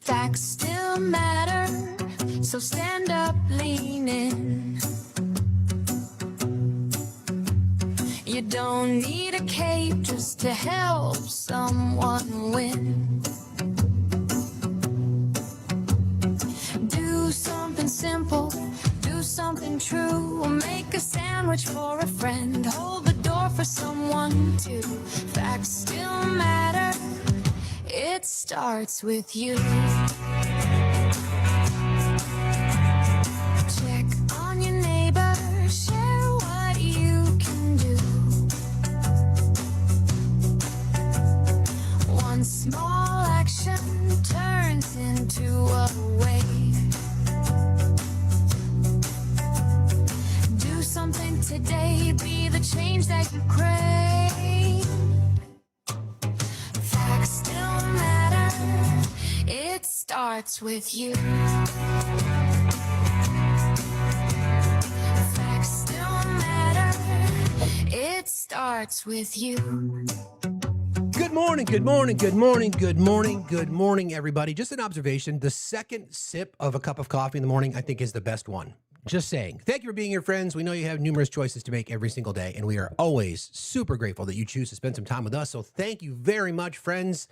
Facts still matter, so stand up, lean in. You don't need a cape just to help someone win. Do something simple, do something true. Make a sandwich for a friend, hold the door for someone too. Facts still matter, it starts with you. Check on your neighbor, share what you can do. One small action turns into a wave. Do something today, be the change that you crave. Facts still matter, it starts with you. Facts still matter, it starts with you. Good morning, good morning, good morning, good morning, good morning, everybody. Just an observation. The second sip of a cup of coffee in the morning, I think, is the best one. Just saying. Thank you for being here, friends. We know you have numerous choices to make every single day, and we are always super grateful that you choose to spend some time with us. So thank you very much, friends.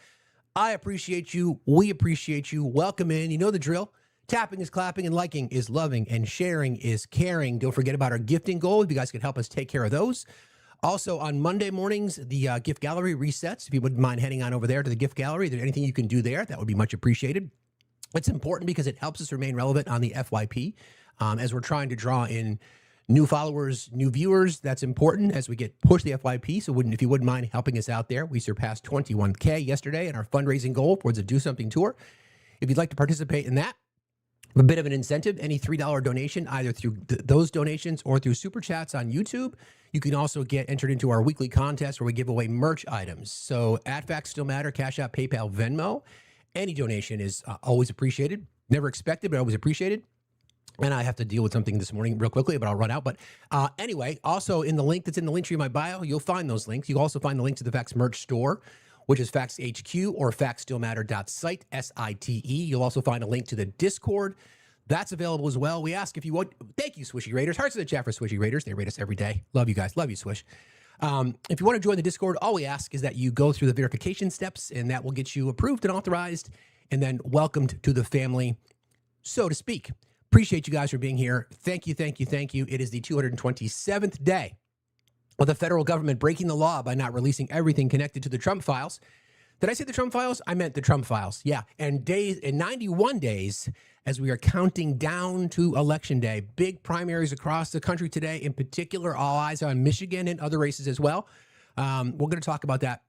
I appreciate you. We appreciate you. Welcome in. You know the drill. Tapping is clapping, and liking is loving, and sharing is caring. Don't forget about our gifting goal. If you guys could help us take care of those. Also, on Monday mornings, the gift gallery resets. If you wouldn't mind heading on over there to the gift gallery, if there's anything you can do there, that would be much appreciated. It's important because it helps us remain relevant on the FYP. As we're trying to draw in new followers, new viewers, that's important as we get push the FYP. So if you wouldn't mind helping us out there, we surpassed 21K yesterday in our fundraising goal towards a Do Something tour. If you'd like to participate in that, a bit of an incentive, any $3 donation, either through those donations or through Super Chats on YouTube. You can also get entered into our weekly contest where we give away merch items. So at Facts Still Matter, Cash App, PayPal, Venmo. Any donation is always appreciated. Never expected, but always appreciated. And I have to deal with something this morning real quickly, but I'll run out. But anyway, also in the link that's in the link tree in my bio, you'll find those links. You'll also find the link to the Facts merch store, which is Facts HQ or factsstillmatter.site, SITE. You'll also find a link to the Discord. That's available as well. We ask if you would. Thank you, Swishy Raiders. Hearts in the chat for Swishy Raiders. They rate us every day. Love you guys. Love you, Swish. If you want to join the Discord, all we ask is that you go through the verification steps, and that will get you approved and authorized and then welcomed to the family, so to speak. Appreciate you guys for being here. Thank you, thank you, thank you. It is the 227th day of the federal government breaking the law by not releasing everything connected to the Trump files. Did I say the Trump files? I meant the Trump files. Yeah. And 91 days as we are counting down to Election Day. Big primaries across the country today. In particular, all eyes on Michigan and other races as well. We're going to talk about that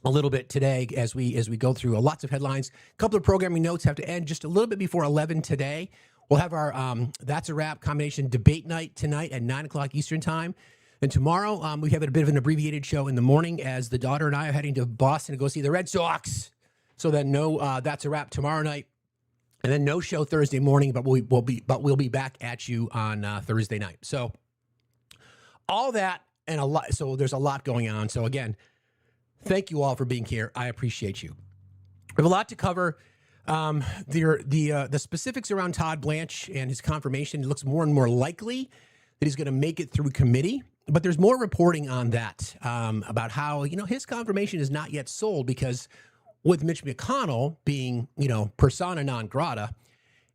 a little bit today as we go through lots of headlines. A couple of programming notes have to end just a little bit before 11 today. We'll have our That's a Wrap combination debate night tonight at 9 o'clock Eastern time. And tomorrow, we have a bit of an abbreviated show in the morning as the daughter and I are heading to Boston to go see the Red Sox. So then That's a Wrap tomorrow night. And then no show Thursday morning, but we'll be back at you on Thursday night. So all that and a lot. So there's a lot going on. So again, thank you all for being here. I appreciate you. We have a lot to cover. The specifics around Todd Blanche and his confirmation, it looks more and more likely that he's going to make it through committee. But there's more reporting on that about how, his confirmation is not yet sold because with Mitch McConnell being, persona non grata,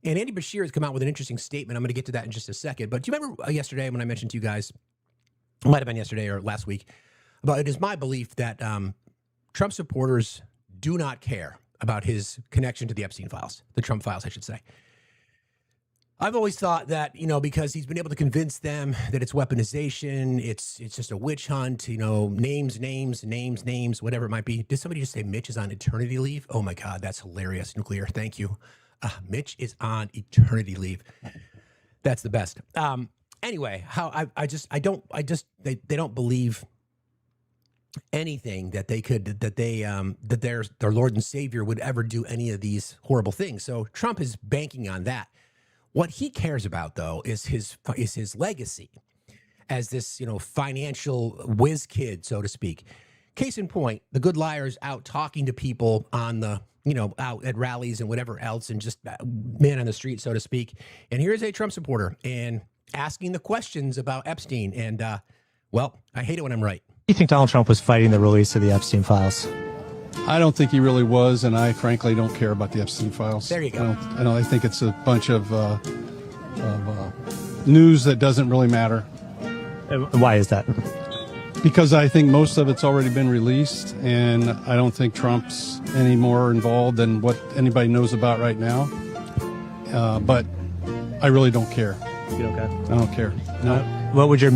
and Andy Bashir has come out with an interesting statement. I'm going to get to that in just a second. But do you remember yesterday when I mentioned to you guys, it might have been yesterday or last week, about it is my belief that Trump supporters do not care about his connection to the Epstein files, the Trump files, I should say. I've always thought that, because he's been able to convince them that it's weaponization, it's just a witch hunt, names, whatever it might be. Did somebody just say Mitch is on eternity leave? Oh my God, that's hilarious. Nuclear, thank you. Mitch is on eternity leave. That's the best. Anyway, they don't believe anything that their Lord and Savior would ever do any of these horrible things. So Trump is banking on that. What he cares about, though, is his legacy as this, financial whiz kid, so to speak. Case in point, the good liar's out talking to people on the, out at rallies and whatever else, and just man on the street, so to speak. And here's a Trump supporter and asking the questions about Epstein. And, well, I hate it when I'm right. Do you think Donald Trump was fighting the release of the Epstein files? I don't think he really was, and I frankly don't care about the Epstein files. There you go. I think it's a bunch of news that doesn't really matter. Why is that? Because I think most of it's already been released, and I don't think Trump's any more involved than what anybody knows about right now. But I really don't care. You don't care? I don't care. No. What would your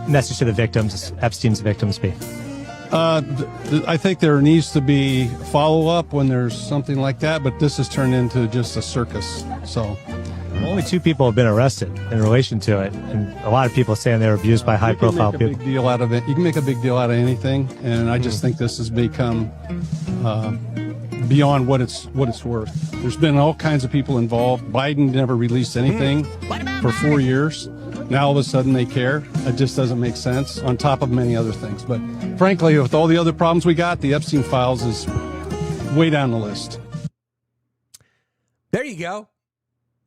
message to the victims, Epstein's victims, be? I think there needs to be follow-up when there's something like that, but this has turned into just a circus. So, only 2 people have been arrested in relation to it, and a lot of people saying they were abused by high-profile people. You can make a big deal out of it. You can make a big deal out of anything, and I just think this has become beyond what it's worth. There's been all kinds of people involved. Biden never released anything for 4 years. Now all of a sudden they care. It just doesn't make sense, on top of many other things. But frankly, with all the other problems we got, the Epstein files is way down the list. There you go.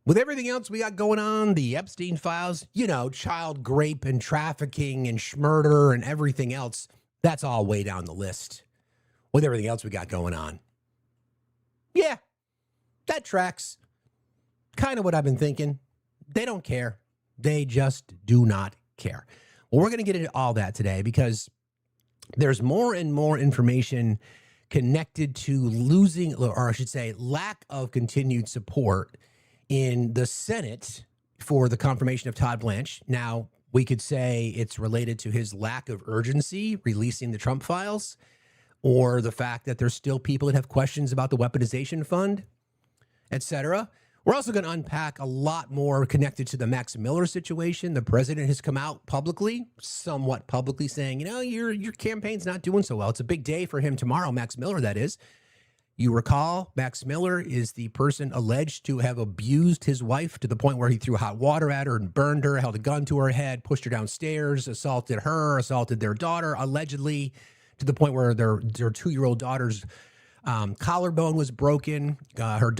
With everything else we got going on, the Epstein files, child rape and trafficking and murder and everything else, that's all way down the list. With everything else we got going on. Yeah, that tracks. Kind of what I've been thinking. They don't care. They just do not care. Well, we're going to get into all that today because there's more and more information connected to losing, or I should say, lack of continued support in the Senate for the confirmation of Todd Blanche. Now, we could say it's related to his lack of urgency releasing the Trump files, or the fact that there's still people that have questions about the weaponization fund, etc. We're also going to unpack a lot more connected to the Max Miller situation. The president has come out publicly, somewhat publicly, saying, your campaign's not doing so well. It's a big day for him tomorrow, Max Miller, that is. You recall, Max Miller is the person alleged to have abused his wife to the point where he threw hot water at her and burned her, held a gun to her head, pushed her downstairs, assaulted her, assaulted their daughter, allegedly, to the point where their 2-year-old daughter's collarbone was broken. Her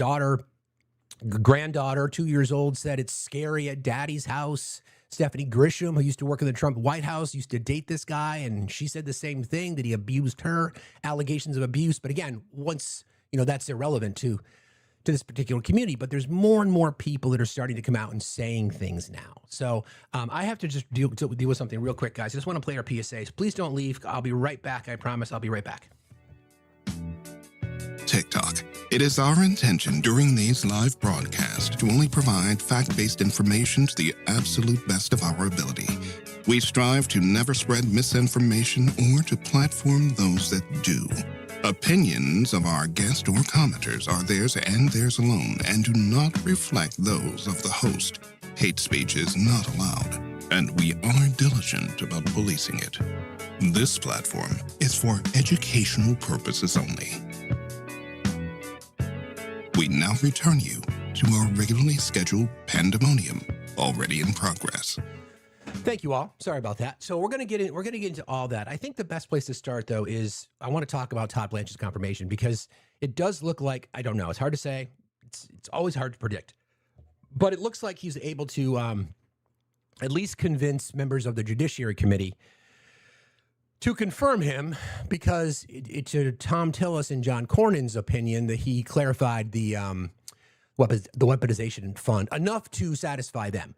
granddaughter, 2 years old, said it's scary at daddy's house. Stephanie Grisham, who used to work in the Trump White House, used to date this guy, and she said the same thing, that he abused her, allegations of abuse. But again, once, that's irrelevant to this particular community. But there's more and more people that are starting to come out and saying things now. So I have to just deal with something real quick, guys. I just want to play our PSAs. Please don't leave. I'll be right back. I promise I'll be right back. TikTok. It is our intention during these live broadcasts to only provide fact-based information to the absolute best of our ability. We strive to never spread misinformation or to platform those that do. Opinions of our guests or commenters are theirs and theirs alone and do not reflect those of the host. Hate speech is not allowed, and we are diligent about policing it. This platform is for educational purposes only. We now return you to our regularly scheduled pandemonium, already in progress. Thank you all. Sorry about that. So we're going to get into all that. I think the best place to start, though, is I want to talk about Todd Blanche's confirmation, because it does look like, I don't know, it's hard to say. It's always hard to predict. But it looks like he's able to at least convince members of the Judiciary Committee to confirm him, because to Tom Tillis and John Cornyn's opinion, that he clarified the weaponization fund enough to satisfy them.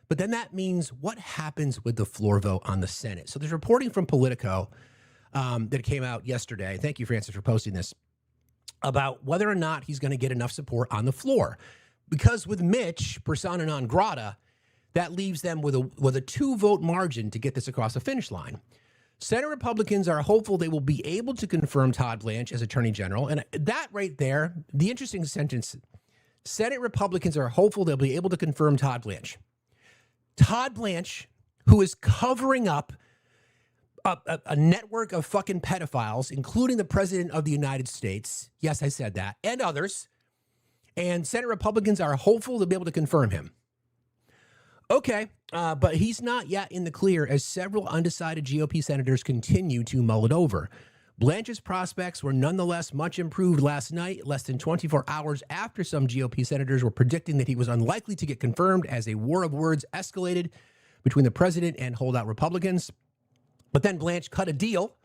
But then that means what happens with the floor vote on the Senate? So there's reporting from Politico that came out yesterday. Thank you, Francis, for posting this, about whether or not he's going to get enough support on the floor. Because with Mitch, persona non grata, that leaves them with a 2-vote margin to get this across the finish line. Senate Republicans are hopeful they will be able to confirm Todd Blanche as Attorney General. And that right there, the interesting sentence, Senate Republicans are hopeful they'll be able to confirm Todd Blanche. Todd Blanche, who is covering up a network of fucking pedophiles, including the President of the United States. Yes, I said that. And others. And Senate Republicans are hopeful they'll be able to confirm him. Okay, but he's not yet in the clear, as several undecided GOP senators continue to mull it over. Blanche's prospects were nonetheless much improved last night, less than 24 hours after some GOP senators were predicting that he was unlikely to get confirmed as a war of words escalated between the president and holdout Republicans. But then Blanche cut a deal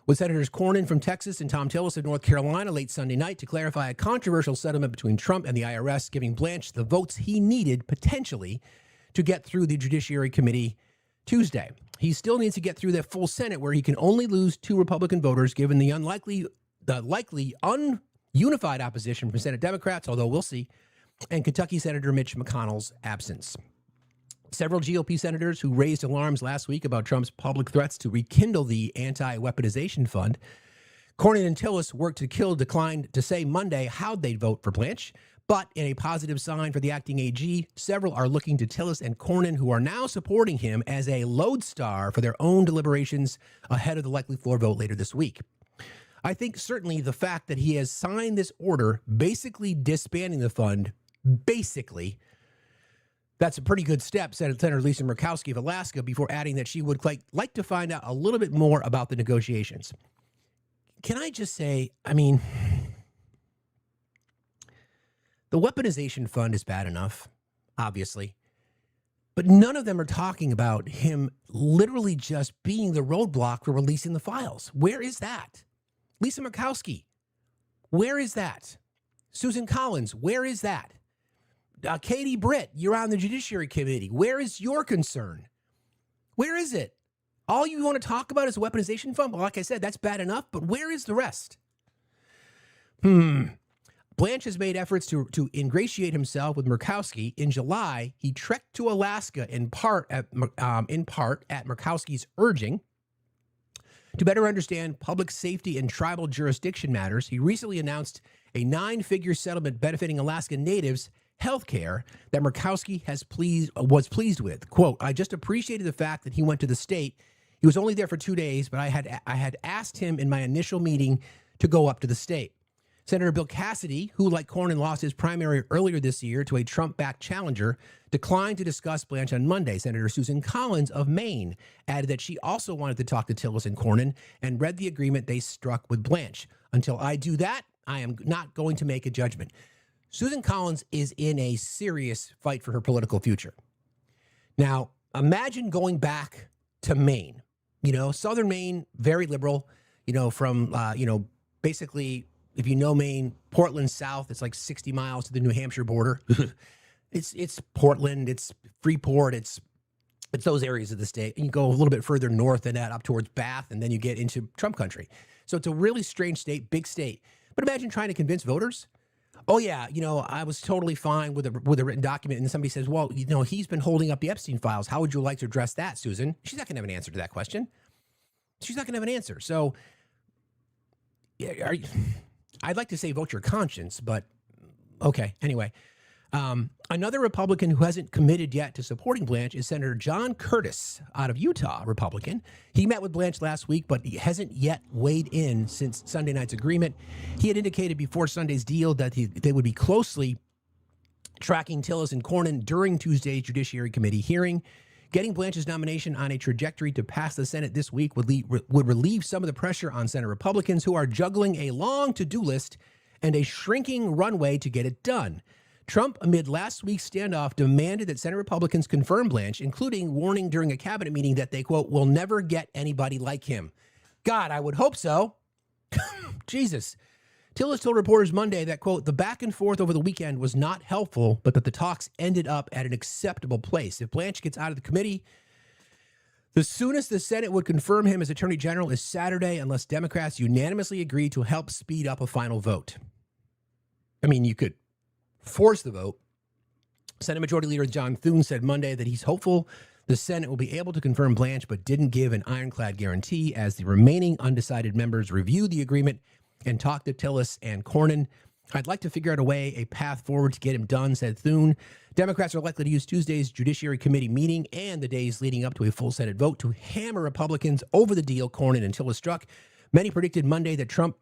with Senators Cornyn from Texas and Tom Tillis of North Carolina late Sunday night to clarify a controversial settlement between Trump and the IRS, giving Blanche the votes he needed potentially to get through the Judiciary Committee Tuesday. He still needs to get through the full Senate, where he can only lose 2 Republican voters, given the likely ununified opposition from Senate Democrats, although we'll see, and Kentucky Senator Mitch McConnell's absence. Several GOP senators who raised alarms last week about Trump's public threats to rekindle the anti-weaponization fund, Cornyn and Tillis worked to kill, declined to say Monday how they'd vote for Blanche. But in a positive sign for the acting AG, several are looking to Tillis and Cornyn, who are now supporting him as a lodestar for their own deliberations ahead of the likely floor vote later this week. I think certainly the fact that he has signed this order basically disbanding the fund, that's a pretty good step, said Senator Lisa Murkowski of Alaska, before adding that she would like to find out a little bit more about the negotiations. Can I just say, the weaponization fund is bad enough, obviously, but none of them are talking about him literally just being the roadblock for releasing the files. Where is that? Lisa Murkowski, where is that? Susan Collins, where is that? Katie Britt, you're on the Judiciary Committee. Where is your concern? Where is it? All you want to talk about is the weaponization fund? Well, like I said, that's bad enough, but where is the rest? Blanche has made efforts to ingratiate himself with Murkowski. In July, he trekked to Alaska in part at Murkowski's urging to better understand public safety and tribal jurisdiction matters. He recently announced a 9-figure settlement benefiting Alaska natives' health care that Murkowski was pleased with. Quote, I just appreciated the fact that he went to the state. He was only there for 2 days, but I had asked him in my initial meeting to go up to the state. Senator Bill Cassidy, who, like Cornyn, lost his primary earlier this year to a Trump-backed challenger, declined to discuss Blanche on Monday. Senator Susan Collins of Maine added that she also wanted to talk to Tillis and Cornyn and read the agreement they struck with Blanche. Until I do that, I am not going to make a judgment. Susan Collins is in a serious fight for her political future. Now, imagine going back to Maine. Southern Maine, very liberal, from, basically, if you know Maine, Portland south, it's like 60 miles to the New Hampshire border. It's Portland, it's Freeport, it's those areas of the state. And you go a little bit further north than that, up towards Bath, and then you get into Trump country. So it's a really strange state, big state. But imagine trying to convince voters. Oh, yeah, I was totally fine with a written document. And somebody says, well, he's been holding up the Epstein files. How would you like to address that, Susan? She's not going to have an answer to that question. She's not going to have an answer. So I'd like to say vote your conscience, but okay. Anyway, another Republican who hasn't committed yet to supporting Blanche is Senator John Curtis out of Utah, Republican. He met with Blanche last week, but he hasn't yet weighed in since Sunday night's agreement. He had indicated before Sunday's deal that they would be closely tracking Tillis and Cornyn during Tuesday's Judiciary Committee hearing. Getting Blanche's nomination on a trajectory to pass the Senate this week would relieve some of the pressure on Senate Republicans, who are juggling a long to-do list and a shrinking runway to get it done. Trump, amid last week's standoff, demanded that Senate Republicans confirm Blanche, including warning during a cabinet meeting that they, quote, will never get anybody like him. God, I would hope so. Jesus. Tillis told reporters Monday that, quote, the back and forth over the weekend was not helpful, but that the talks ended up at an acceptable place. If Blanche gets out of the committee, the soonest the Senate would confirm him as Attorney General is Saturday, unless Democrats unanimously agree to help speed up a final vote. You could force the vote. Senate Majority Leader John Thune said Monday that he's hopeful the Senate will be able to confirm Blanche, but didn't give an ironclad guarantee as the remaining undecided members review the agreement and talk to Tillis and Cornyn. I'd like to figure out a path forward to get him done, said Thune. Democrats are likely to use Tuesday's Judiciary Committee meeting and the days leading up to a full Senate vote to hammer Republicans over the deal Cornyn and Tillis struck. Many predicted Monday that Trump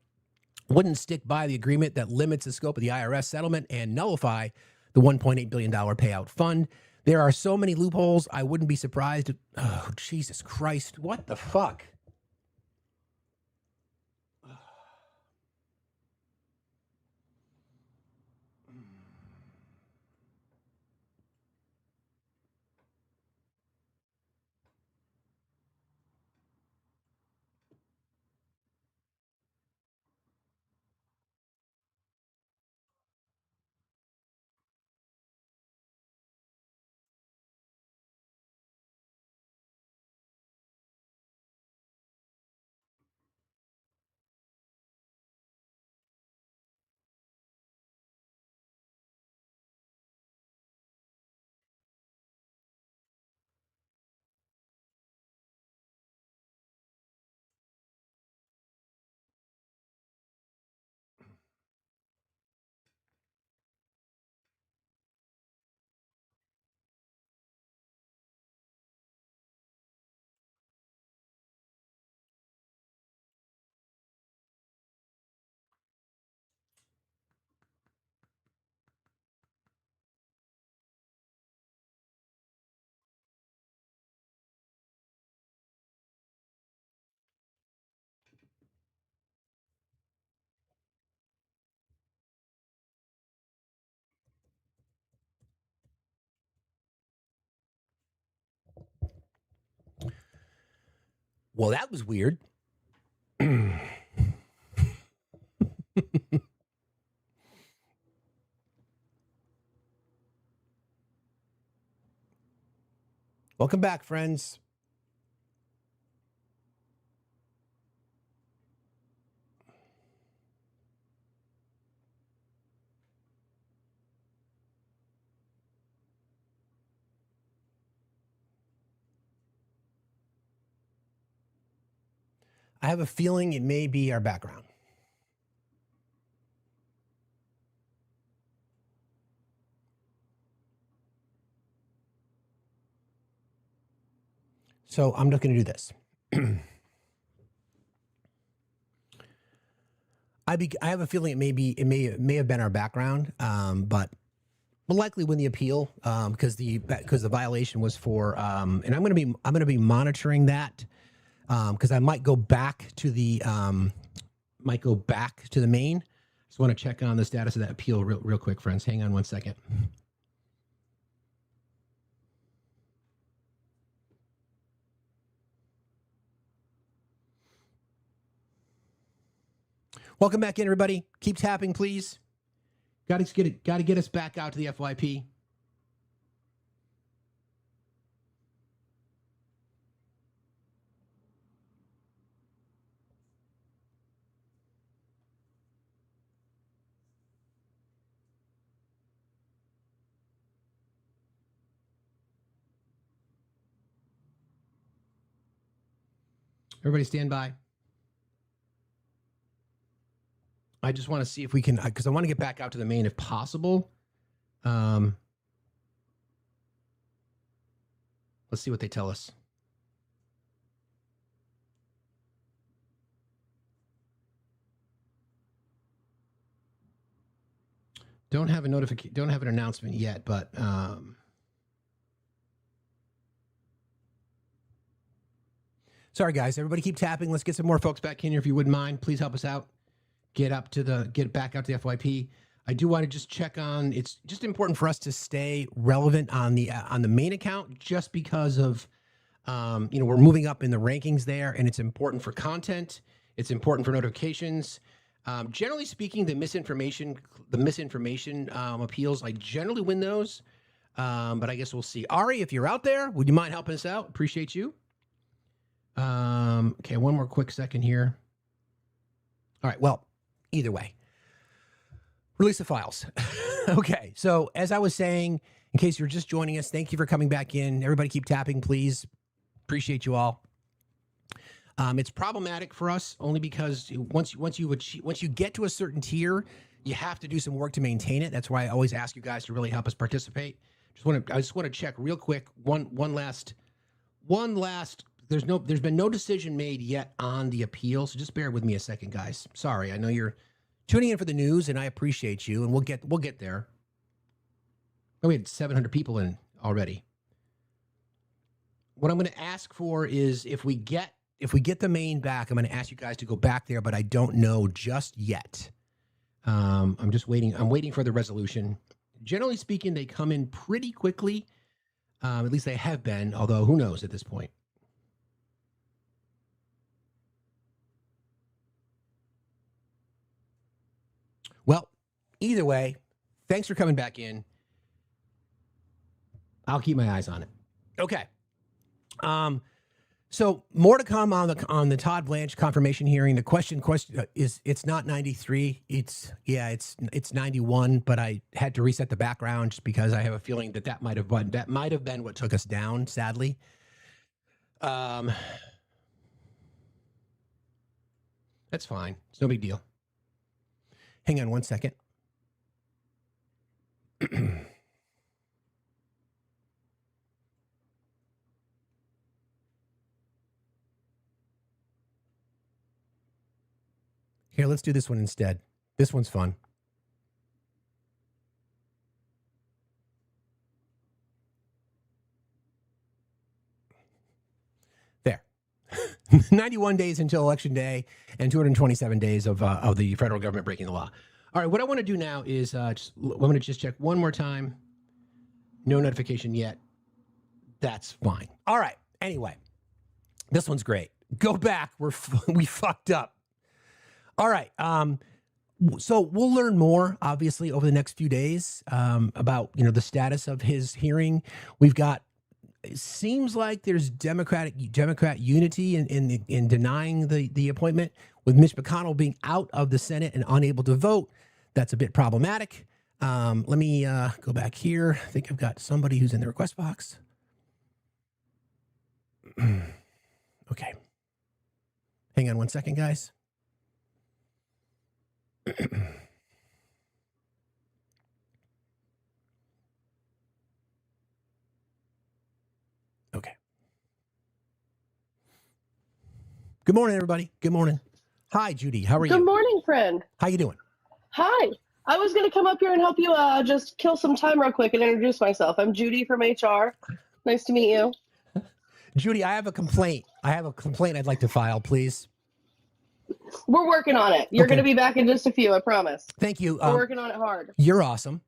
wouldn't stick by the agreement that limits the scope of the IRS settlement and nullify the $1.8 billion payout fund. There are so many loopholes, I wouldn't be surprised. Oh, Jesus Christ. What the fuck? Well, that was weird. Welcome back, friends. I have a feeling it may be our background. So I'm not going to do this. I have a feeling it may have been our background, but we'll likely win the appeal because the violation was for and I'm going to be monitoring that because I might go back to the main. Just want to check on the status of that appeal real quick, friends. Hang on one second. Welcome back in, everybody. Keep tapping, please. Got to get us back out to the FYP. Everybody stand by. I just want to see if we can, because I want to get back out to the main if possible. Let's see what they tell us. Don't have a notification, don't have an announcement yet, but sorry guys, everybody keep tapping. Let's get some more folks back in here if you wouldn't mind. Please help us out. Get back out to the FYP. I do want to just check on, it's just important for us to stay relevant on the main account just because of, we're moving up in the rankings there and it's important for content. It's important for notifications. Generally speaking, the misinformation appeals, I generally win those. But I guess we'll see. Ari, if you're out there, would you mind helping us out? Appreciate you. Okay, one more quick second here. All right, well, either way, release the files. Okay, so as I was saying, in case you're just joining us, thank you for coming back in. Everybody keep tapping, please. Appreciate you all. It's problematic for us only because once you get to a certain tier, you have to do some work to maintain it. That's why I always ask you guys to really help us participate. I just want to check real quick one last. There's been no decision made yet on the appeal, so just bear with me a second, guys. Sorry, I know you're tuning in for the news, and I appreciate you, and we'll get there. Oh, we had 700 people in already. What I'm going to ask for is if we get the main back, I'm going to ask you guys to go back there, but I don't know just yet. I'm just waiting. I'm waiting for the resolution. Generally speaking, they come in pretty quickly. At least they have been, although who knows at this point. Well, either way, thanks for coming back in. I'll keep my eyes on it. Okay. So more to come on the Todd Blanche confirmation hearing. The question is, it's not 93. It's 91, but I had to reset the background just because I have a feeling that might have been what took us down, sadly. That's fine. It's no big deal. Hang on one second. Here, let's do this one instead. This one's fun. There. 91 days until Election Day and 227 days of the federal government breaking the law. All right, what I want to do now is I'm going to just check one more time. No notification yet. That's fine. All right. Anyway, this one's great. Go back. We fucked up. All right. So we'll learn more, obviously, over the next few days about the status of his hearing. We've got. It seems like there's Democrat unity in denying the appointment, with Mitch McConnell being out of the Senate and unable to vote. That's a bit problematic. Let me go back here. I think I've got somebody who's in the request box. Okay. Hang on one second, guys. Okay. Good morning, everybody. Good morning. Hi, Judy. How are you? Good morning, friend. How you doing? Hi. I was going to come up here and help you just kill some time real quick and introduce myself. I'm Judy from HR. Nice to meet you. Judy, I have a complaint. I'd like to file, please. We're working on it. You're Okay. going to be back in just a few, I promise. Thank you. We're working on it hard. You're awesome.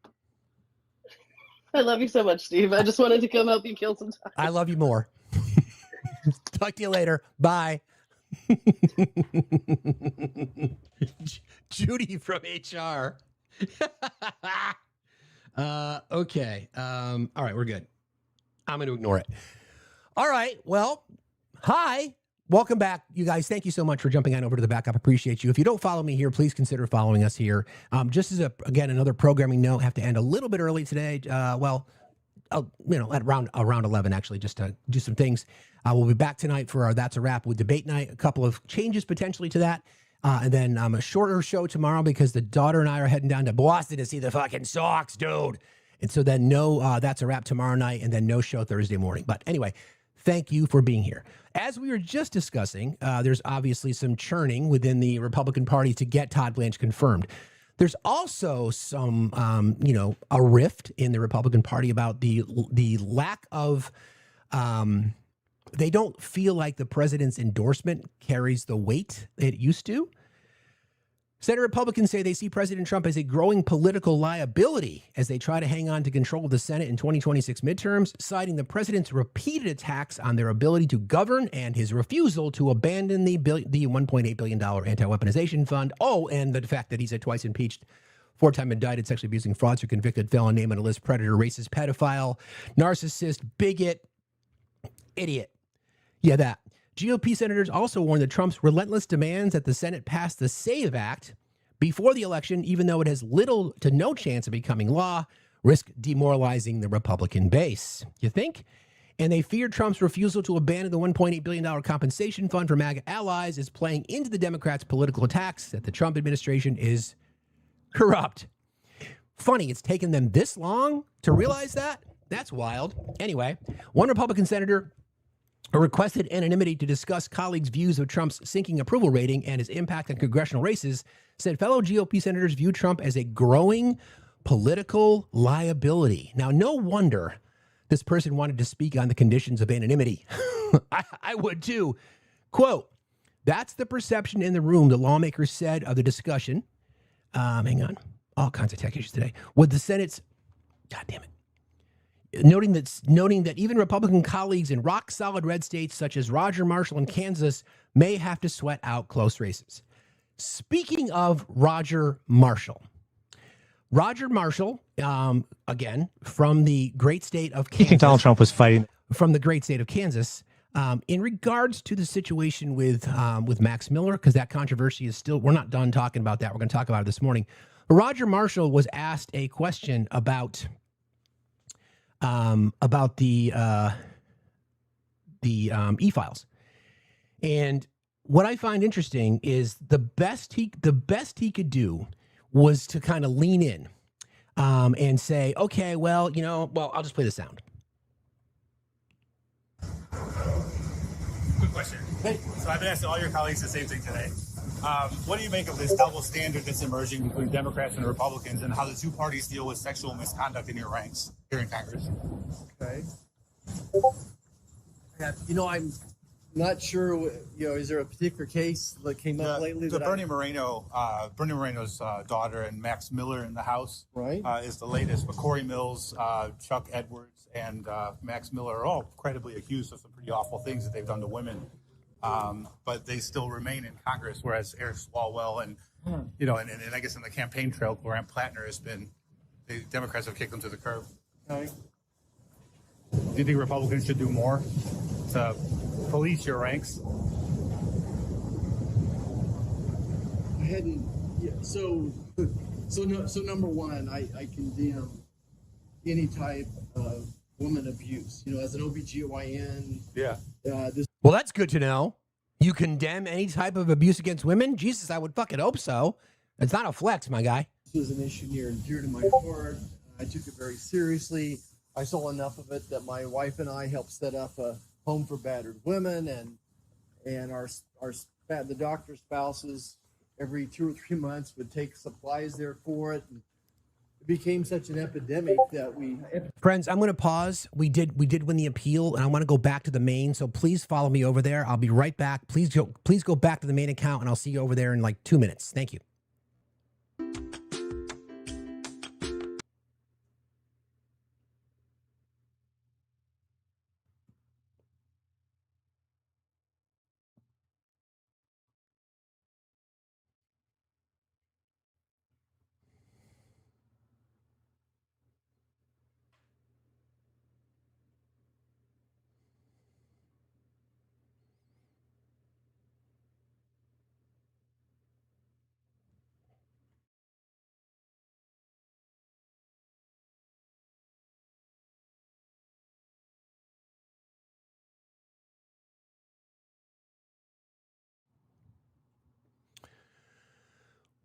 I love you so much, Steve. I just wanted to come help you kill some time. I love you more. Talk to you later. Bye. Judy from HR. Okay. All right, we're good. I'm going to ignore it. All right. Well, hi. Welcome back, you guys. Thank you so much for jumping on over to the backup. Appreciate you. If you don't follow me here, please consider following us here. Just as another programming note, have to end a little bit early today. At around 11, actually, just to do some things. We'll be back tonight for our That's a Wrap with debate night. A couple of changes potentially to that. And then a shorter show tomorrow because the daughter and I are heading down to Boston to see the fucking Sox, dude. And so then That's a Wrap tomorrow night, and then no show Thursday morning. But anyway, thank you for being here. As we were just discussing, there's obviously some churning within the Republican Party to get Todd Blanche confirmed. There's also some, a rift in the Republican Party about the lack of, they don't feel like the president's endorsement carries the weight it used to. Senate Republicans say they see President Trump as a growing political liability as they try to hang on to control of the Senate in 2026 midterms, citing the president's repeated attacks on their ability to govern and his refusal to abandon the $1.8 billion anti-weaponization fund. Oh, and the fact that he's a twice impeached, 4-time indicted, sexually abusing fraudster, convicted felon, name on a list, predator, racist, pedophile, narcissist, bigot, idiot. Yeah, that. GOP senators also warned that Trump's relentless demands that the Senate pass the SAVE Act before the election, even though it has little to no chance of becoming law, risk demoralizing the Republican base. You think? And they fear Trump's refusal to abandon the $1.8 billion compensation fund for MAGA allies is playing into the Democrats' political attacks that the Trump administration is corrupt. Funny, it's taken them this long to realize that? That's wild. Anyway, one Republican senator requested anonymity to discuss colleagues' views of Trump's sinking approval rating and his impact on congressional races, said fellow GOP senators view Trump as a growing political liability. Now, no wonder this person wanted to speak on the conditions of anonymity. I would too. Quote, that's the perception in the room, the lawmakers said of the discussion. Hang on. All kinds of tech issues today. With the Senate's, God damn it. Noting that even Republican colleagues in rock-solid red states such as Roger Marshall in Kansas may have to sweat out close races. Speaking of Roger Marshall, again, from the great state of Kansas. Donald Trump was fighting. From the great state of Kansas, in regards to the situation with Max Miller, because that controversy is still, we're not done talking about that. We're going to talk about it this morning. Roger Marshall was asked a question about the e-files. And what I find interesting is the best he could do was to kind of lean in and say, okay, well, I'll just play the sound. Quick question. So I've been asking all your colleagues the same thing today. What do you make of this double standard that's emerging between Democrats and Republicans, and how the two parties deal with sexual misconduct in your ranks here in Congress? Okay. I'm not sure. Is there a particular case that came up lately? Bernie Moreno's daughter, and Max Miller in the House, Right. Is the latest. But Corey Mills, Chuck Edwards, and Max Miller are all credibly accused of some pretty awful things that they've done to women. but they still remain in Congress. Whereas Eric Swalwell and I guess in the campaign trail, Grant Plattner the Democrats have kicked them to the curb. Okay. Do you think Republicans should do more to police your ranks? I hadn't. Yeah. So number one, I condemn any type of woman abuse. As an OBGYN. Yeah. Well, that's good to know. You condemn any type of abuse against women? Jesus, I would fucking hope so. It's not a flex, my guy. This was an issue near and dear to my heart. I took it very seriously. I saw enough of it that my wife and I helped set up a home for battered women, and the doctor's spouses every 2 or 3 months would take supplies there for it. And it became such an epidemic that Friends, I'm going to pause. We did win the appeal, and I want to go back to the main. So please follow me over there. I'll be right back. Please go back to the main account, and I'll see you over there in like 2 minutes. Thank you.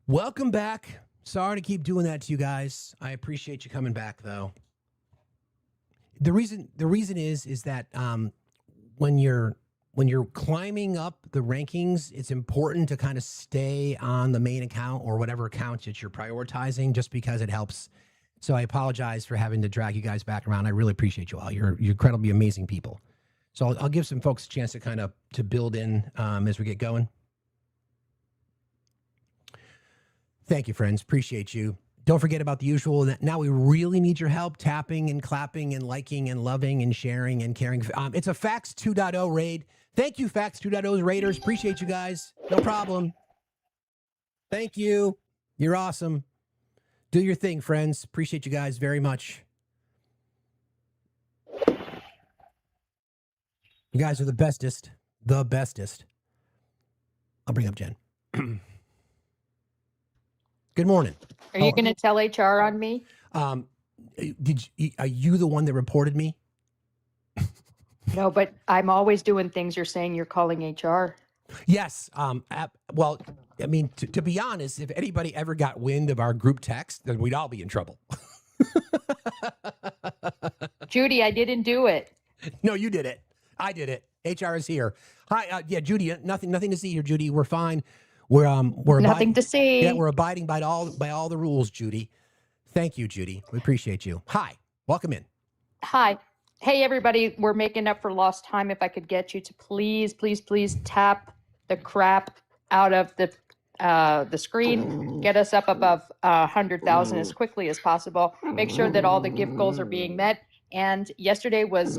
Welcome back. Sorry to keep doing that to you guys. I appreciate you coming back, though. The reason is that when you're climbing up the rankings, it's important to kind of stay on the main account or whatever account that you're prioritizing, just because it helps. So I apologize for having to drag you guys back around. I really appreciate you all. You're incredibly amazing people. So I'll give some folks a chance to kind of to build in as we get going. Thank you, friends. Appreciate you. Don't forget about the usual. Now we really need your help tapping and clapping and liking and loving and sharing and caring. It's a Facts 2.0 raid. Thank you, Facts 2.0's raiders. Appreciate you guys. No problem. Thank you. You're awesome. Do your thing, friends. Appreciate you guys very much. You guys are the bestest. The bestest. I'll bring up Jen. Good morning. Are you going to tell HR on me? Are you the one that reported me? No, but I'm always doing things you're saying you're calling HR. Yes. Well, I mean, to be honest, if anybody ever got wind of our group text, then we'd all be in trouble. Judy, I didn't do it. No, you did it. I did it. HR is here. Hi. Yeah, Judy. Nothing to see here, Judy. We're fine. We're nothing to see. Yeah, we're abiding by all the rules, Judy. Thank you, Judy. We appreciate you. Hi. Welcome in. Hi. Hey, everybody. We're making up for lost time. If I could get you to please tap the crap out of the screen. Get us up above 100,000 as quickly as possible. Make sure that all the gift goals are being met. And yesterday was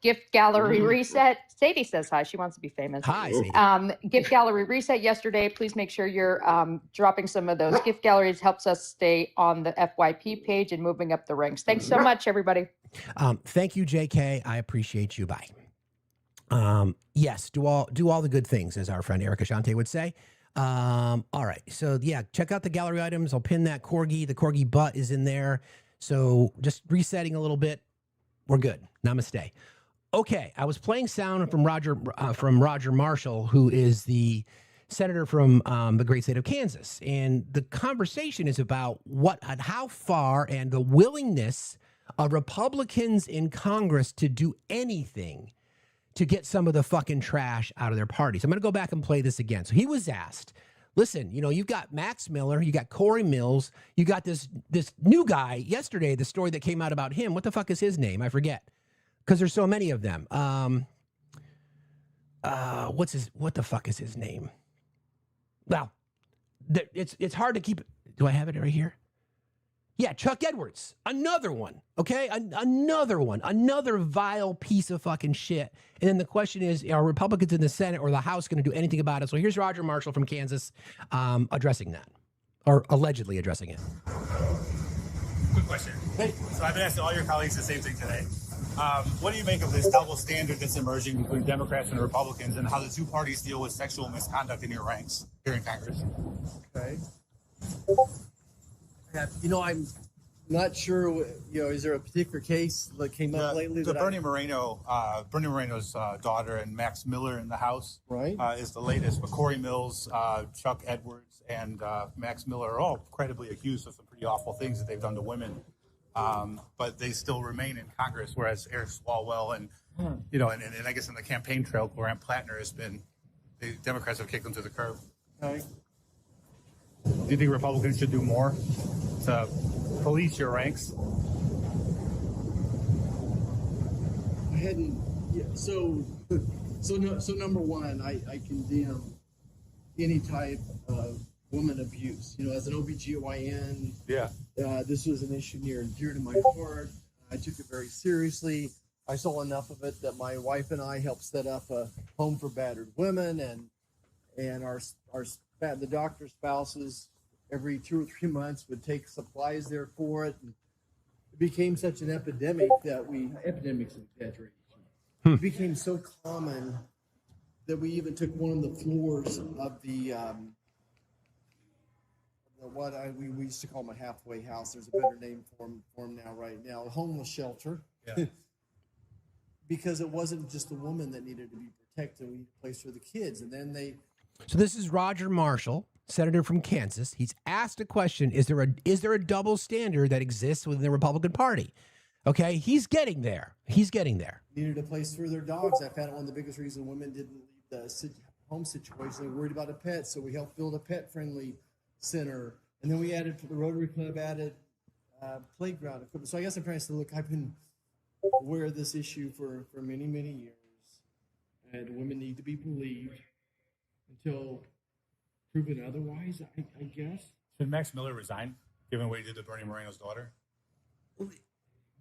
gift gallery reset. Sadie says hi. She wants to be famous. Hi, Sadie. Gift gallery reset yesterday. Please make sure you're dropping some of those gift galleries. Helps us stay on the FYP page and moving up the ranks. Thanks so much, everybody. Thank you, JK. I appreciate you. Bye. Yes, do all the good things, as our friend Eric Ashante would say. All right. So yeah, check out the gallery items. I'll pin that corgi. The corgi butt is in there. So just resetting a little bit. We're good. Namaste. Okay, I was playing sound from Roger Marshall, who is the senator from the great state of Kansas, and the conversation is about how far and the willingness of Republicans in Congress to do anything to get some of the fucking trash out of their parties. I'm going to go back and play this again. So he was asked, listen, you've got Max Miller, you got Corey Mills, you got this new guy yesterday, the story that came out about him. What the fuck is his name? I forget. Because there's so many of them. What the fuck is his name? Well, it's hard to keep. Do I have it right here? Yeah, Chuck Edwards, another one, okay? Another one, another vile piece of fucking shit. And then the question is, are Republicans in the Senate or the House going to do anything about it? So here's Roger Marshall from Kansas addressing that, or allegedly addressing it. Quick question. Hey. So I've been asking all your colleagues the same thing today. What do you make of this double standard that's emerging between Democrats and Republicans, and how the two parties deal with sexual misconduct in your ranks here in Congress? Okay. I'm not sure. Is there a particular case that came up lately? The Bernie Moreno's daughter, and Max Miller in the House, right, is the latest. But Corey Mills, Chuck Edwards, and Max Miller are all credibly accused of some pretty awful things that they've done to women. But they still remain in Congress, whereas Eric Swalwell and and I guess in the campaign trail, Grant Plattner the Democrats have kicked them to the curb. Okay. Do you think Republicans should do more to police your ranks? I hadn't. Yeah. So number one, I condemn any type of woman abuse. As an OBGYN, this was an issue near and dear to my heart. I took it very seriously. I saw enough of it that my wife and I helped set up a home for battered women, and the doctor's spouses every 2 or 3 months would take supplies there for it. And it became such an epidemic that epidemic's an exaggeration. It became so common that we even took one of the floors of the we used to call them a halfway house. There's a better name for them right now, a homeless shelter. Yeah. Because it wasn't just the woman that needed to be protected, we needed a place for the kids. And then So this is Roger Marshall, senator from Kansas. He's asked a question: Is there a double standard that exists within the Republican Party? Okay, he's getting there. Needed a place for their dogs. I found out one of the biggest reasons women didn't leave the home situation. They were worried about a pet, so we helped build a pet-friendly center. And then we added, the Rotary Club added playground equipment. So I guess I'm trying to say, look, I've been aware of this issue for many, many years. And women need to be believed until proven otherwise, I guess. Should Max Miller resign, given what he did to Bernie Moreno's daughter?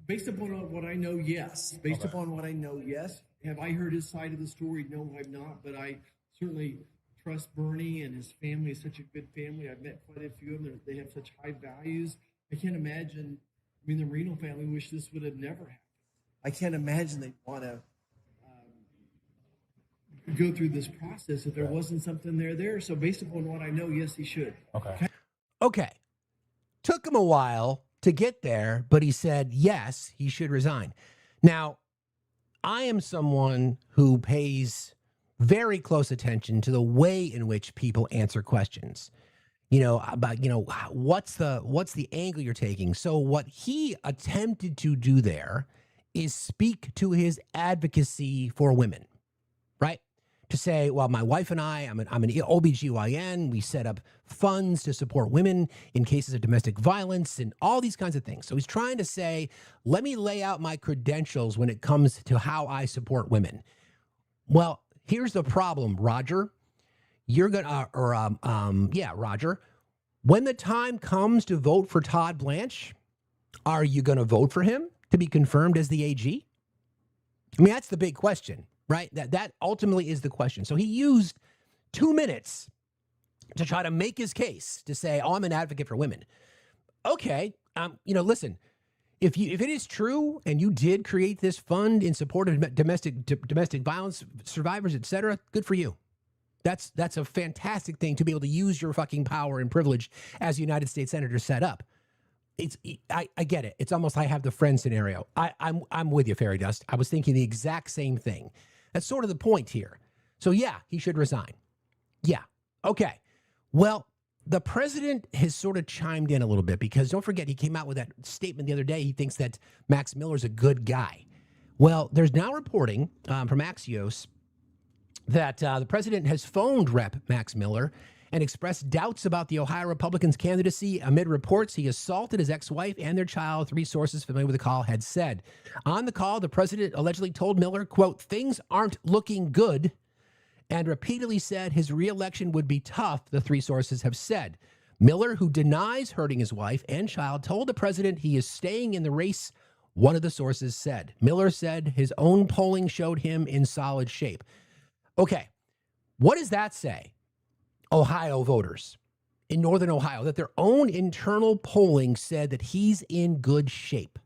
Based upon what I know, yes. Upon what I know, yes. Have I heard his side of the story? No, I've not. But I certainly trust Bernie and his family. Is such a good family. I've met quite a few of them. They have such high values. I can't imagine. The Reno family wish this would have never happened. I can't imagine they'd want to go through this process if there wasn't something there. So based upon what I know, yes, he should. Okay. Took him a while to get there, but he said, yes, he should resign. Now, I am someone who pays very close attention to the way in which people answer questions. About, what's the angle you're taking? So what he attempted to do there is speak to his advocacy for women, right? To say, well, my wife and I'm an OBGYN. We set up funds to support women in cases of domestic violence and all these kinds of things. So he's trying to say, let me lay out my credentials when it comes to how I support women. Well, here's the problem, Roger. Roger, when the time comes to vote for Todd Blanche, are you going to vote for him to be confirmed as the AG? That's the big question. Right? That ultimately is the question. So he used 2 minutes to try to make his case to say, oh, I'm an advocate for women. Okay. Listen, if it is true and you did create this fund in support of domestic violence survivors, et cetera, good for you. That's a fantastic thing to be able to use your fucking power and privilege as a United States Senator set up. I get it. It's almost I have the friend scenario. I'm with you, Fairy Dust. I was thinking the exact same thing. That's sort of the point here. So yeah, he should resign. Yeah. Okay. Well, the president has sort of chimed in a little bit because don't forget, he came out with that statement the other day. He thinks that Max Miller's a good guy. Well, there's now reporting from Axios that the president has phoned Rep. Max Miller and expressed doubts about the Ohio Republicans' candidacy amid reports he assaulted his ex-wife and their child, 3 sources familiar with the call had said. On the call, the president allegedly told Miller, quote, things aren't looking good, and repeatedly said his reelection would be tough, the 3 sources have said. Miller, who denies hurting his wife and child, told the president he is staying in the race, one of the sources said. Miller said his own polling showed him in solid shape. Okay, what does that say? Ohio voters in Northern Ohio, that their own internal polling said that he's in good shape.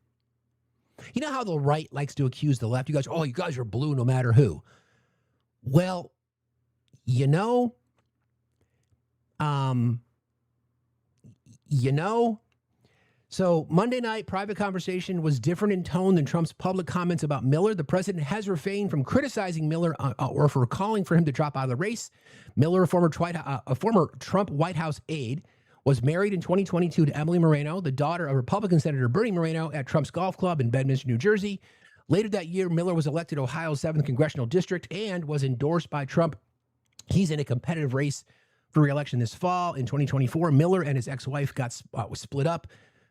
You know how the right likes to accuse the left? You guys, you guys are blue no matter who. Well, so Monday night, private conversation was different in tone than Trump's public comments about Miller. The president has refrained from criticizing Miller or for calling for him to drop out of the race. Miller, a former Trump White House aide, was married in 2022 to Emily Moreno, the daughter of Republican Senator Bernie Moreno, at Trump's golf club in Bedminster, New Jersey. Later that year, Miller was elected Ohio's 7th congressional district and was endorsed by Trump. He's in a competitive race for re-election this fall. In 2024, Miller and his ex-wife was split up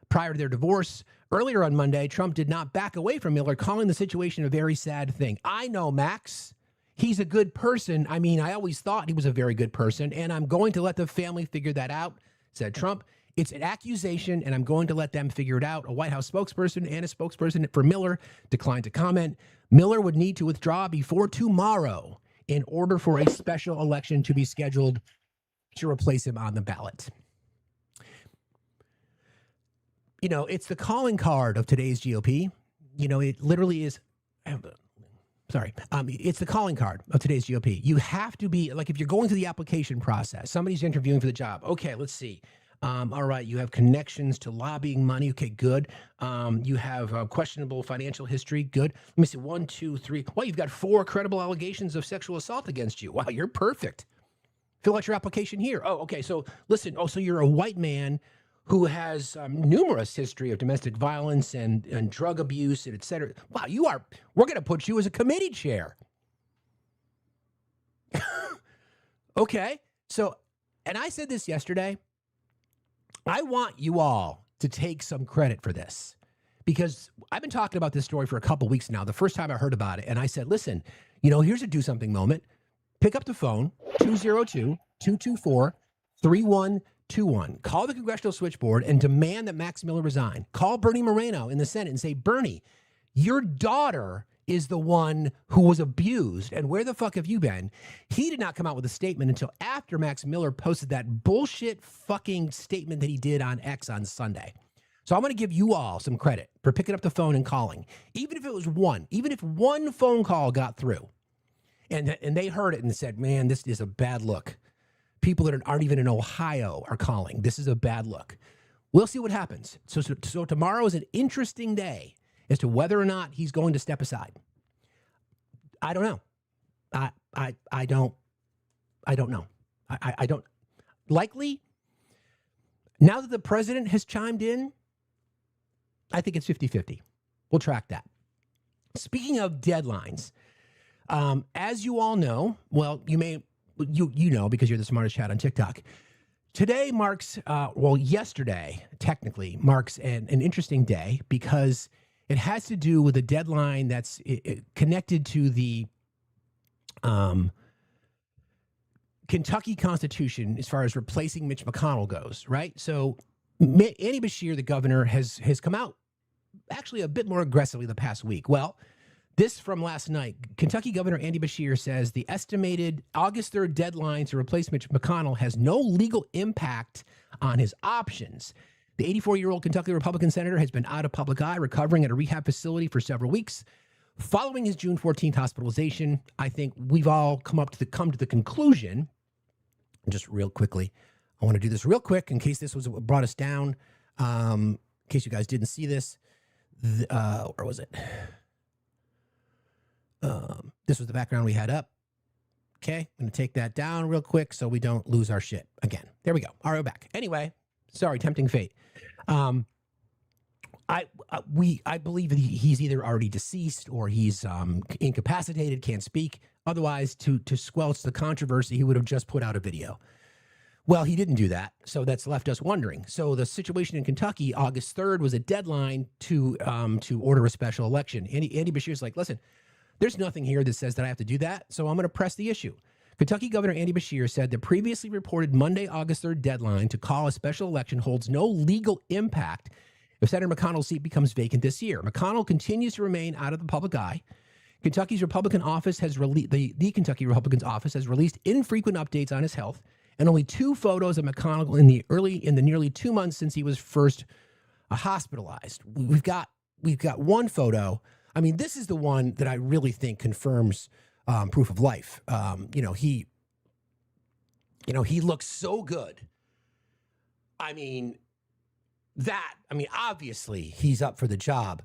prior to their divorce. Earlier on Monday, Trump did not back away from Miller, calling the situation a very sad thing. I know, Max. He's a good person. I mean, I always thought he was a very good person, and I'm going to let the family figure that out, said Trump. It's an accusation, and I'm going to let them figure it out. A White House spokesperson and a spokesperson for Miller declined to comment. Miller would need to withdraw before tomorrow in order for a special election to be scheduled to replace him on the ballot. It's the calling card of today's GOP. It literally is. It's the calling card of today's GOP. You have to be, like, if you're going through the application process, somebody's interviewing for the job. Okay, let's see. All right, you have connections to lobbying money. Okay, good. You have questionable financial history. Good. Let me see. 1, 2, 3. Well, you've got 4 credible allegations of sexual assault against you. Wow, you're perfect. Fill out your application here. Oh, okay. So listen. So you're a white man who has numerous history of domestic violence and drug abuse, and et cetera. Wow, we're going to put you as a committee chair. Okay. So, and I said this yesterday, I want you all to take some credit for this, because I've been talking about this story for a couple weeks now. The first time I heard about it, and I said, listen, here's a do something moment. Pick up the phone, 202-224-3121. Call the congressional switchboard and demand that Max Miller resign. Call Bernie Moreno in the Senate and say, Bernie, your daughter is the one who was abused, and where the fuck have you been? He did not come out with a statement until after Max Miller posted that bullshit fucking statement that he did on X on Sunday. So I'm going to give you all some credit for picking up the phone and calling. Even if it was one, even if one phone call got through, and they heard it and said, man, this is a bad look. People that aren't even in Ohio are calling. This is a bad look. We'll see what happens. So tomorrow is an interesting day as to whether or not he's going to step aside. I don't know. I don't know. I don't. Likely, now that the president has chimed in, I think it's 50-50. We'll track that. Speaking of deadlines, as you all know, well, you know because you're the smartest chat on TikTok. Today marks, yesterday technically marks an interesting day because it has to do with a deadline that's connected to the Kentucky Constitution as far as replacing Mitch McConnell goes, right? So Andy Beshear, the governor, has come out actually a bit more aggressively the past week. Well, this from last night, Kentucky Governor Andy Beshear says the estimated August 3rd deadline to replace Mitch McConnell has no legal impact on his options. The 84-year-old Kentucky Republican senator has been out of public eye, recovering at a rehab facility for several weeks. Following his June 14th hospitalization, I think we've all come to the conclusion, just real quickly, I want to do this real quick in case this was what brought us down, in case you guys didn't see this. Where was it? This was the background we had up. Okay, I'm going to take that down real quick so we don't lose our shit again. There we go. All right, we're back. Anyway, sorry, tempting fate. I believe that he's either already deceased or he's incapacitated, can't speak. Otherwise, to squelch the controversy, he would have just put out a video. Well, he didn't do that, so that's left us wondering. So the situation in Kentucky, August 3rd, was a deadline to order a special election. Andy Beshear's like, listen, there's nothing here that says that I have to do that, so I'm going to press the issue. Kentucky Governor Andy Beshear said the previously reported Monday, August 3rd deadline to call a special election holds no legal impact if Senator McConnell's seat becomes vacant this year. McConnell continues to remain out of the public eye. Kentucky's Republican office has released the Kentucky Republican's office has released infrequent updates on his health, and only 2 photos of McConnell in the nearly 2 months since he was first hospitalized. We've got one photo. I mean, this is the one that I really think confirms proof of life. He looks so good. I mean, obviously he's up for the job.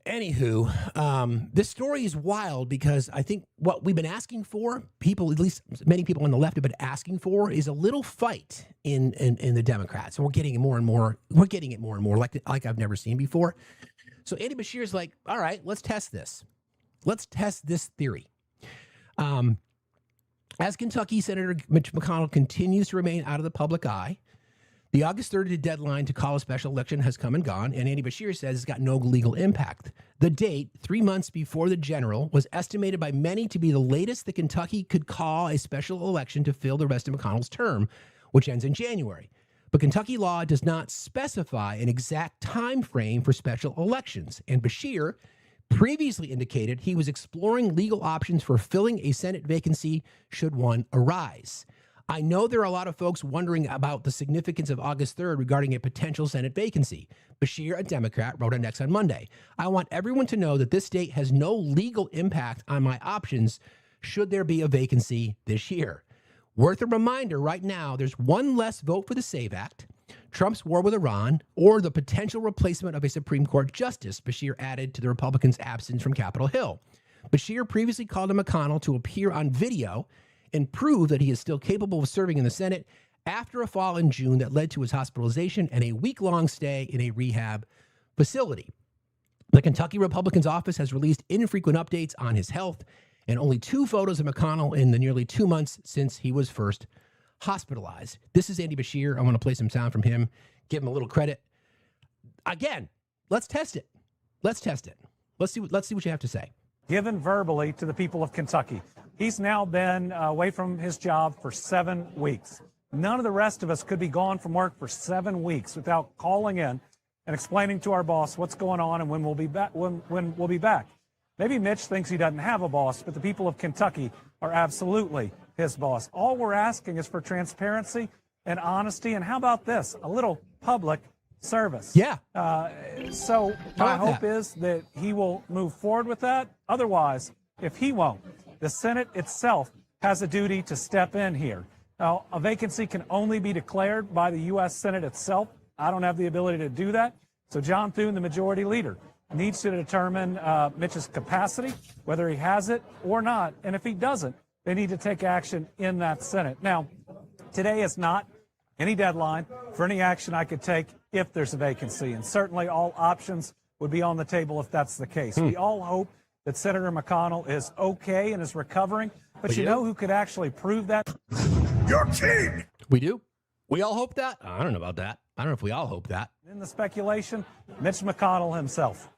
Anywho, this story is wild because I think what we've been asking for, people, at least many people on the left have been asking for, is a little fight in the Democrats. And we're getting it more and more. We're getting it more and more like I've never seen before. So Andy Beshear's like, all right, let's test this. Let's test this theory. As Kentucky Senator Mitch McConnell continues to remain out of the public eye, the August 3rd deadline to call a special election has come and gone, and Andy Beshear says it's got no legal impact. The date, 3 months before the general, was estimated by many to be the latest that Kentucky could call a special election to fill the rest of McConnell's term, which ends in January. But Kentucky law does not specify an exact time frame for special elections, and Beshear previously indicated he was exploring legal options for filling a Senate vacancy should one arise. I know there are a lot of folks wondering about the significance of August 3rd regarding a potential Senate vacancy. Beshear, a Democrat, wrote on X on Monday. I want everyone to know that this date has no legal impact on my options should there be a vacancy this year. Worth a reminder right now, there's one less vote for the SAVE Act, Trump's war with Iran, or the potential replacement of a Supreme Court justice, Beshear added to the Republicans' absence from Capitol Hill. Beshear previously called on McConnell to appear on video and prove that he is still capable of serving in the Senate after a fall in June that led to his hospitalization and a week-long stay in a rehab facility. The Kentucky Republican's office has released infrequent updates on his health and only 2 photos of McConnell in the nearly 2 months since he was first hospitalized. This is Andy Beshear. I want to play some sound from him, give him a little credit. Again, let's test it. Let's test it. Let's see what you have to say. Given verbally to the people of Kentucky. He's now been away from his job for 7 weeks. None of the rest of us could be gone from work for 7 weeks without calling in and explaining to our boss what's going on and when we'll be back. When we'll be back. Maybe Mitch thinks he doesn't have a boss, but the people of Kentucky are absolutely his boss. All we're asking is for transparency and honesty. And how about this? A little public service. Yeah. So my hope is that he will move forward with that. Otherwise, if he won't, the Senate itself has a duty to step in here. Now, a vacancy can only be declared by the U.S. Senate itself. I don't have the ability to do that. So John Thune, the majority leader, needs to determine Mitch's capacity, whether he has it or not. And if he doesn't, they need to take action in that Senate. Now, today is not any deadline for any action I could take if there's a vacancy. And certainly all options would be on the table if that's the case. We all hope that Senator McConnell is okay and is recovering. But you know who could actually prove that? Your king! We do? We all hope that? I don't know about that. I don't know if we all hope that. In the speculation, Mitch McConnell himself.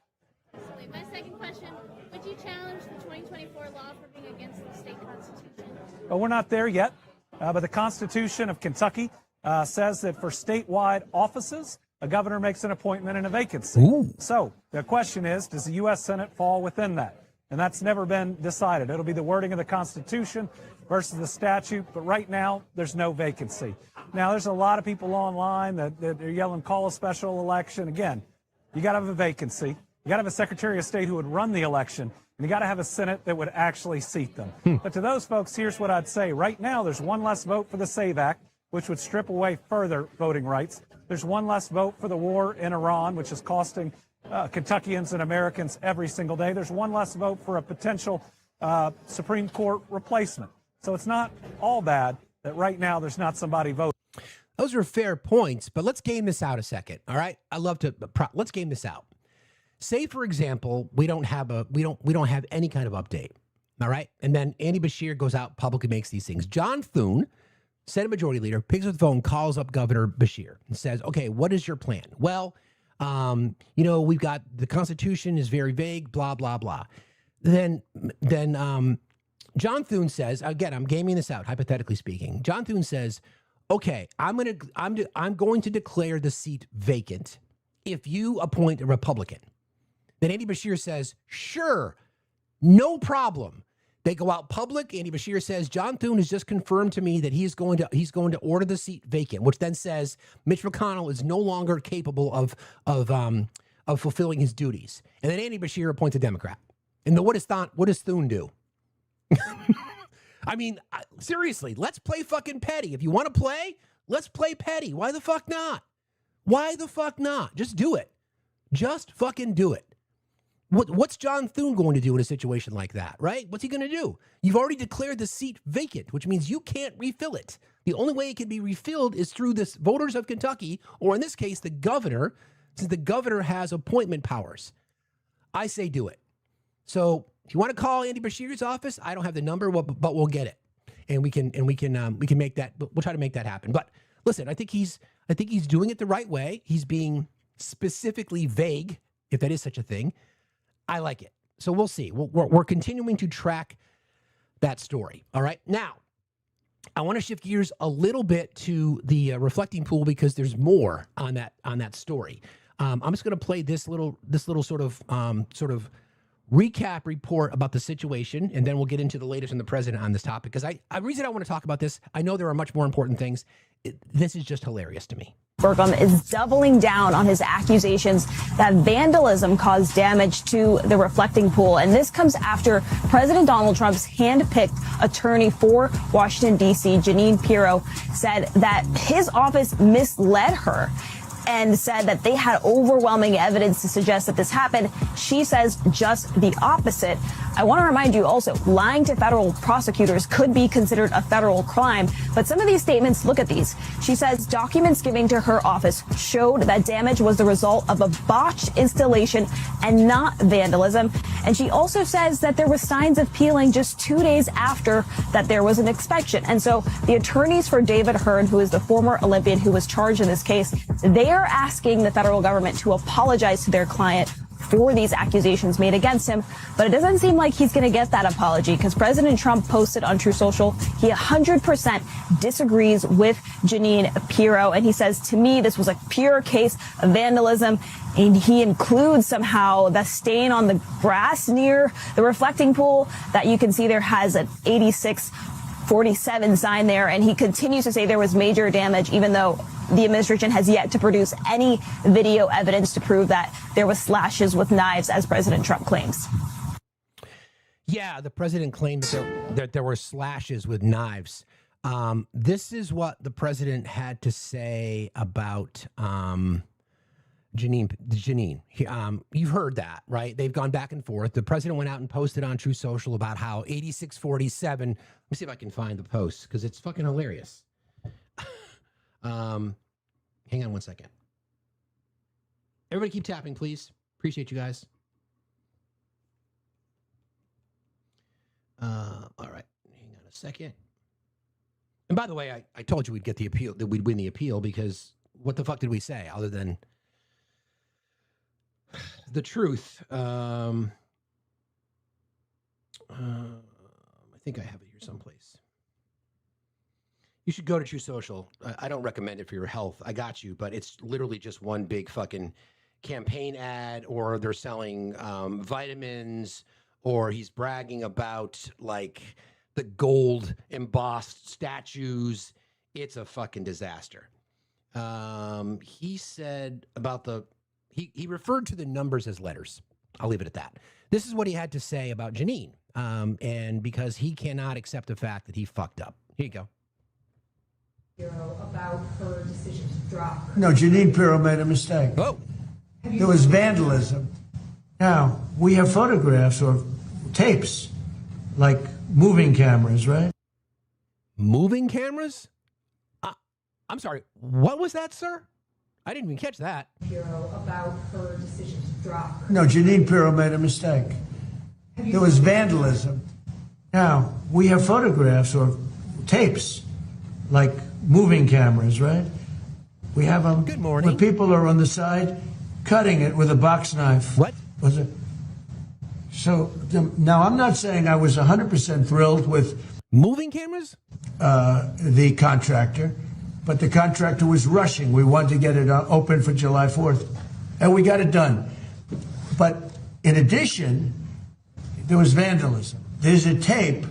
My second question, would you challenge the 2024 law for being against the state constitution? Well, we're not there yet, but the Constitution of Kentucky says that for statewide offices, a governor makes an appointment and a vacancy. Ooh. So the question is, does the U.S. Senate fall within that? And that's never been decided. It'll be the wording of the Constitution versus the statute, but right now, there's no vacancy. Now, there's a lot of people online that are yelling, call a special election. Again, you got to have a vacancy. You got to have a Secretary of State who would run the election, and you got to have a Senate that would actually seat them. But to those folks, here's what I'd say. Right now, there's one less vote for the SAVE Act, which would strip away further voting rights. There's one less vote for the war in Iran, which is costing Kentuckians and Americans every single day. There's one less vote for a potential Supreme Court replacement. So it's not all bad that right now there's not somebody voting. Those are fair points, but let's game this out a second. All right, I love to. Let's game this out. Say, for example, we don't have any kind of update. All right, and then Andy Beshear goes out publicly, makes these things. John Thune, Senate Majority Leader, picks up the phone, calls up Governor Beshear, and says, "Okay, what is your plan?" Well, we've got the Constitution is very vague, blah blah blah. Then John Thune says, again, I'm gaming this out, hypothetically speaking. John Thune says, okay, I'm going to declare the seat vacant if you appoint a Republican. Then Andy Bashir says, sure, no problem. They go out public. Andy Bashir says, John Thune has just confirmed to me that he's going to order the seat vacant, which then says Mitch McConnell is no longer capable of fulfilling his duties. And then Andy Bashir appoints a Democrat. And what does Thune do? I mean, seriously, let's play fucking petty. If you want to play, let's play petty. Why the fuck not? Why the fuck not? Just do it. Just fucking do it. What's John Thune going to do in a situation like that, right? What's he going to do? You've already declared the seat vacant, which means you can't refill it. The only way it can be refilled is through the voters of Kentucky, or in this case, the governor, since the governor has appointment powers. I say do it. So if you want to call Andy Bashir's office, I don't have the number, but we'll get it, and we can make that. We'll try to make that happen. But listen, I think he's doing it the right way. He's being specifically vague, if that is such a thing. I like it. So we'll see. We're continuing to track that story. All right. Now, I want to shift gears a little bit to the reflecting pool because there's more on that story. I'm just going to play this little sort of recap report about the situation, and then we'll get into the latest from the president on this topic. Because the reason I want to talk about this, I know there are much more important things. This is just hilarious to me. Burgum is doubling down on his accusations that vandalism caused damage to the reflecting pool. And this comes after President Donald Trump's hand-picked attorney for Washington, D.C., Jeanine Pirro, said that his office misled her and said that they had overwhelming evidence to suggest that this happened. She says just the opposite. I want to remind you also, lying to federal prosecutors could be considered a federal crime. But some of these statements, look at these. She says documents given to her office showed that damage was the result of a botched installation and not vandalism. And she also says that there were signs of peeling just 2 days after that there was an inspection. And so the attorneys for David Hearn, who is the former Olympian who was charged in this case, they are asking the federal government to apologize to their client for these accusations made against him. But it doesn't seem like he's going to get that apology because President Trump posted on Truth Social he 100% disagrees with Jeanine Pirro. And he says, to me, this was a pure case of vandalism. And he includes somehow the stain on the grass near the reflecting pool that you can see there has an 8647 sign there. And he continues to say there was major damage, even though the administration has yet to produce any video evidence to prove that there was slashes with knives, as President Trump claims. Yeah, the president claimed that there were slashes with knives. This is what the president had to say about Jeanine. You've heard that, right? They've gone back and forth. The president went out and posted on True Social about how 8647. Let me see if I can find the post because it's fucking hilarious. Hang on one second. Everybody keep tapping, please. Appreciate you guys. All right. Hang on a second. And by the way, I told you we'd get the appeal, that we'd win the appeal, because what the fuck did we say other than the truth? I think I have it here someplace. You should go to True Social. I don't recommend it for your health. I got you, but it's literally just one big fucking campaign ad, or they're selling vitamins, or he's bragging about like the gold embossed statues. It's a fucking disaster. He said about he referred to the numbers as letters. I'll leave it at that. This is what he had to say about Jeanine. And because he cannot accept the fact that he fucked up. Here you go. About her decision to drop. No, Jeanine Pirro made a mistake. Oh. There was vandalism. Now, we have photographs or tapes, like moving cameras, right? Moving cameras? I'm sorry, what was that, sir? I didn't even catch that. About her decision to drop. No, Jeanine Pirro made a mistake. There was vandalism. Now, we have photographs or tapes, like moving cameras, right? We have them. Good morning. When people are on the side cutting it with a box knife. What? Was it? So now I'm not saying I was 100% thrilled with moving cameras, the contractor, but the contractor was rushing. We wanted to get it open for July 4th, and we got it done. But in addition, there was vandalism. There's a tape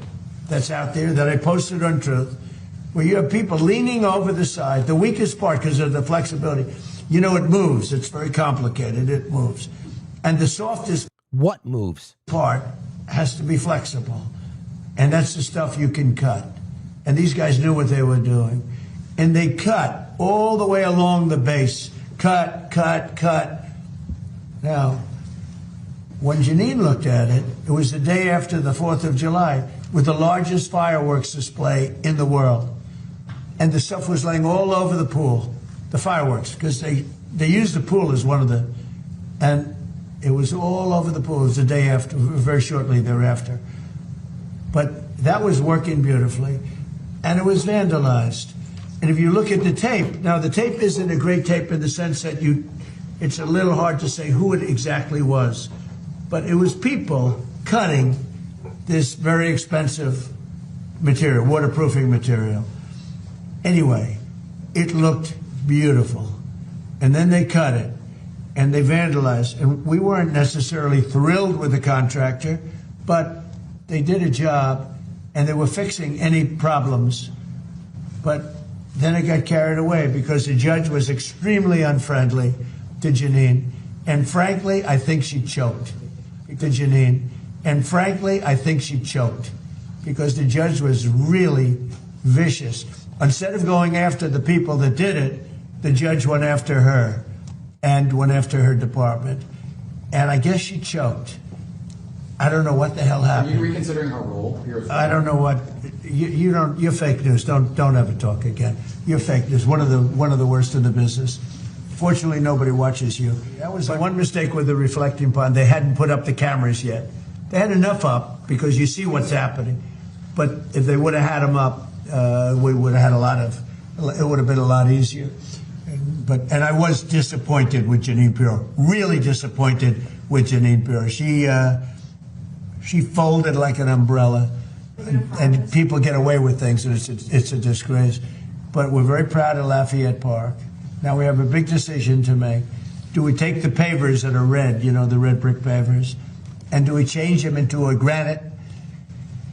that's out there that I posted on Truth, where you have people leaning over the side, the weakest part because of the flexibility. You know, it moves. It's very complicated. It moves. And the softest what moves part has to be flexible. And that's the stuff you can cut. And these guys knew what they were doing. And they cut all the way along the base. Cut, cut, cut. Now, when Janine looked at it, it was the day after the 4th of July with the largest fireworks display in the world. And the stuff was laying all over the pool, the fireworks, because they used the pool as one of the, and it was all over the pool. It was the day after, very shortly thereafter. But that was working beautifully, and it was vandalized. And if you look at the tape, now the tape isn't a great tape in the sense that it's a little hard to say who it exactly was. But it was people cutting this very expensive material, waterproofing material. Anyway, it looked beautiful. And then they cut it, and they vandalized. And we weren't necessarily thrilled with the contractor, but they did a job, and they were fixing any problems. But then it got carried away because the judge was extremely unfriendly to Janine. And frankly, I think she choked. To Janine. And frankly, I think she choked because the judge was really vicious. Instead of going after the people that did it, the judge went after her and went after her department. And I guess she choked. I don't know what the hell happened. Are you reconsidering her role here? I don't know what you don't. You're fake news. Don't ever talk again. You're fake news. One of the worst in the business. Fortunately, nobody watches you. That was the one mistake with the reflecting pond. They hadn't put up the cameras yet. They had enough up because you see what's happening. But if they would have had them up, we would have had it would have been a lot easier. And I was disappointed with Janine Pirro. Really disappointed with Janine Pirro. She folded like an umbrella, and people get away with things, and it's a disgrace. But we're very proud of Lafayette Park. Now we have a big decision to make. Do we take the pavers that are red, the red brick pavers, and do we change them into a granite?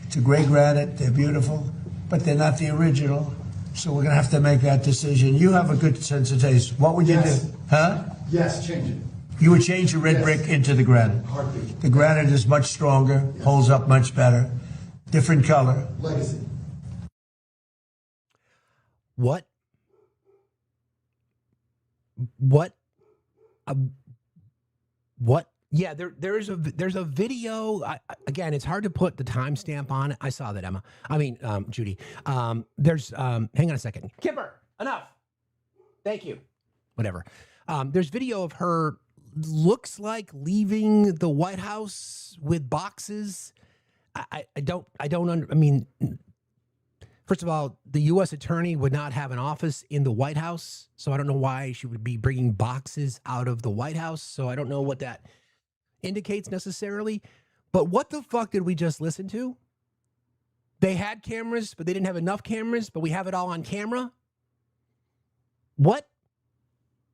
It's a gray granite. They're beautiful, but they're not the original. So we're going to have to make that decision. You have a good sense of taste. What would you do? Huh? Yes, change it. You would change the red brick into the granite. Heartbeat. The granite is much stronger, holds up much better, different color. Legacy. What? Yeah, there's a video. Again, it's hard to put the timestamp on it. I saw that, Emma. I mean, Judy. Hang on a second. Kipper, enough. Thank you. Whatever. There's video of her. Looks like leaving the White House with boxes. I mean, first of all, the U.S. attorney would not have an office in the White House, so I don't know why she would be bringing boxes out of the White House. So I don't know what that indicates necessarily. But what the fuck did we just listen to? They had cameras, but they didn't have enough cameras, but we have it all on camera. What?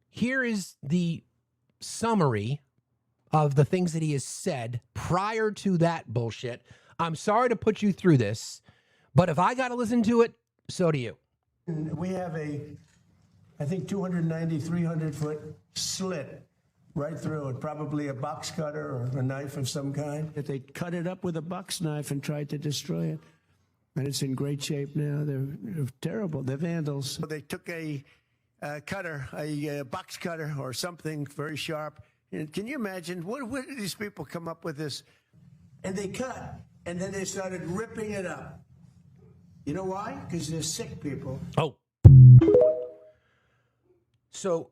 Here is the summary of the things that he has said prior to that bullshit. I'm sorry to put you through this, but if I got to listen to it, so do you. We have I think 290, 300-foot slit right through it, probably a box cutter or a knife of some kind. They cut it up with a box knife and tried to destroy it. And it's in great shape now. They're terrible. They're vandals. They took a cutter, a box cutter or something very sharp. And can you imagine, where did these people come up with this? And they cut, and then they started ripping it up. You know why? Because they're sick people. Oh. So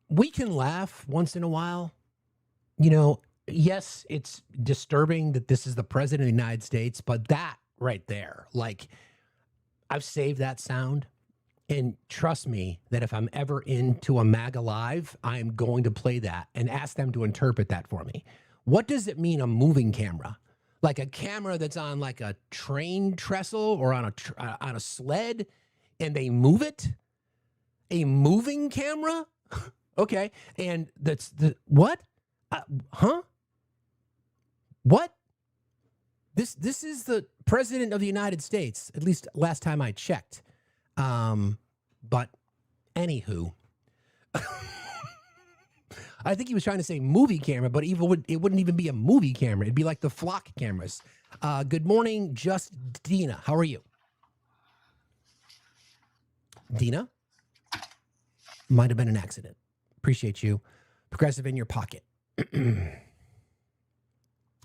we can laugh once in a while. Yes, it's disturbing that this is the president of the United States, but that right there, like, I've saved that sound. And trust me that if I'm ever into a MAGA Live, I'm going to play that and ask them to interpret that for me. What does it mean, a moving camera? Like a camera that's on like a train trestle or on a sled, and they move it? A moving camera? Okay. And that's the what? Huh? What? This is the president of the United States, at least last time I checked. But anywho, I think he was trying to say movie camera, but it wouldn't even be a movie camera. It'd be like the flock cameras. Good morning, Just Dina. How are you? Dina? Might have been an accident. Appreciate you. Progressive in your pocket.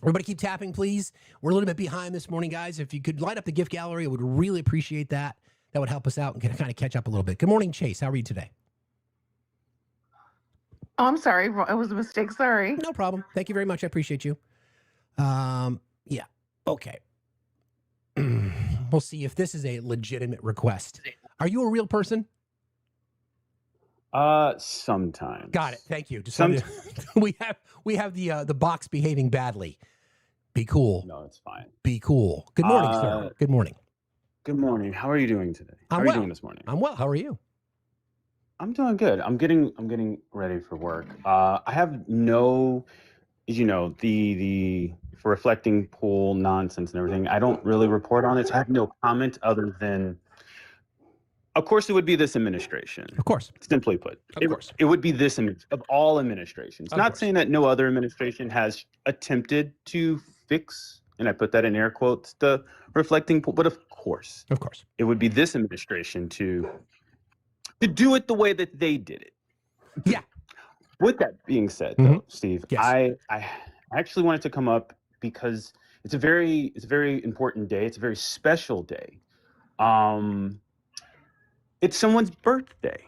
Everybody keep tapping, please. We're a little bit behind this morning, guys. If you could light up the gift gallery, I would really appreciate that. That would help us out and kind of catch up a little bit. Good morning, Chase. How are you today? Oh, I'm sorry. It was a mistake. Sorry. No problem. Thank you very much. I appreciate you. Yeah. Okay. We'll see if this is a legitimate request. Are you a real person? Sometimes. Got it. Thank you. Just we have the box behaving badly. Be cool. No, it's fine. Be cool. Good morning, sir. Good morning. Good morning. How are you doing today? How I'm are well. you doing this morning? I'm well. How are you? I'm doing good. I'm getting ready for work. I have no, the for reflecting pool nonsense and everything. I don't really report on it. So I have no comment other than, of course, it would be this administration. Of course. Simply put. Of course. It would be this of all administrations. Not saying that no other administration has attempted to fix, and I put that in air quotes, the reflecting pool, but of course. It would be this administration to do it the way that they did it. Yeah. With that being said, though, Steve, I actually wanted to come up because it's a very important day. It's a very special day. It's someone's birthday.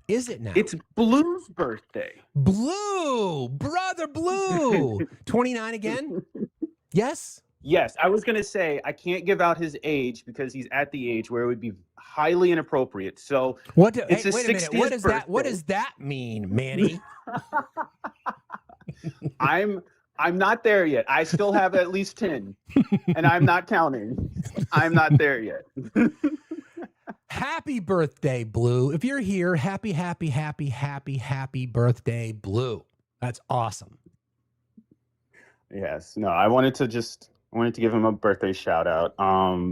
Is it now? It's Blue's birthday. Blue, brother Blue. 29 again? Yes? Yes, I was going to say I can't give out his age because he's at the age where it would be highly inappropriate. So wait a minute. 60th What does that mean, Manny? I'm not there yet. I still have at least 10, and I'm not counting. I'm not there yet. Happy birthday, Blue. If you're here, happy birthday, Blue. That's awesome. Yes. No, I wanted to give him a birthday shout out.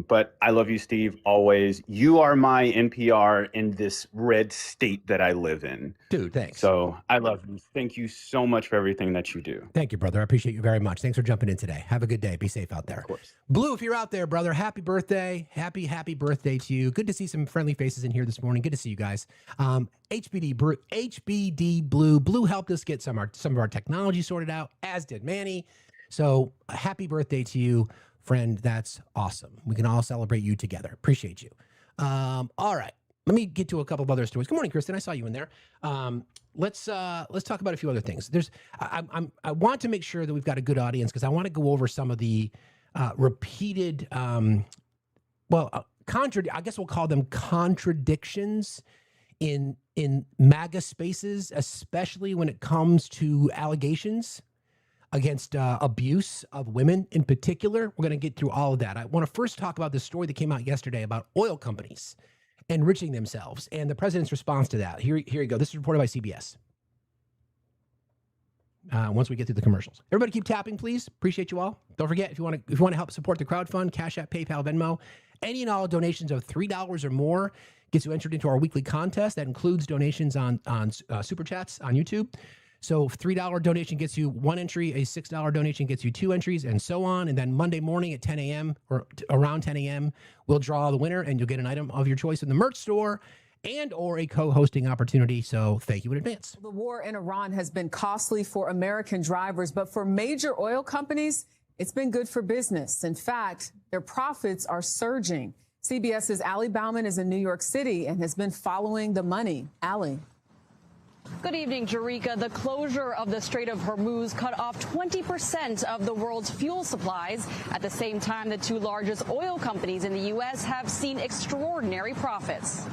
But I love you, Steve, always. You are my NPR in this red state that I live in. Dude, thanks. So I love you. Thank you so much for everything that you do. Thank you, brother. I appreciate you very much. Thanks for jumping in today. Have a good day. Be safe out there. Of course. Blue, if you're out there, brother, happy birthday. Happy birthday to you. Good to see some friendly faces in here this morning. Good to see you guys. HBD Blue. Blue helped us get some of our technology sorted out, as did Manny. So happy birthday to you, friend. That's awesome. We can all celebrate you together. Appreciate you. All right. Let me get to a couple of other stories. Good morning, Kristen. I saw you in there. Let's talk about a few other things. I want to make sure that we've got a good audience because I want to go over some of the repeated, I guess we'll call them contradictions in MAGA spaces, especially when it comes to allegations against abuse of women in particular. We're going to get through all of that. I want to first talk about this story that came out yesterday about oil companies enriching themselves and the president's response to that. Here you go. This is reported by CBS. Once we get through the commercials. Everybody keep tapping, please. Appreciate you all. Don't forget, if you want to help support the crowdfund, Cash App, PayPal, Venmo, any and all donations of $3 or more gets you entered into our weekly contest. That includes donations on Super Chats on YouTube. So $3 donation gets you one entry, a $6 donation gets you two entries, and so on. And then Monday morning at 10 a.m. or around 10 a.m., we'll draw the winner, and you'll get an item of your choice in the merch store and or a co-hosting opportunity. So thank you in advance. The war in Iran has been costly for American drivers, but for major oil companies, it's been good for business. In fact, their profits are surging. CBS's Allie Bauman is in New York City and has been following the money. Allie. Good evening, Jerika. The closure of the Strait of Hormuz cut off 20% of the world's fuel supplies. At the same time, the two largest oil companies in the U.S. have seen extraordinary profits.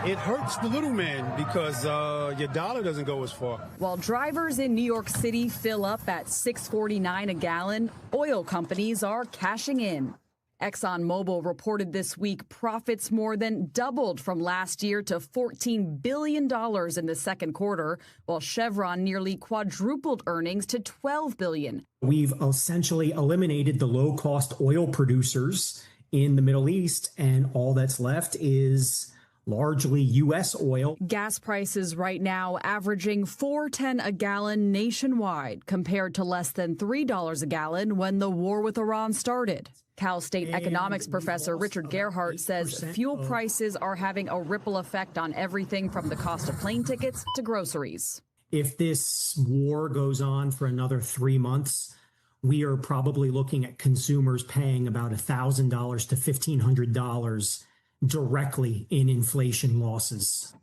It hurts the little man because your dollar doesn't go as far. While drivers in New York City fill up at $6.49 a gallon, oil companies are cashing in. ExxonMobil reported this week profits more than doubled from last year to $14 billion in the second quarter, while Chevron nearly quadrupled earnings to $12 billion. We've essentially eliminated the low-cost oil producers in the Middle East, and all that's left is largely U.S. oil. Gas prices right now averaging $4.10 a gallon nationwide, compared to less than $3 a gallon when the war with Iran started. Cal State economics professor Richard Gerhardt says fuel prices are having a ripple effect on everything from the cost of plane tickets to groceries. If this war goes on for another 3 months, we are probably looking at consumers paying about $1,000 to $1,500 directly in inflation losses.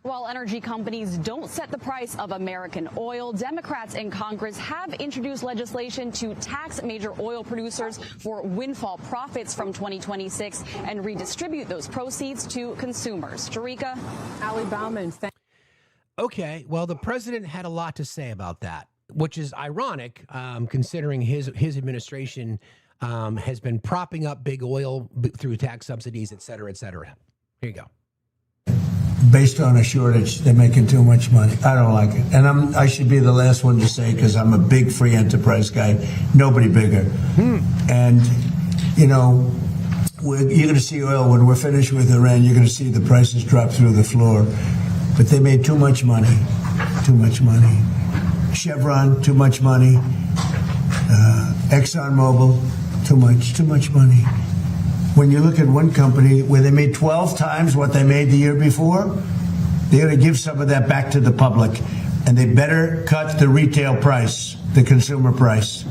While energy companies don't set the price of American oil, Democrats in Congress have introduced legislation to tax major oil producers for windfall profits from 2026 and redistribute those proceeds to consumers. Jerika? Ali Bauman. Okay, well, the president had a lot to say about that, which is ironic considering his administration has been propping up big oil through tax subsidies, et cetera, et cetera. Here you go. Based on a shortage, they're making too much money. I don't like it. And I should be the last one to say, because I'm a big free enterprise guy, nobody bigger. And, you know, you're going to see oil when we're finished with Iran, you're going to see the prices drop through the floor. But they made too much money. Too much money. Chevron, too much money. ExxonMobil, too much money. When you look at one company where they made 12 times what they made the year before, they got to give some of that back to the public. And they better cut the retail price, the consumer price.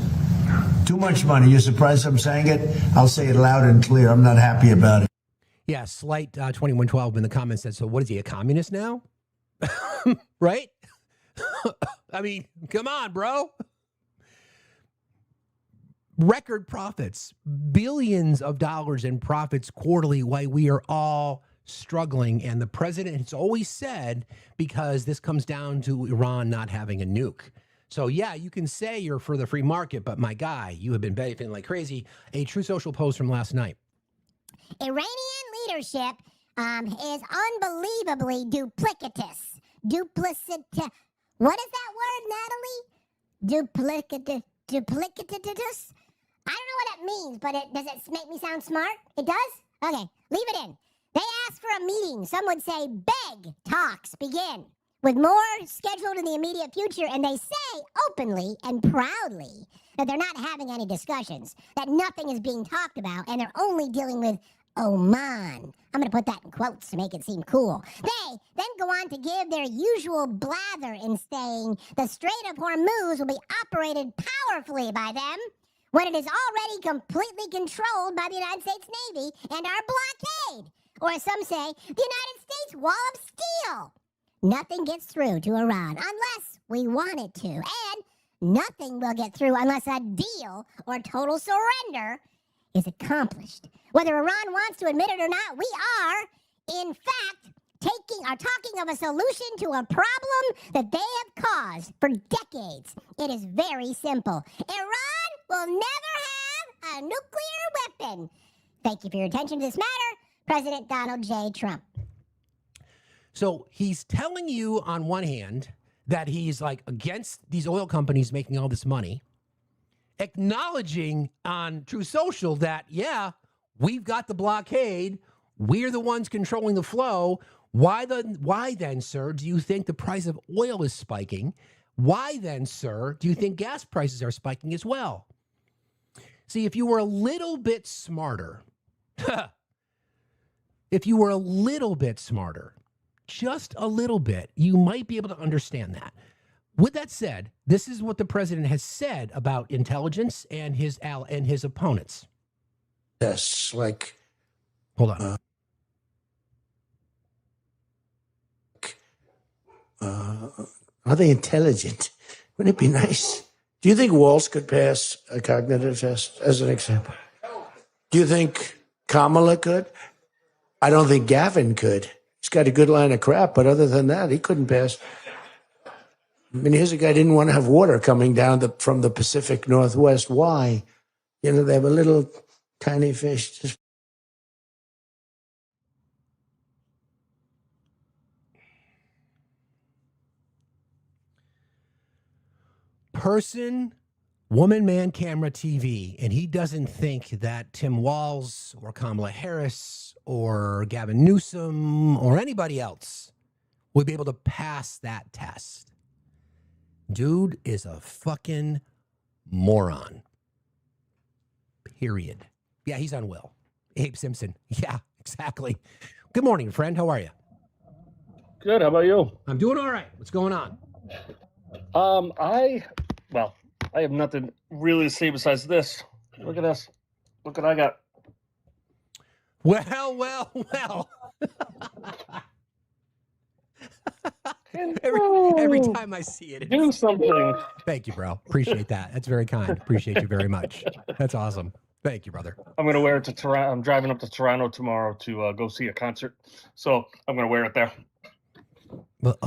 Too much money. You're surprised I'm saying it? I'll say it loud and clear. I'm not happy about it. Yeah, Slight 2112 in the comments said, so what is he, a communist now? Right? I mean, come on, bro. Record profits, billions of dollars in profits quarterly while we are all struggling. And the president has always said, because this comes down to Iran not having a nuke. So, yeah, you can say you're for the free market, but my guy, you have been benefiting like crazy. A True Social post from last night. Iranian leadership is unbelievably duplicitous. What is that word, Natalie? Duplicitous? I don't know what that means, but does it make me sound smart? It does? Okay, leave it in. They asked for a meeting. Some would say beg talks begin, with more scheduled in the immediate future, and they say openly and proudly that they're not having any discussions, that nothing is being talked about, and they're only dealing with Oman. I'm going to put that in quotes to make it seem cool. They then go on to give their usual blather in saying the Strait of Hormuz will be operated powerfully by them when it is already completely controlled by the United States Navy and our blockade. Or as some say, the United States wall of steel. Nothing gets through to Iran unless we want it to. And nothing will get through unless a deal or total surrender is accomplished. Whether Iran wants to admit it or not, we are, in fact, talking of a solution to a problem that they have caused for decades. It is very simple. Iran will never have a nuclear weapon. Thank you for your attention to this matter, President Donald J. Trump. So he's telling you on one hand that he's like against these oil companies making all this money, acknowledging on True Social that, yeah, we've got the blockade. We're the ones controlling the flow. Why then, sir, do you think the price of oil is spiking? Why then, sir, do you think gas prices are spiking as well? See, if you were a little bit smarter, just a little bit, you might be able to understand that. With that said, this is what the president has said about intelligence and his opponents. Yes, like... Hold on. Are they intelligent? Wouldn't it be nice? Do you think Walsh could pass a cognitive test, as an example? Do you think Kamala could? I don't think Gavin could. He's got a good line of crap, but other than that, he couldn't pass. I mean, here's a guy who didn't want to have water coming down from the Pacific Northwest. Why? You know, they have a little tiny fish. Just person, woman, man, camera, TV, and he doesn't think that Tim Walz or Kamala Harris or Gavin Newsom or anybody else would be able to pass that test. Dude is a fucking moron. Period. Yeah, he's on Will. Abe Simpson. Yeah, exactly. Good morning, friend. How are you? Good. How about you? I'm doing all right. What's going on? I have nothing really to say besides this. Look at this. Look what I got. Well. every time I see it, do something. Thank you, bro. Appreciate that. That's very kind. Appreciate you very much. That's awesome. Thank you, brother. I'm gonna wear it to Toronto. I'm driving up to Toronto tomorrow to go see a concert, so I'm gonna wear it there. Well,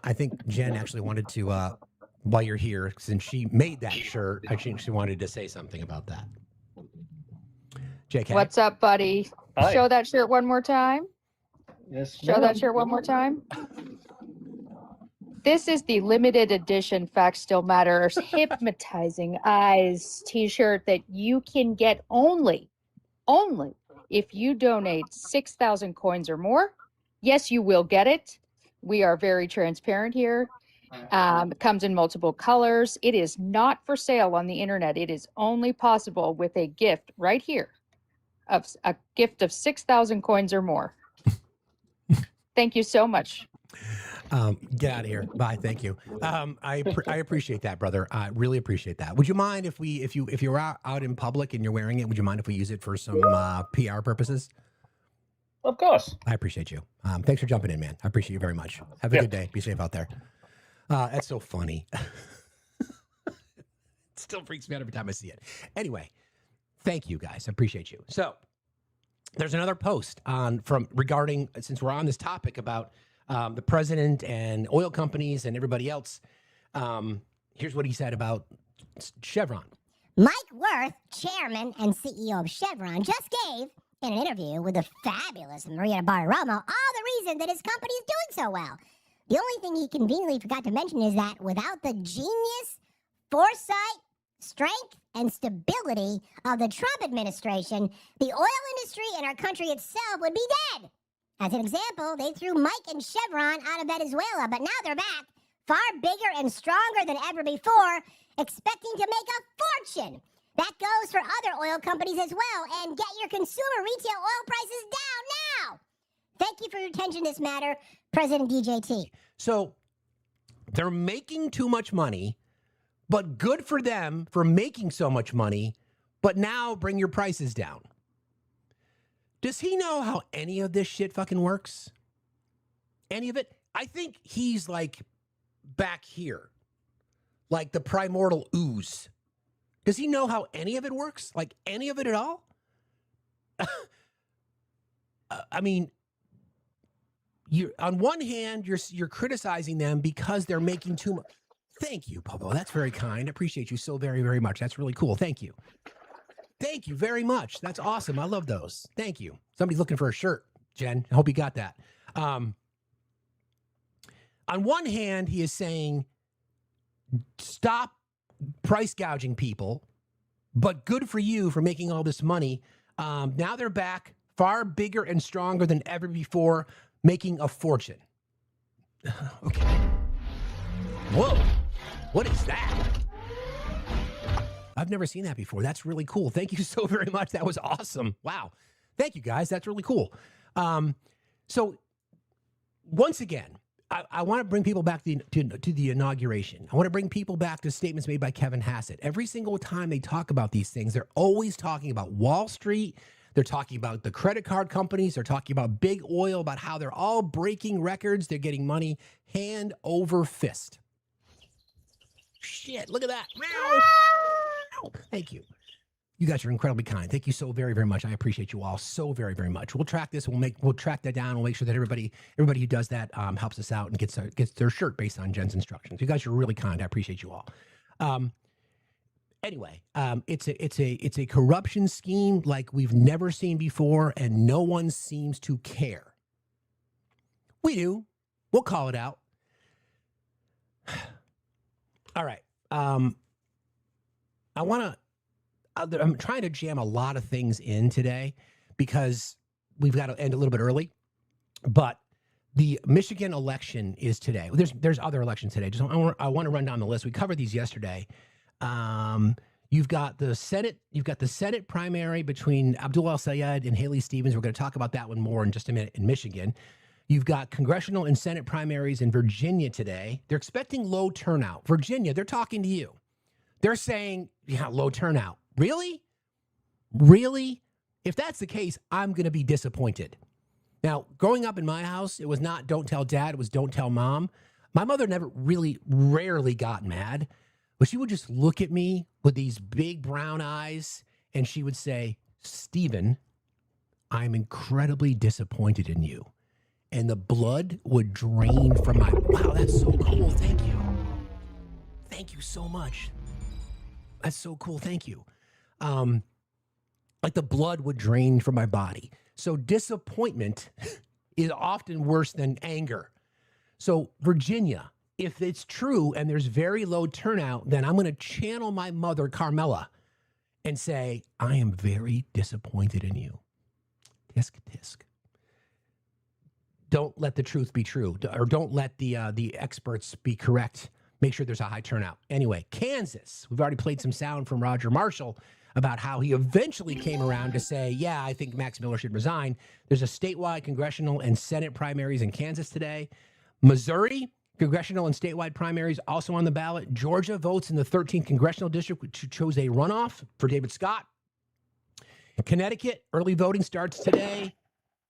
I think Jen actually wanted to, while you're here, since she made that shirt, I think she wanted to say something about that. JK. What's up, buddy? Hi. Show that shirt one more time. Yes. Show that shirt one more time. This is the limited edition Facts Still Matters Hypnotizing Eyes t-shirt that you can get only if you donate 6,000 coins or more. Yes, you will get it. We are very transparent here. It comes in multiple colors. It is not for sale on the internet. It is only possible with a gift right here of a gift of 6,000 coins or more. Thank you so much. Get out of here. Bye. Thank you. I appreciate that, brother. I really appreciate that. Would you mind if you're out in public and you're wearing it, would you mind if we use it for some PR purposes? Of course. I appreciate you. Thanks for jumping in, man. I appreciate you very much. Have a good day. Be safe out there. That's so funny. It still freaks me out every time I see it. Anyway, thank you guys. I appreciate you. So there's another post regarding, since we're on this topic about the president and oil companies and everybody else. Here's what he said about Chevron. Mike Wirth, chairman and CEO of Chevron, just gave, in an interview with the fabulous Maria Bartiromo, all the reason that his company is doing so well. The only thing he conveniently forgot to mention is that without the genius, foresight, strength, and stability of the Trump administration, the oil industry and our country itself would be dead. As an example, they threw Mike and Chevron out of Venezuela, but now they're back, far bigger and stronger than ever before, expecting to make a fortune. That goes for other oil companies as well, and get your consumer retail oil prices down now. Thank you for your attention to this matter, President DJT. So they're making too much money, but good for them for making so much money, but now bring your prices down. Does he know how any of this shit fucking works? Any of it? I think he's like back here, like the primordial ooze. Does he know how any of it works? Like any of it at all? I mean, on one hand, you're criticizing them because they're making too much. Thank you, Pablo. That's very kind. I appreciate you so very, very much. That's really cool. Thank you. Thank you very much. That's awesome. I love those. Thank you. Somebody's looking for a shirt, Jen. I hope you got that. On one hand, he is saying, stop price gouging people, but good for you for making all this money. Now they're back, far bigger and stronger than ever before, making a fortune. Okay. Whoa. What is that? I've never seen that before. That's really cool. Thank you so very much. That was awesome. Wow. Thank you, guys. That's really cool. So once again, I want to bring people back to the inauguration. I want to bring people back to statements made by Kevin Hassett. Every single time they talk about these things, they're always talking about Wall Street. They're talking about the credit card companies. They're talking about big oil, about how they're all breaking records. They're getting money hand over fist. Shit, look at that. Thank you. You guys are incredibly kind. Thank you so very, very much. I appreciate you all so very, very much. We'll track this. We'll track that down. We'll make sure that everybody who does that helps us out and gets their shirt based on Jen's instructions. You guys are really kind. I appreciate you all. Anyway, it's a corruption scheme like we've never seen before, and no one seems to care. We do. We'll call it out. All right. I'm trying to jam a lot of things in today because we've got to end a little bit early. But the Michigan election is today. There's other elections today. I want to run down the list. We covered these yesterday. You've got the Senate primary between Abdul El-Sayed and Haley Stevens. We're going to talk about that one more in just a minute in Michigan. You've got congressional and Senate primaries in Virginia today. They're expecting low turnout. Virginia, they're talking to you. They're saying, yeah, low turnout. Really? Really? If that's the case, I'm going to be disappointed. Now, growing up in my house, it was not don't tell dad, it was don't tell mom. My mother rarely got mad, but she would just look at me with these big brown eyes and she would say, Stephen, I'm incredibly disappointed in you. And the blood would drain from my, wow, that's so cool. Thank you. Thank you so much. That's so cool. Thank you. Like the blood would drain from my body. So disappointment is often worse than anger. So Virginia, if it's true and there's very low turnout, then I'm going to channel my mother, Carmela, and say, I am very disappointed in you. Tisk, tisk. Don't let the truth be true, or don't let the experts be correct. Make sure there's a high turnout. Anyway, Kansas. We've already played some sound from Roger Marshall about how he eventually came around to say, yeah, I think Max Miller should resign. There's a statewide congressional and Senate primaries in Kansas today. Missouri, congressional and statewide primaries also on the ballot. Georgia votes in the 13th congressional district, which chose a runoff for David Scott. Connecticut, early voting starts today.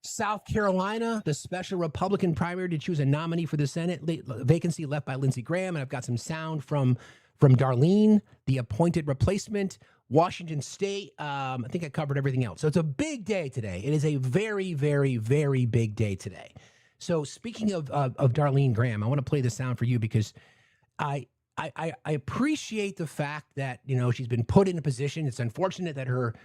South Carolina, the special Republican primary to choose a nominee for the Senate, vacancy left by Lindsey Graham. And I've got some sound from Darlene, the appointed replacement. Washington State, I think I covered everything else. So it's a big day today. It is a very, very, very big day today. So speaking of Darlene Graham, I want to play the sound for you because I appreciate the fact that, you know, she's been put in a position. It's unfortunate that her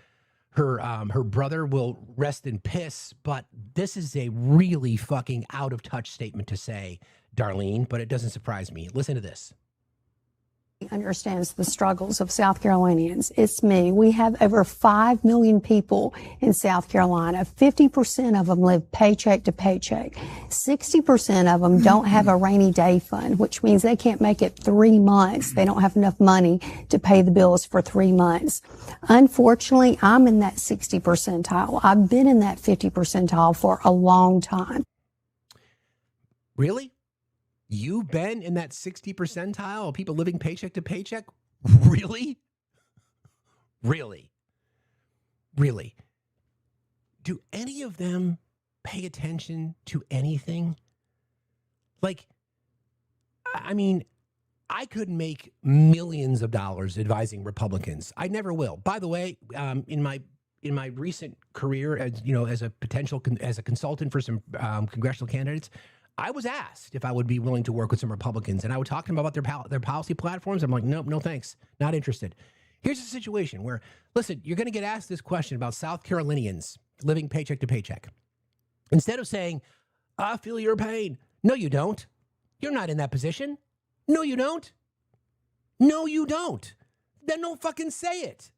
brother will rest in piss, but this is a really fucking out of touch statement to say, Darlene, but it doesn't surprise me. Listen to this. Understands the struggles of South Carolinians. It's me. We have over 5 million people in South Carolina. 50% of them live paycheck to paycheck. 60% of them don't have a rainy day fund, which means they can't make it 3 months. They don't have enough money to pay the bills for 3 months. Unfortunately, I'm in that 60 percentile. I've been in that 50 percentile for a long time. Really? You've been in that 60 percentile of people living paycheck to paycheck? Really? Really? Really? Do any of them pay attention to anything? Like, I mean, I could make millions of dollars advising Republicans. I never will. By the way, in my recent career as a consultant for some congressional candidates, I was asked if I would be willing to work with some Republicans, and I would talk to them about their policy platforms. I'm like, nope, no thanks, not interested. Here's a situation where, listen, you're going to get asked this question about South Carolinians living paycheck to paycheck. Instead of saying, I feel your pain. No, you don't. You're not in that position. No, you don't. No, you don't. Then don't fucking say it.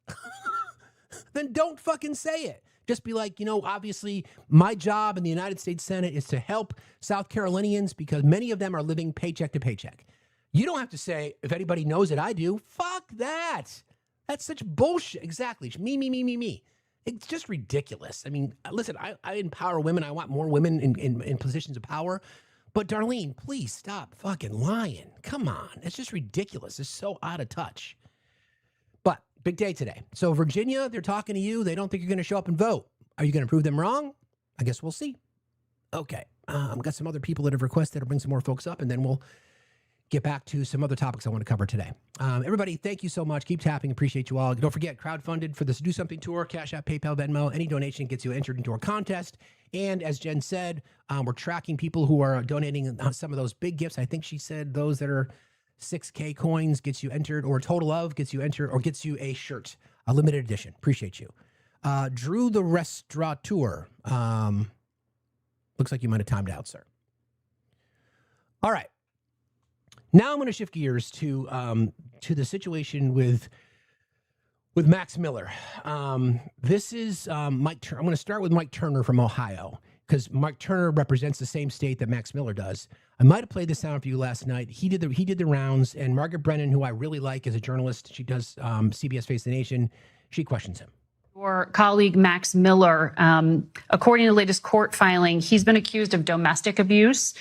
Then don't fucking say it. Just be like, obviously my job in the United States Senate is to help South Carolinians because many of them are living paycheck to paycheck. You don't have to say, if anybody knows it, I do. Fuck that. That's such bullshit. Exactly. Me. It's just ridiculous. I mean, listen, I empower women. I want more women in positions of power. But Darlene, please stop fucking lying. Come on. It's just ridiculous. It's so out of touch. But big day today. So Virginia, they're talking to you. They don't think you're going to show up and vote. Are you going to prove them wrong? I guess we'll see. Okay. I've got some other people that have requested to bring some more folks up, and then we'll get back to some other topics I want to cover today. Everybody, thank you so much. Keep tapping. Appreciate you all. Don't forget, crowdfunded for this Do Something tour. Cash App, PayPal, Venmo. Any donation gets you entered into our contest. And as Jen said, we're tracking people who are donating some of those big gifts. I think she said those that are 6K coins gets you entered, or a total of gets you entered, or gets you a shirt, a limited edition. Appreciate you. Drew the Restaurateur. Looks like you might have timed out, sir. All right. Now I'm going to shift gears to the situation with Max Miller. This is Mike Turner. I'm going to start with Mike Turner from Ohio, because Mike Turner represents the same state that Max Miller does. I might have played this sound for you last night. He did the rounds, and Margaret Brennan, who I really like as a journalist, she does CBS Face the Nation. She questions him. Your colleague Max Miller, according to the latest court filing, he's been accused of domestic abuse.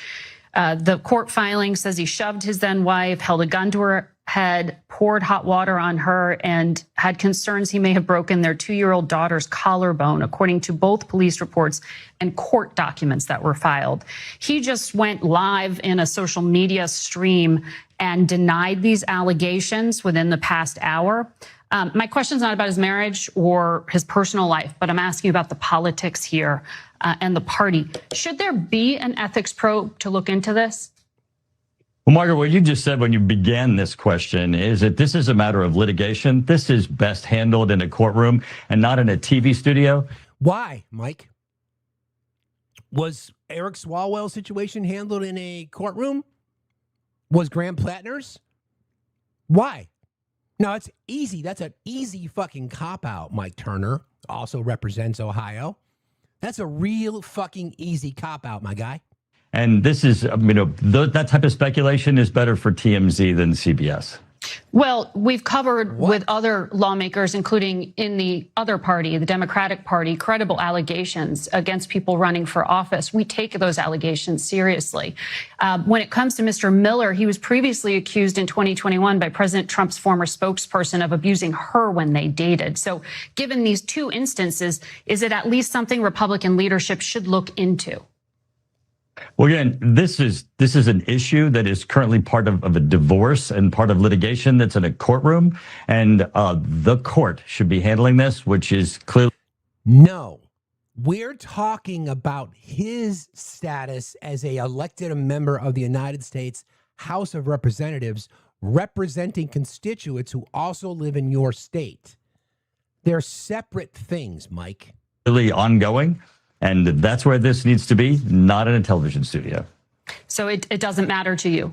The court filing says he shoved his then wife, held a gun to her head, poured hot water on her, and had concerns he may have broken their 2-year-old daughter's collarbone, according to both police reports and court documents that were filed. He just went live in a social media stream and denied these allegations within the past hour. My question's not about his marriage or his personal life, but I'm asking about the politics here and the party. Should there be an ethics probe to look into this? Well, Margaret, what you just said when you began this question is that this is a matter of litigation. This is best handled in a courtroom and not in a TV studio. Why, Mike? Was Eric Swalwell's situation handled in a courtroom? Was Graham Plattner's? Why? No, it's easy. That's an easy fucking cop-out, Mike Turner. Also represents Ohio. That's a real fucking easy cop-out, my guy. And this is, that type of speculation is better for TMZ than CBS. Well, we've covered with other lawmakers, including in the other party, the Democratic Party, credible allegations against people running for office. We take those allegations seriously. When it comes to Mr. Miller, he was previously accused in 2021 by President Trump's former spokesperson of abusing her when they dated. So given these two instances, is it at least something Republican leadership should look into? Well, again, this is an issue that is currently part of a divorce and part of litigation that's in a courtroom. And the court should be handling this, which is clearly. No, we're talking about his status as a elected member of the United States House of Representatives, representing constituents who also live in your state. They're separate things, Mike. Really ongoing. And that's where this needs to be, not in a television studio. So it doesn't matter to you?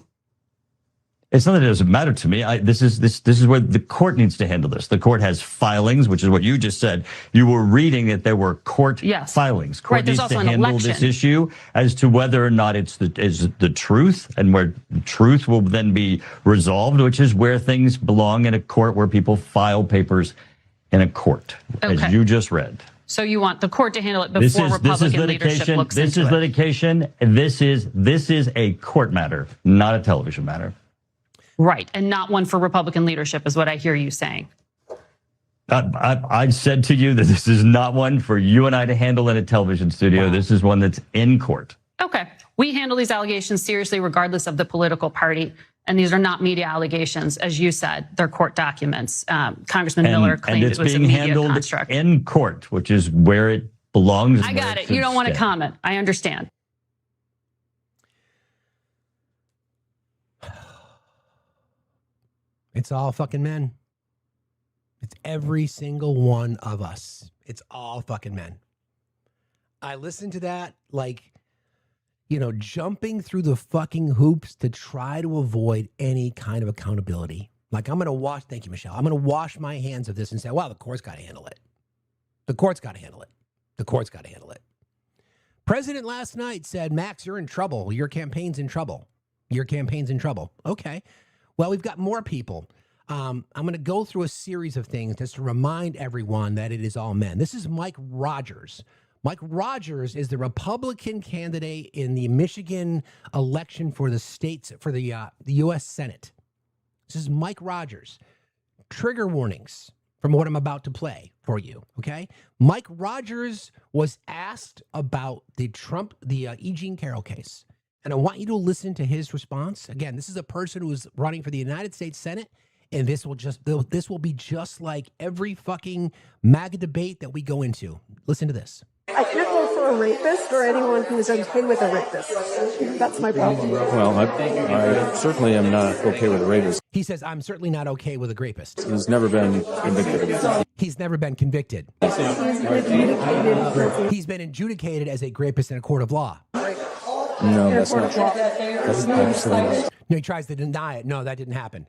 It's not that it doesn't matter to me. This is where the court needs to handle this. The court has filings, which is what you just said. You were reading that there were court filings. Court needs to handle this issue as to whether or not it's the truth, and where truth will then be resolved, which is where things belong in a court, where people file papers in a court, as you just read. So you want the court to handle it before Republican leadership looks into it? This is litigation. This is a court matter, not a television matter. Right, and not one for Republican leadership is what I hear you saying. I said to you that this is not one for you and I to handle in a television studio. Wow. This is one that's in court. Okay. We handle these allegations seriously regardless of the political party. And these are not media allegations. As you said, they're court documents. Congressman Miller claimed it was a media construct. In court, which is where it belongs. I got it. You don't want to comment. I understand. It's all fucking men. It's every single one of us. It's all fucking men. I listened to that jumping through the fucking hoops to try to avoid any kind of accountability. Like, I'm going to wash, thank you, Michelle. I'm going to wash my hands of this and say, well, the court's got to handle it. The court's got to handle it. The court's got to handle it. President last night said, Max, you're in trouble. Your campaign's in trouble. Your campaign's in trouble. Okay. Well, we've got more people. I'm going to go through a series of things just to remind everyone that it is all men. This is Mike Rogers. Mike Rogers is the Republican candidate in the Michigan election for the states, for the U.S. Senate. This is Mike Rogers. Trigger warnings from what I'm about to play for you, okay? Mike Rogers was asked about the E. Jean Carroll case. And I want you to listen to his response. Again, this is a person who is running for the United States Senate, and this will be just like every fucking MAGA debate that we go into. Listen to this. I can't vote for a rapist or anyone who is okay with a rapist. That's my problem. Well, I certainly am not okay with a rapist. He says, I'm certainly not okay with a rapist. He's never been convicted. He's never been convicted. He's been adjudicated as a rapist in a court of law. No, that's not true. That's absolutely not. No, he tries to deny it. No, that didn't happen.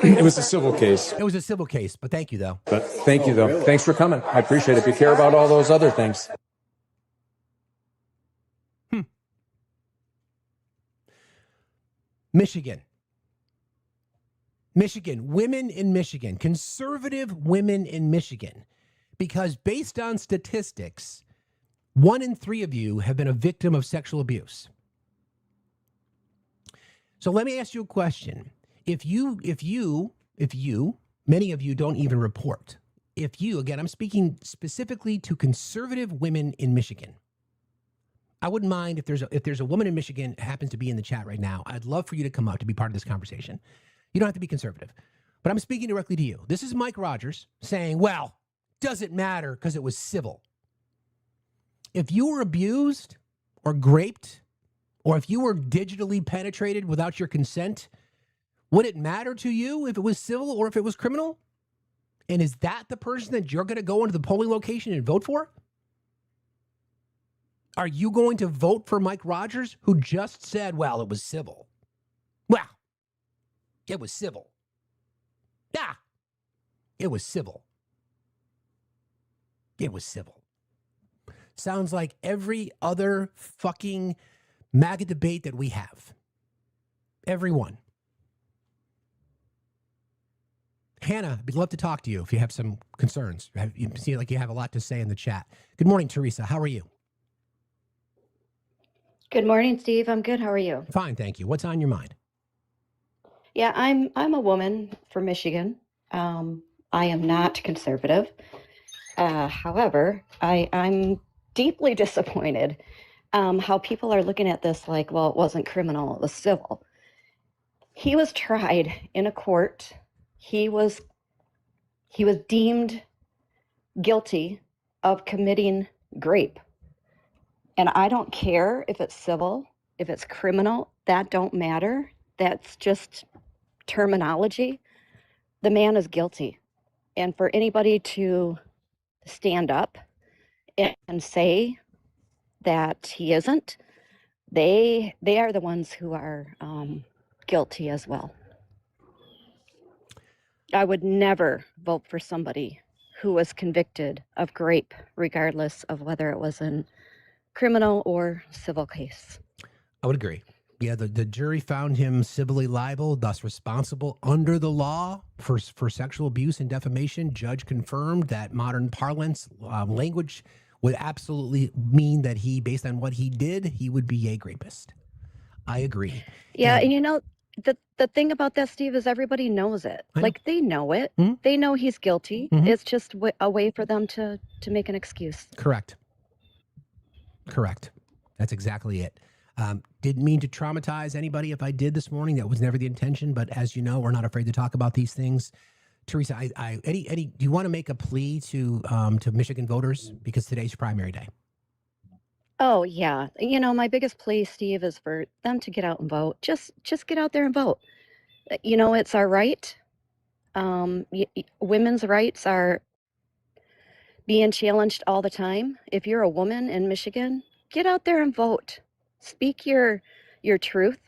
It was a civil case. It was a civil case, but thank you, though. But thank you, though. Thanks for coming. I appreciate it. If you care about all those other things. Michigan, women in Michigan, conservative women in Michigan, because based on statistics, 1 in 3 of you have been a victim of sexual abuse. So let me ask you a question. If you, many of you don't even report. If you, again, I'm speaking specifically to conservative women in Michigan. I wouldn't mind if there's a woman in Michigan happens to be in the chat right now. I'd love for you to come up to be part of this conversation. You don't have to be conservative, but I'm speaking directly to you. This is Mike Rogers saying, well, doesn't matter because it was civil. If you were abused or raped, or if you were digitally penetrated without your consent, would it matter to you if it was civil or if it was criminal? And is that the person that you're going to go into the polling location and vote for? Are you going to vote for Mike Rogers, who just said, well, it was civil? Well, it was civil. Yeah, it was civil. It was civil. Sounds like every other fucking MAGA debate that we have. Every one. Hannah, I'd love to talk to you if you have some concerns. You seem like you have a lot to say in the chat. Good morning, Teresa. How are you? Good morning, Steve. I'm good. How are you? Fine, thank you. What's on your mind? Yeah, I'm a woman from Michigan. I am not conservative. However, I'm deeply disappointed how people are looking at this like, well, it wasn't criminal, it was civil. He was tried in a court. He was deemed guilty of committing rape. And I don't care if it's civil, if it's criminal, that don't matter. That's just terminology. The man is guilty. And for anybody to stand up and say that he isn't, they are the ones who are guilty as well. I would never vote for somebody who was convicted of rape, regardless of whether it was in criminal or civil case. I would agree. Yeah, the jury found him civilly liable, thus responsible under the law for sexual abuse and defamation. Judge confirmed that modern parlance language would absolutely mean that he, based on what he did, he would be a rapist. I agree. Yeah, and you know, the thing about that, Steve, is everybody knows it. Like, they know it. Mm-hmm. They know he's guilty. Mm-hmm. It's just a way for them to make an excuse. Correct. That's exactly it. Didn't mean to traumatize anybody if I did this morning. That was never the intention. But as you know, we're not afraid to talk about these things. Teresa, Eddie, do you want to make a plea to Michigan voters, because today's primary day? Oh, yeah. You know, my biggest plea, Steve, is for them to get out and vote. Just get out there and vote. You know, it's our right. Women's rights are being challenged all the time. If you're a woman in Michigan, get out there and vote. Speak your truth.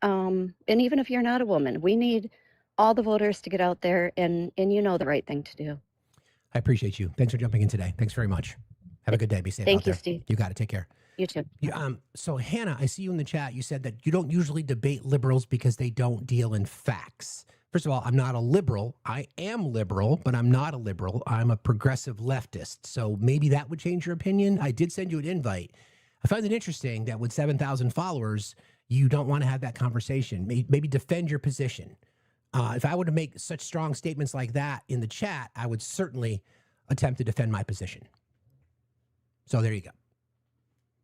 And even if you're not a woman, we need all the voters to get out there and you know the right thing to do. I appreciate you. Thanks for jumping in today. Thanks very much. Have a good day. Be safe. Thank out you, there. Steve. You got it. Take care. You too. So Hannah, I see you in the chat. You said that you don't usually debate liberals because they don't deal in facts. First of all, I'm not a liberal. I am liberal, but I'm not a liberal. I'm a progressive leftist. So maybe that would change your opinion. I did send you an invite. I find it interesting that with 7,000 followers, you don't want to have that conversation. Maybe defend your position. If I were to make such strong statements like that in the chat, I would certainly attempt to defend my position. So there you go.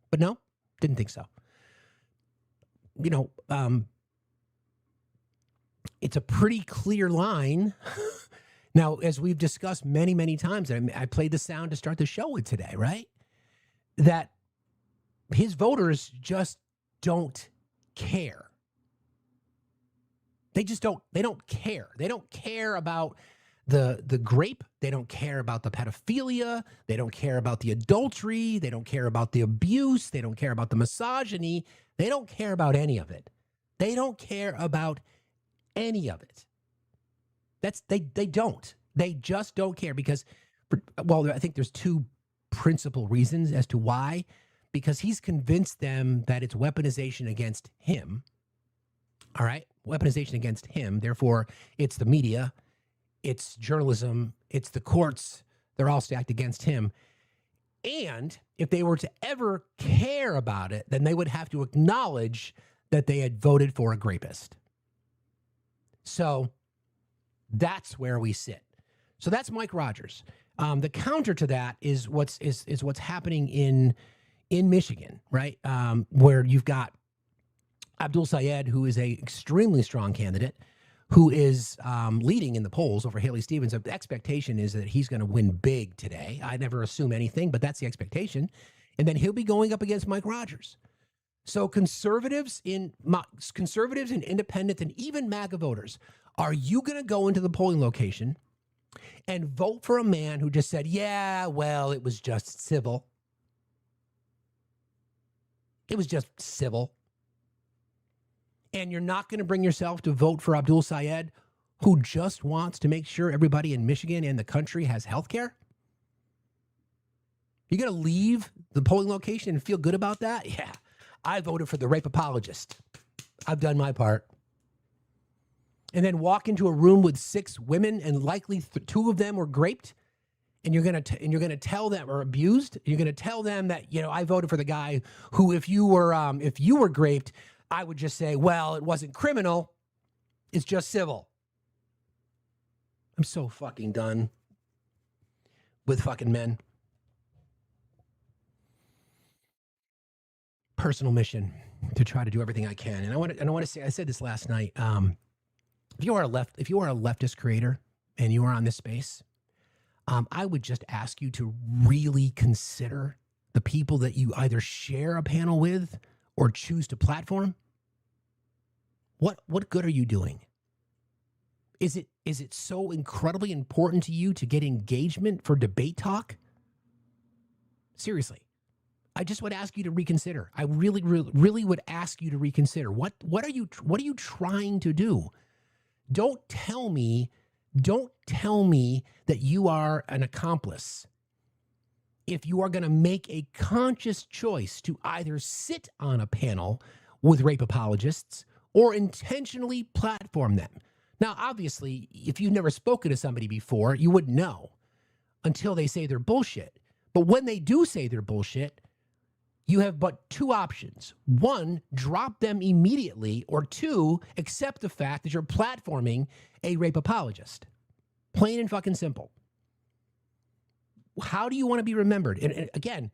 But no, didn't think so. it's a pretty clear line. Now, as we've discussed many, many times, I played the sound to start the show with today, right? That his voters just don't care. They just don't. They don't care. They don't care about the grape. They don't care about the pedophilia. They don't care about the adultery. They don't care about the abuse. They don't care about the misogyny. They don't care about any of it. They don't care about any of it. They don't. They just don't care because, I think there's two principal reasons as to why. Because he's convinced them that it's weaponization against him. All right? Weaponization against him. Therefore, it's the media, it's journalism, it's the courts. They're all stacked against him. And if they were to ever care about it, then they would have to acknowledge that they had voted for a rapist. So that's where we sit. So that's Mike Rogers. The counter to that is what's happening in Michigan, right? Where you've got Abdul Sayed, who is a extremely strong candidate, who is leading in the polls over Haley Stevens. The expectation is that he's going to win big today. I never assume anything, but that's the expectation. And then he'll be going up against Mike Rogers. So conservatives and independents and even MAGA voters, are you going to go into the polling location and vote for a man who just said, yeah, well, it was just civil? It was just civil. And you're not going to bring yourself to vote for Abdul Sayed, who just wants to make sure everybody in Michigan and the country has health care? You're going to leave the polling location and feel good about that? Yeah, I voted for the rape apologist. I've done my part. And then walk into a room with 6 women and likely 2 of them were raped, and you're going to tell them, or abused. You're going to tell them that, I voted for the guy who, if you were raped, I would just say, well, it wasn't criminal. It's just civil. I'm so fucking done with fucking men. Personal mission to try to do everything I can. And I want to say, I said this last night. If you are a leftist creator and you are on this space, I would just ask you to really consider the people that you either share a panel with or choose to platform. What good are you doing? Is it so incredibly important to you to get engagement for debate talk? Seriously. I just would ask you to reconsider. I really, really, really would ask you to reconsider. What are you trying to do? Don't tell me that you are an accomplice if you are going to make a conscious choice to either sit on a panel with rape apologists or intentionally platform them. Now, obviously, if you've never spoken to somebody before, you wouldn't know until they say they're bullshit. But when they do say they're bullshit, you have but 2 options. 1, drop them immediately, or 2, accept the fact that you're platforming a rape apologist. Plain and fucking simple. How do you want to be remembered? And again,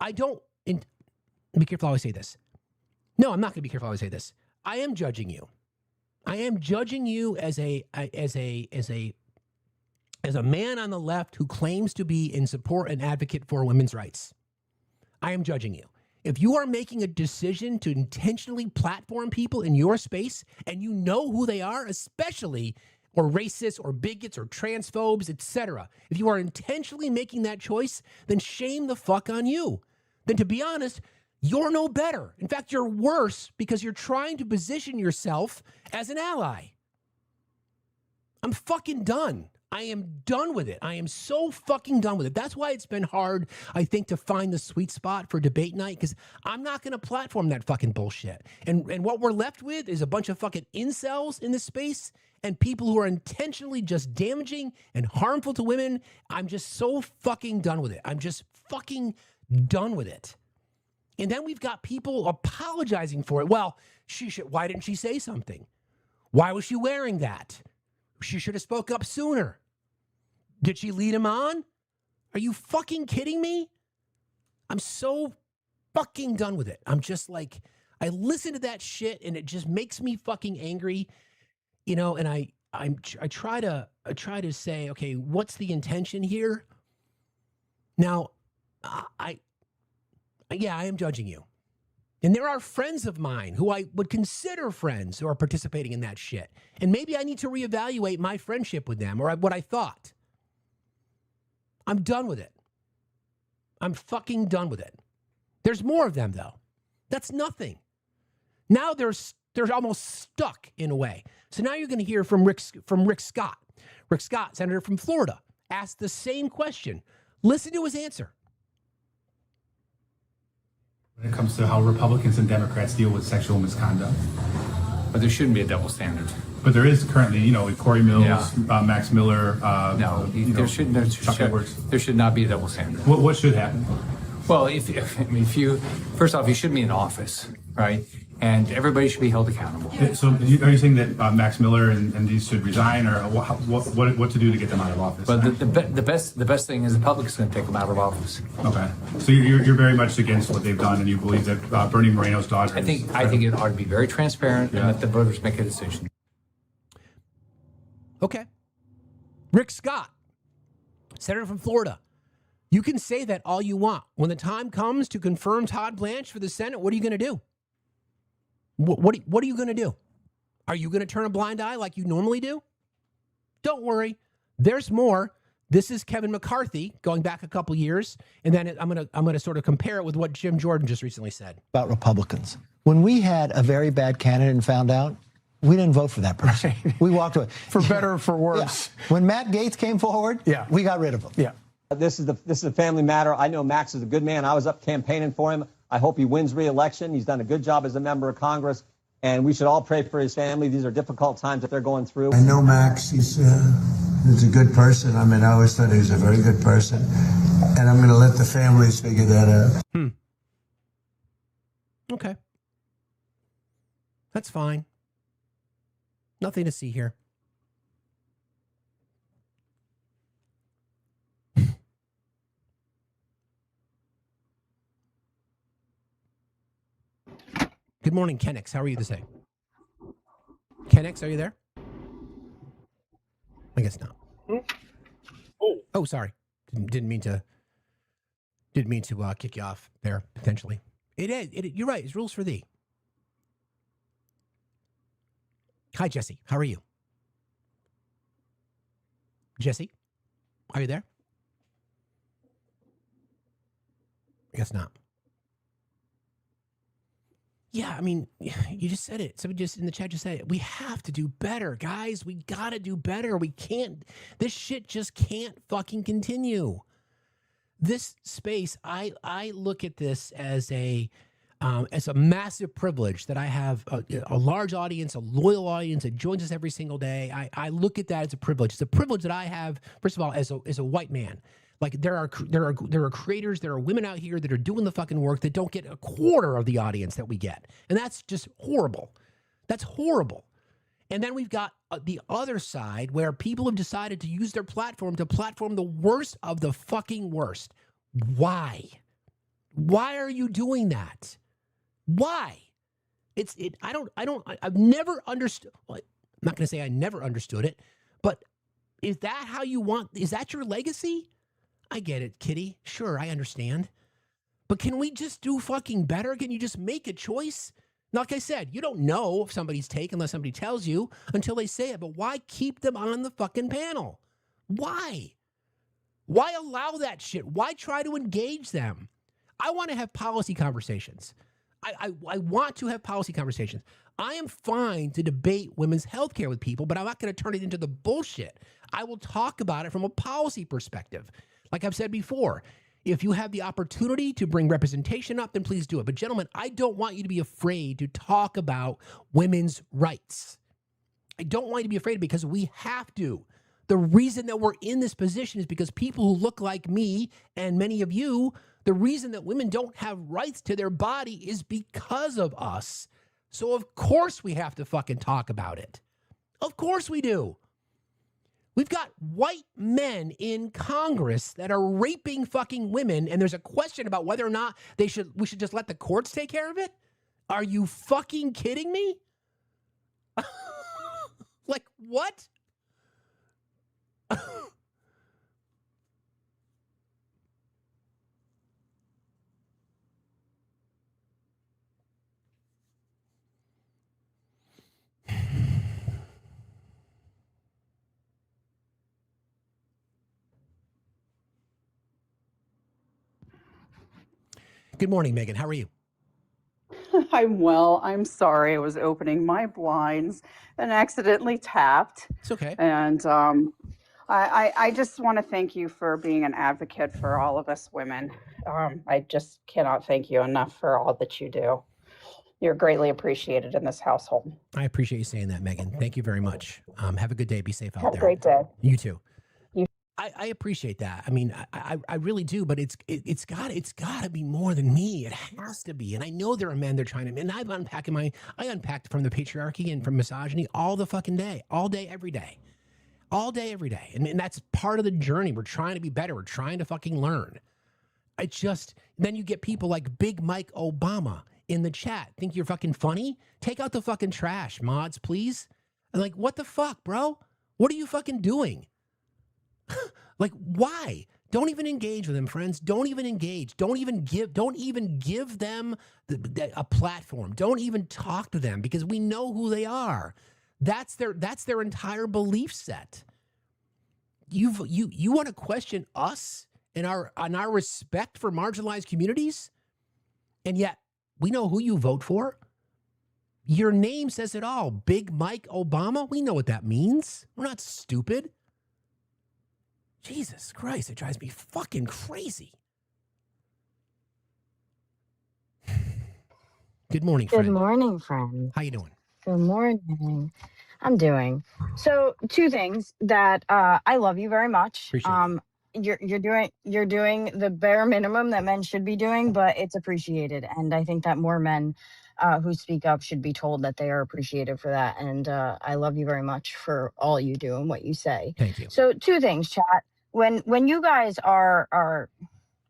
be careful how I say this. No, I'm not going to be careful how I say this. I am judging you. I am judging you as a man on the left who claims to be in support and advocate for women's rights. I am judging you. If you are making a decision to intentionally platform people in your space and you know who they are, especially or racists or bigots or transphobes, etc., if you are intentionally making that choice, then shame the fuck on you. Then, to be honest, you're no better. In fact, you're worse because you're trying to position yourself as an ally. I'm fucking done. I am done with it. I am so fucking done with it. That's why it's been hard, I think, to find the sweet spot for debate night, because I'm not going to platform that fucking bullshit. And what we're left with is a bunch of fucking incels in this space and people who are intentionally just damaging and harmful to women. I'm just so fucking done with it. I'm just fucking done with it. And then we've got people apologizing for it. Well, why didn't she say something? Why was she wearing that? She should have spoke up sooner. Did she lead him on? Are you fucking kidding me? I'm so fucking done with it. I'm just like, I listen to that shit and it just makes me fucking angry, you know, and I try to say, okay, what's the intention here? Now, I am judging you. And there are friends of mine who I would consider friends who are participating in that shit. And maybe I need to reevaluate my friendship with them or what I thought. I'm done with it. I'm fucking done with it. There's more of them, though. That's nothing. Now they're almost stuck in a way. So now you're going to hear from Rick Scott. Rick Scott, senator from Florida, asked the same question. Listen to his answer. When it comes to how Republicans and Democrats deal with sexual misconduct. But there shouldn't be a double standard. But there is currently, you know, with Corey Mills, Max Miller. There should not be a double standard. What should happen? Well, if you first off, you shouldn't be in office, right? And everybody should be held accountable. So, are you saying that Max Miller and these should resign, or what to do to get them out of office? But the best thing is the public is going to take them out of office. Okay, so you're very much against what they've done, and you believe that Bernie Moreno's daughter. I think it ought to be very transparent and let the voters make a decision. Okay, Rick Scott, senator from Florida. You can say that all you want. When the time comes to confirm Todd Blanche for the Senate, what are you going to do? What are you going to do? Are you going to turn a blind eye like you normally do? Don't worry. There's more. This is Kevin McCarthy going back a couple years, and then I'm going to sort of compare it with what Jim Jordan just recently said about Republicans. When we had a very bad candidate and found out, we didn't vote for that person. Right. We walked away. For better or for worse. Yeah. When Matt Gaetz came forward, we got rid of him. Yeah. This is a family matter. I know Max is a good man. I was up campaigning for him. I hope he wins re-election. He's done a good job as a member of Congress, and we should all pray for his family. These are difficult times that they're going through. I know Max. He's a good person. I mean, I always thought he was a very good person, and I'm going to let the families figure that out. Okay. That's fine. Nothing to see here. Good morning, Kenix. How are you today? Kenix, are you there? I guess not. Oh, sorry. Didn't mean to kick you off there, potentially. You're right. It's rules for thee. Hi, Jesse. How are you? Jesse, are you there? I guess not. Yeah, I mean, you just said it. Somebody just in the chat just said it. We have to do better, guys. We got to do better. We can't. This shit just can't fucking continue. This space, I look at this as a massive privilege that I have a large audience, a loyal audience that joins us every single day. I look at that as a privilege. It's a privilege that I have, first of all, as a white man. Like there are creators, there are women out here that are doing the fucking work that don't get a quarter of the audience that we get. And that's just horrible. That's horrible. And then we've got the other side where people have decided to use their platform to platform the worst of the fucking worst. Why? Why are you doing that? Why? I've never understood. Well, I'm not going to say I never understood it, but is that how you want? Is that your legacy? I get it, Kitty. Sure, I understand. But can we just do fucking better? Can you just make a choice? Like I said, you don't know if somebody's take unless somebody tells you until they say it. But why keep them on the fucking panel? Why? Why allow that shit? Why try to engage them? I want to have policy conversations. I want to have policy conversations. I am fine to debate women's health care with people, but I'm not going to turn it into the bullshit. I will talk about it from a policy perspective. Like I've said before, if you have the opportunity to bring representation up, then please do it. But gentlemen, I don't want you to be afraid to talk about women's rights. I don't want you to be afraid because we have to. The reason that we're in this position is because people who look like me and many of you, the reason that women don't have rights to their body is because of us. So of course we have to fucking talk about it. Of course we do. We've got white men in Congress that are raping fucking women, and there's a question about whether or not we should just let the courts take care of it. Are you fucking kidding me? Like, what? Good morning, Megan. How are you? I'm well. I'm sorry. I was opening my blinds and accidentally tapped. It's okay. And I just want to thank you for being an advocate for all of us women. I just cannot thank you enough for all that you do. You're greatly appreciated in this household. I appreciate you saying that, Megan. Thank you very much. Have a good day. Be safe out Have there. a great day. You too. I appreciate that. I mean, I really do, but it's got to be more than me. It has to be. And I know there are men they're trying to, and I unpacked from the patriarchy and from misogyny all the fucking day, all day, every day. All day, every day. And that's part of the journey. We're trying to be better. We're trying to fucking learn. Then you get people like Big Mike Obama in the chat. Think you're fucking funny? Take out the fucking trash, mods, please. And like, what the fuck, bro? What are you fucking doing? Like, why? Don't even engage with them, friends. Don't even engage. Don't even give them a platform. Don't even talk to them because we know who they are. That's their entire belief set. You want to question us and our respect for marginalized communities? And yet we know who you vote for. Your name says it all. Big Mike Obama. We know what that means. We're not stupid. Jesus Christ, it drives me fucking crazy. Good morning, friend. Good morning, friend. How you doing? Good morning. I'm doing. So, two things that I love you very much. Appreciate You're doing the bare minimum that men should be doing, but it's appreciated. And I think that more men who speak up should be told that they are appreciated for that. And I love you very much for all you do and what you say. Thank you. So, two things, chat. When you guys are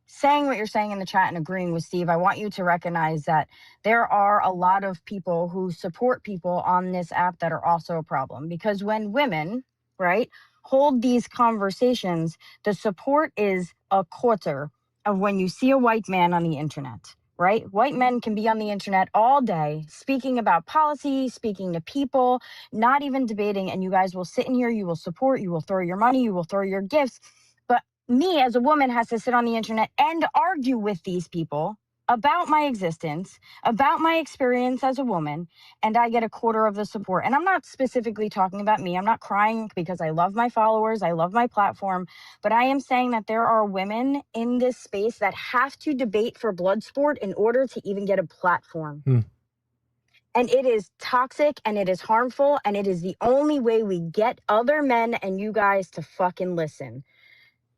saying what you're saying in the chat and agreeing with Steve, I want you to recognize that there are a lot of people who support people on this app that are also a problem. Because when women, right, hold these conversations, the support is a quarter of when you see a white man on the internet, right? White men can be on the internet all day speaking about policy, speaking to people, not even debating. And you guys will sit in here, you will support, you will throw your money, you will throw your gifts. But me as a woman has to sit on the internet and argue with these people about my existence, about my experience as a woman, and I get a quarter of the support. And I'm not specifically talking about me. I'm not crying because I love my followers. I love my platform. But I am saying that there are women in this space that have to debate for blood sport in order to even get a platform. And it is toxic and it is harmful. And it is the only way we get other men and you guys to fucking listen.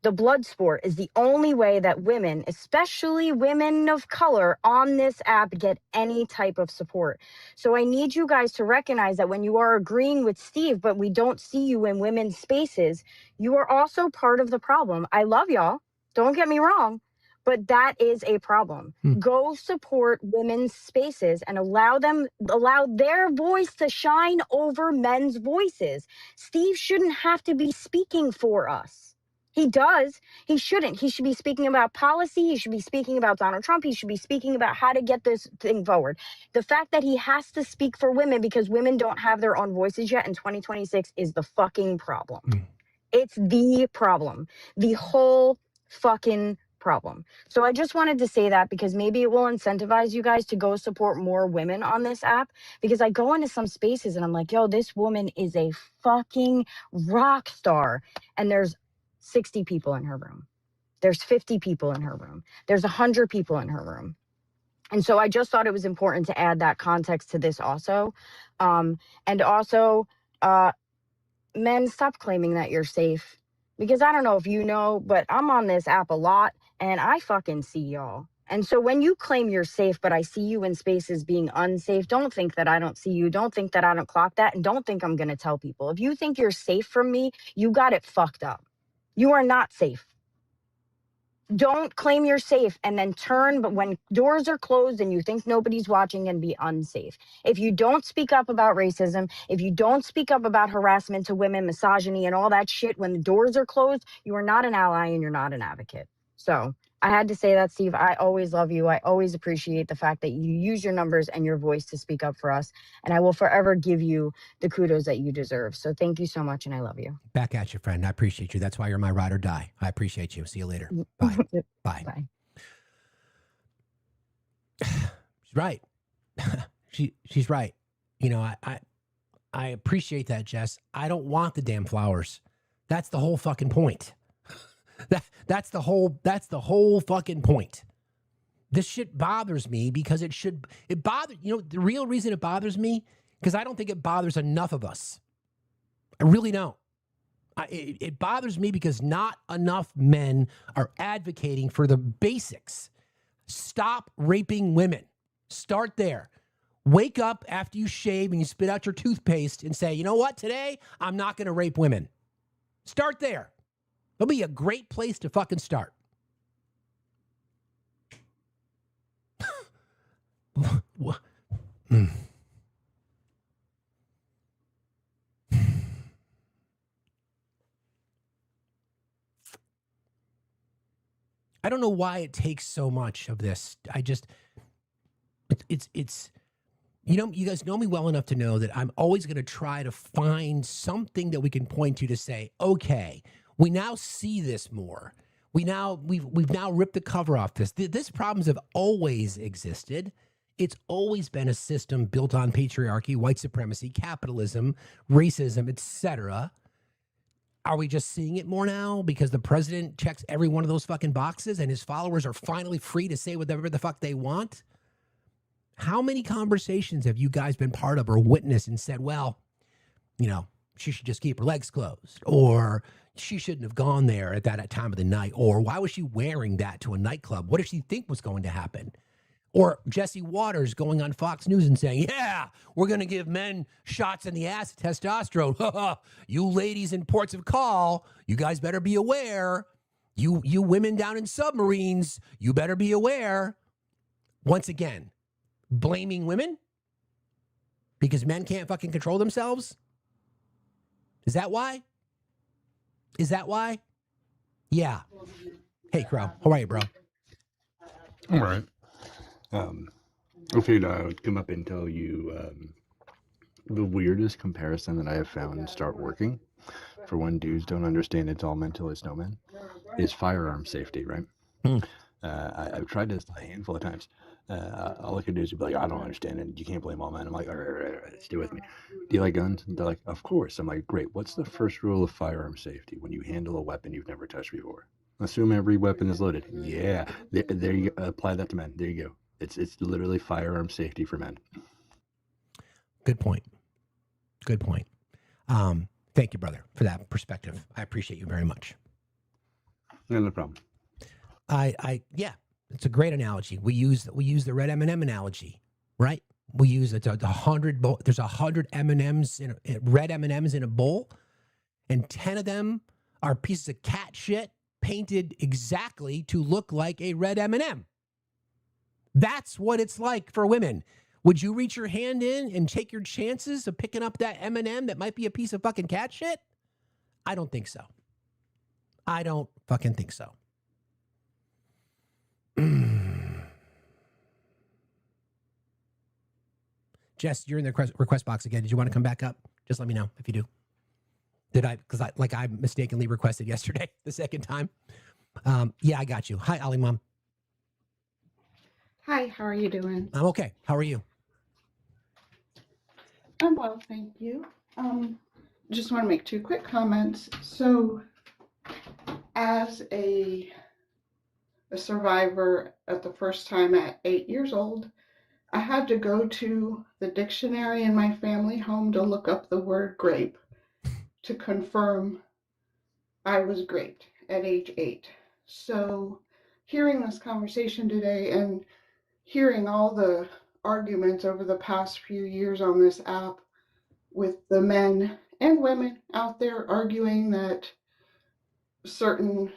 The blood sport is the only way that women, especially women of color on this app, get any type of support. So I need you guys to recognize that when you are agreeing with Steve, but we don't see you in women's spaces, you are also part of the problem. I love y'all. Don't get me wrong, but that is a problem. Go support women's spaces and allow their voice to shine over men's voices. Steve shouldn't have to be speaking for us. He does. He shouldn't. He should be speaking about policy. He should be speaking about Donald Trump. He should be speaking about how to get this thing forward. The fact that he has to speak for women because women don't have their own voices yet in 2026 is the fucking problem. It's the problem. The whole fucking problem. So I just wanted to say that because maybe it will incentivize you guys to go support more women on this app, because I go into some spaces and I'm like, yo, this woman is a fucking rock star. And there's 60 people in her room. There's 50 people in her room. There's 100 people in her room. And so I just thought it was important to add that context to this also. And also, men, stop claiming that you're safe. Because I don't know if you know, but I'm on this app a lot and I fucking see y'all. And so when you claim you're safe, but I see you in spaces being unsafe, don't think that I don't see you. Don't think that I don't clock that. And don't think I'm going to tell people. If you think you're safe from me, you got it fucked up. You are not safe. don't claim you're safe and then turn, but when doors are closed and you think nobody's watching, and be unsafe. If you don't speak up about racism, if you don't speak up about harassment to women, misogyny, and all that shit when the doors are closed, you are not an ally and you're not an advocate. So I had to say that, Steve. I always love you. I always appreciate the fact that you use your numbers and your voice to speak up for us. And I will forever give you the kudos that you deserve. So thank you so much, and I love you. Back at you, friend. I appreciate you. That's why you're my ride or die. I appreciate you. See you later. Bye. Bye. Bye. She's right. She's right. You know, I appreciate that, Jess. I don't want the damn flowers. That's the whole fucking point. That's the whole fucking point. This shit bothers me because it bothers, you know, the real reason it bothers me, because I don't think it bothers enough of us. I really don't. It bothers me because not enough men are advocating for the basics. Stop raping women. Start there. Wake up after you shave and you spit out your toothpaste and say, you know what, today I'm not going to rape women. Start there. It'll be a great place to fucking start. I don't know why it takes so much of this. It's you know, you guys know me well enough to know that I'm always going to try to find something that we can point to say, okay, we now see this more. We've now ripped the cover off this. This problems have always existed. It's always been a system built on patriarchy, white supremacy, capitalism, racism, etc. Are we just seeing it more now because the president checks every one of those fucking boxes and his followers are finally free to say whatever the fuck they want? How many conversations have you guys been part of or witnessed and said, well, you know, she should just keep her legs closed, or she shouldn't have gone there at that time of the night, or why was she wearing that to a nightclub? What did she think was going to happen? Or Jesse Waters going on Fox News and saying, yeah, we're going to give men shots in the ass of testosterone. You ladies in ports of call, you guys better be aware. You women down in submarines, you better be aware. Once again, blaming women because men can't fucking control themselves. Is that why? Is that why? Yeah. Hey, Crow. How are you, bro? All right. I figured I would come up and tell you the weirdest comparison that I have found and start working for when dudes don't understand it's all men till it's no men is firearm safety, right? I've tried this a handful of times. I'll look at dudes and be like, I don't understand it. You can't blame all men. I'm like, all right, stay with me. Do you like guns? And they're like, of course. I'm like, great. What's the first rule of firearm safety when you handle a weapon you've never touched before? Assume every weapon is loaded. Yeah, there you go. Apply that to men. There you go. It's literally firearm safety for men. Good point. Good point. Thank you, brother, for that perspective. I appreciate you very much. No problem. Yeah, it's a great analogy. We use the red M&M analogy, right? We use there's 100 M&Ms red M&Ms in a bowl, and 10 of them are pieces of cat shit painted exactly to look like a red M&M. That's what it's like for women. Would you reach your hand in and take your chances of picking up that M&M that might be a piece of fucking cat shit? I don't think so. I don't fucking think so. Jess, you're in the request box again. Did you want to come back up? Just let me know if you do. Because I mistakenly requested yesterday the second time. Yeah, I got you. Hi, Ali Mom. Hi, how are you doing? I'm okay. How are you? I'm well, thank you. Just want to make two quick comments. So, as a survivor at the first time at 8 years old, I had to go to the dictionary in my family home to look up the word grape to confirm I was raped at age 8. So, hearing this conversation today and hearing all the arguments over the past few years on this app with the men and women out there arguing that certain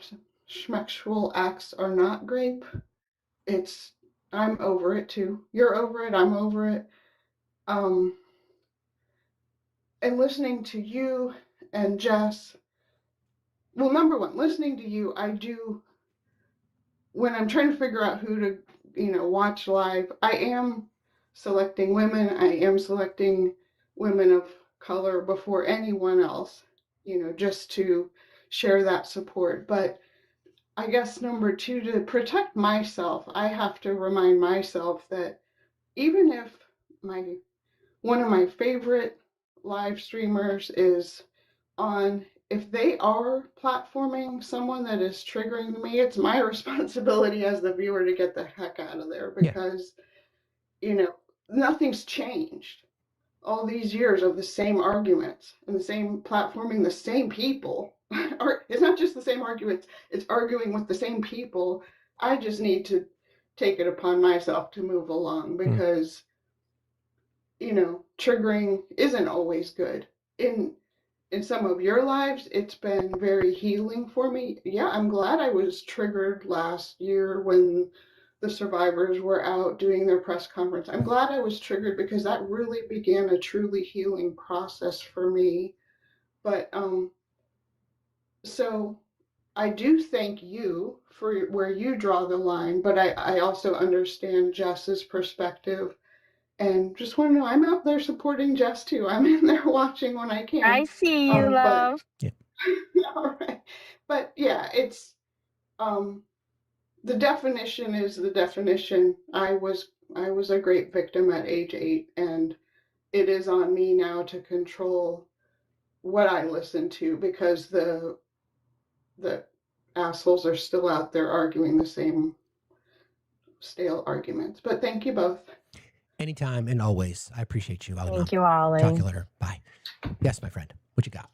sexual acts are not grape. I'm over it too. You're over it. I'm over it. And listening to you and Jess, well, number one, listening to you, I do, when I'm trying to figure out who to, watch live, I am selecting women. I am selecting women of color before anyone else, just to share that support. But I guess number two, to protect myself, I have to remind myself that even if one of my favorite live streamers is on, if they are platforming someone that is triggering me, it's my responsibility as the viewer to get the heck out of there, because nothing's changed. All these years of the same arguments and the same platforming, the same people. Or it's not just the same arguments, it's arguing with the same people. I just need to take it upon myself to move along, because triggering isn't always good. In some of your lives, it's been very healing for me. Yeah, I'm glad I was triggered last year when the survivors were out doing their press conference. I'm glad I was triggered, because that really began a truly healing process for me. But so I do thank you for where you draw the line, but I also understand Jess's perspective. And just want to know, I'm out there supporting Jess too. I'm in there watching when I can. I see you, love. All right. But yeah, it's the definition is the definition. I was a great victim at age 8, and it is on me now to control what I listen to, because the assholes are still out there arguing the same stale arguments. But thank you both. Anytime and always. I appreciate you. Thank you, Ollie. Talk to you later. Bye. Yes, my friend. What you got?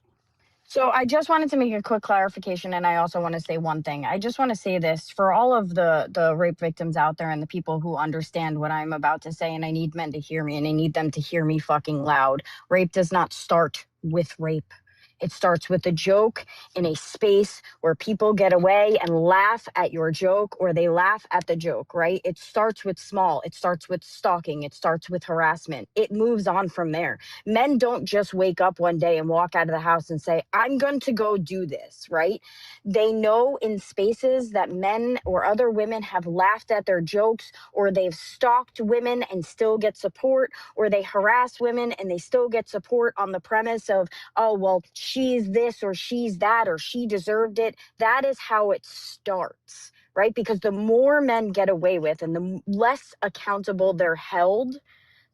So I just wanted to make a quick clarification, and I also want to say one thing. I just want to say this for all of the rape victims out there and the people who understand what I'm about to say, and I need men to hear me, and I need them to hear me fucking loud. Rape does not start with rape. It starts with a joke in a space where people get away and laugh at your joke, or they laugh at the joke, right? It starts with small. It starts with stalking. It starts with harassment. It moves on from there. Men don't just wake up one day and walk out of the house and say, I'm going to go do this, right? They know in spaces that men or other women have laughed at their jokes, or they've stalked women and still get support, or they harass women and they still get support on the premise of, oh, well, she's this or she's that or she deserved it. That is how it starts, right? Because the more men get away with and the less accountable they're held,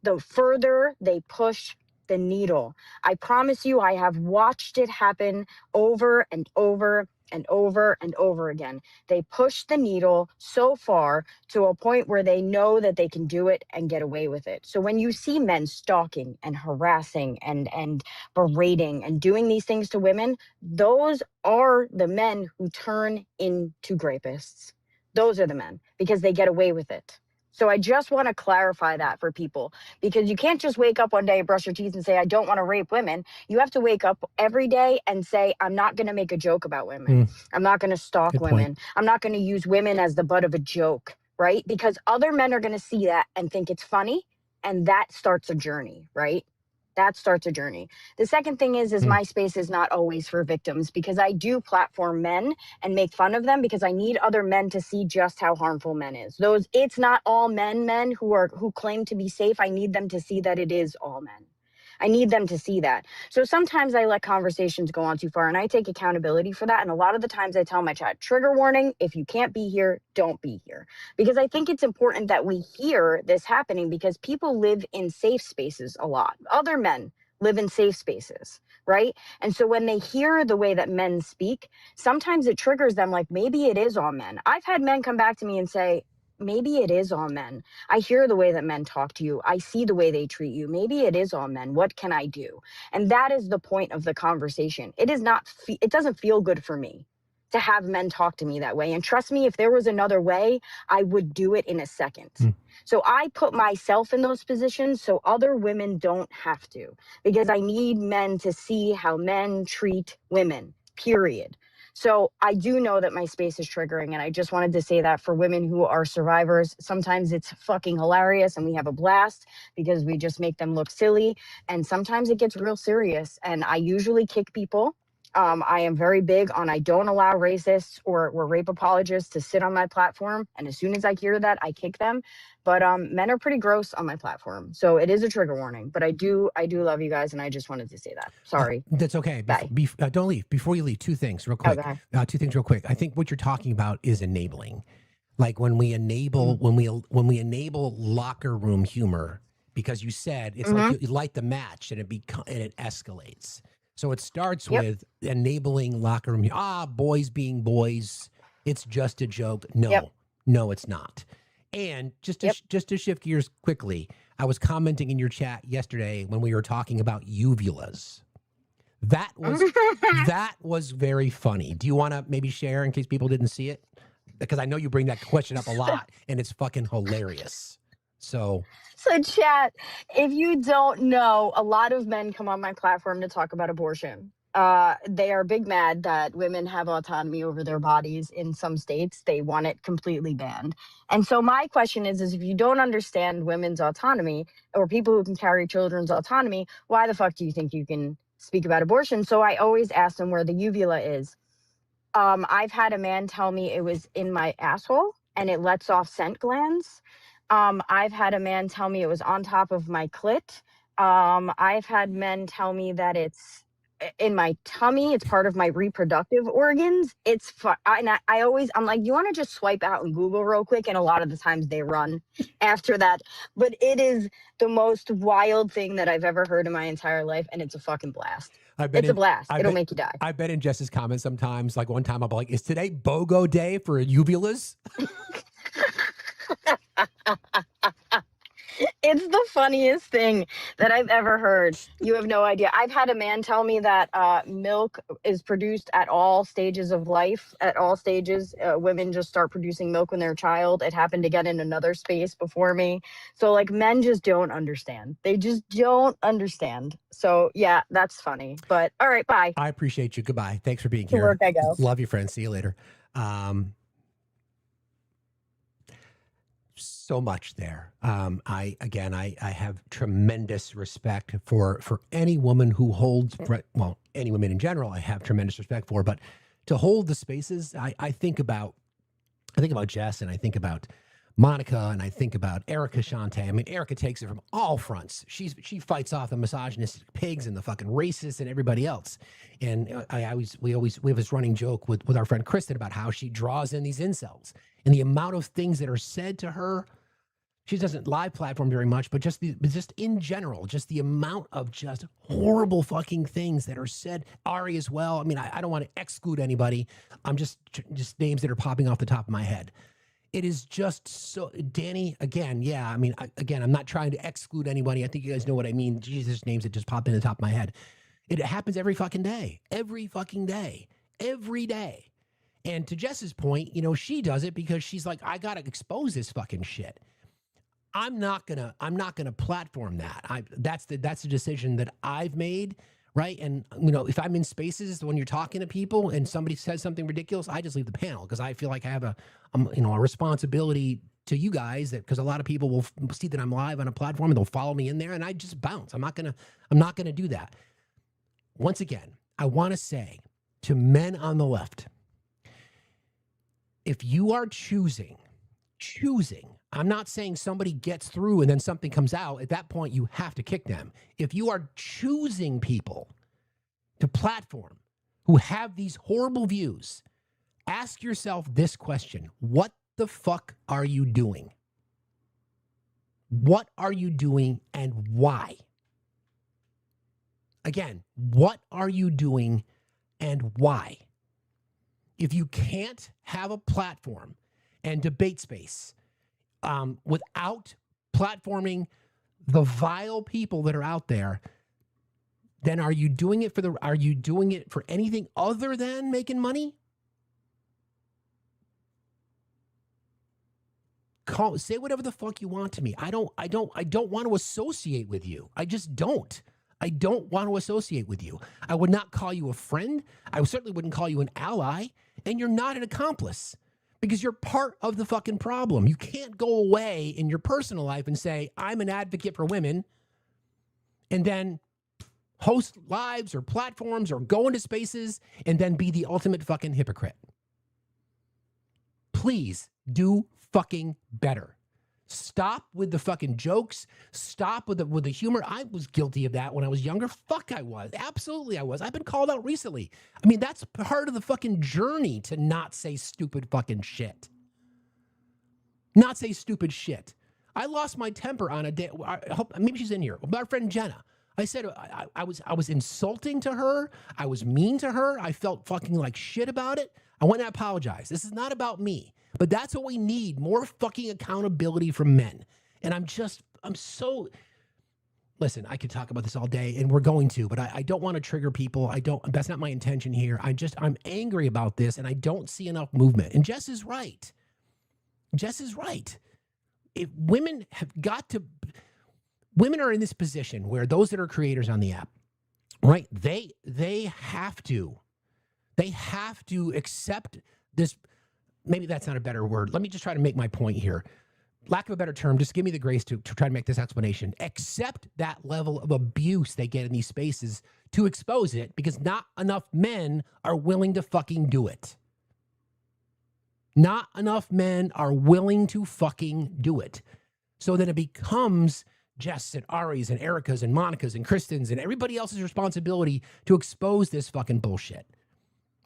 the further they push the needle. I promise you, I have watched it happen over and over and over and over again. They push the needle so far to a point where they know that they can do it and get away with it. So when you see men stalking and harassing and berating and doing these things to women, those are the men who turn into rapists. Those are the men, because they get away with it. So I just want to clarify that for people, because you can't just wake up one day, brush your teeth and say, I don't want to rape women. You have to wake up every day and say, I'm not going to make a joke about women. I'm not going to stalk women. I'm not going to use women as the butt of a joke, right? Because other men are going to see that and think it's funny. And that starts a journey, right? That starts a journey. The second thing is my space is not always for victims, because I do platform men and make fun of them, because I need other men to see just how harmful men is. It's not all men who claim to be safe. I need them to see that it is all men. I need them to see that. So sometimes I let conversations go on too far, and I take accountability for that. And a lot of the times I tell my chat, trigger warning, if you can't be here, don't be here. Because I think it's important that we hear this happening, because people live in safe spaces a lot. Other men live in safe spaces, right? And so when they hear the way that men speak, sometimes it triggers them, like, maybe it is all men. I've had men come back to me and say, maybe it is all men. I hear the way that men talk to you. I see the way they treat you. Maybe it is all men. What can I do? And that is the point of the conversation. It doesn't feel good for me to have men talk to me that way. And trust me, if there was another way, I would do it in a second. So I put myself in those positions so other women don't have to, because I need men to see how men treat women, period. So I do know that my space is triggering, and I just wanted to say that for women who are survivors, sometimes it's fucking hilarious and we have a blast because we just make them look silly, and sometimes it gets real serious, and I usually kick people. I am very big on I don't allow racists or rape apologists to sit on my platform. And as soon as I hear that, I kick them. But men are pretty gross on my platform. So it is a trigger warning. But I do love you guys. And I just wanted to say that. Sorry. That's okay. Bye. Don't leave. Before you leave, two things real quick. Okay. Two things real quick. I think what you're talking about is enabling. Like when we enable when we enable locker room humor, because you said it's like you light the match and it escalates. So it starts with enabling locker room. Boys being boys. It's just a joke. No, it's not. And just to shift gears quickly, I was commenting in your chat yesterday when we were talking about uvulas. That was very funny. Do you want to maybe share in case people didn't see it? Because I know you bring that question up a lot, and it's fucking hilarious. So chat, if you don't know, a lot of men come on my platform to talk about abortion. They are big mad that women have autonomy over their bodies in some states. They want it completely banned. And so my question is if you don't understand women's autonomy or people who can carry children's autonomy, why the fuck do you think you can speak about abortion? So I always ask them where the uvula is. I've had a man tell me it was in my asshole and it lets off scent glands. I've had a man tell me it was on top of my clit. I've had men tell me that it's in my tummy. It's part of my reproductive organs. It's I'm like, you want to just swipe out and Google real quick? And a lot of the times they run after that. But it is the most wild thing that I've ever heard in my entire life. And it's a fucking blast. It's a blast. It'll make you die. I bet in Jess's comments sometimes, like one time I'll be like, is today BOGO day for uvulas? It's the funniest thing that I've ever heard. You have no idea. I've had a man tell me that milk is produced at all stages of life. At all stages, women just start producing milk when they're a child. It happened again in another space before me. So like men just don't understand. They just don't understand. So yeah, that's funny. But all right, bye. I appreciate you. Goodbye. Thanks for being here. To work I go. Love you, friend. See you later. So much there. I have tremendous respect for any woman who holds, well, any women in general, I have tremendous respect for, but to hold the spaces, I think about Jess and I think about Monica and I think about Erica Shante. I mean, Erica takes it from all fronts. She fights off the misogynistic pigs and the fucking racists and everybody else. And we have this running joke with our friend Kristen about how she draws in these incels and the amount of things that are said to her. She doesn't live platform very much, but just in general, just the amount of just horrible fucking things that are said. Ari as well. I mean, I don't want to exclude anybody. I'm just names that are popping off the top of my head. It is just so, Danny, again, yeah, I mean, I'm not trying to exclude anybody. I think you guys know what I mean. Jesus, names that just pop in the top of my head. It happens every fucking day. Every fucking day. Every day. And to Jess's point, she does it because she's like, I got to expose this fucking shit. I'm not gonna platform that. That's the decision that I've made, right? And if I'm in spaces when you're talking to people and somebody says something ridiculous, I just leave the panel because I feel like I have a responsibility to you guys, that because a lot of people will see that I'm live on a platform and they'll follow me in there, and I just bounce. I'm not gonna do that. Once again, I want to say to men on the left, if you are choosing. I'm not saying somebody gets through and then something comes out. At that point, you have to kick them. If you are choosing people to platform who have these horrible views, ask yourself this question. What the fuck are you doing? What are you doing and why? Again, what are you doing and why? If you can't have a platform and debate space without platforming the vile people that are out there, then are you doing it for anything other than making money? Say whatever the fuck you want to me. I don't want to associate with you. I just don't. I don't want to associate with you. I would not call you a friend. I certainly wouldn't call you an ally. And you're not an accomplice because you're part of the fucking problem. You can't go away in your personal life and say, I'm an advocate for women, and then host lives or platforms or go into spaces and then be the ultimate fucking hypocrite. Please do fucking better. Stop with the fucking jokes. Stop with the humor. I was guilty of that when I was younger. Fuck, I was. Absolutely, I was. I've been called out recently. I mean, that's part of the fucking journey to not say stupid fucking shit. Not say stupid shit. I lost my temper on a day. I hope maybe she's in here. My friend Jenna. I said I was insulting to her. I was mean to her. I felt fucking like shit about it. I went and apologized. This is not about me. But that's what we need, more fucking accountability from men. And I'm so, listen, I could talk about this all day and we're going to, but I don't want to trigger people. That's not my intention here. I'm angry about this and I don't see enough movement. And Jess is right. Jess is right. If women women are in this position where those that are creators on the app, right? They have to accept this. Maybe that's not a better word. Let me just try to make my point here. Lack of a better term, just give me the grace to try to make this explanation. Accept that level of abuse they get in these spaces to expose it because not enough men are willing to fucking do it. Not enough men are willing to fucking do it. So then it becomes Jess and Ari's and Erica's and Monica's and Kristen's and everybody else's responsibility to expose this fucking bullshit.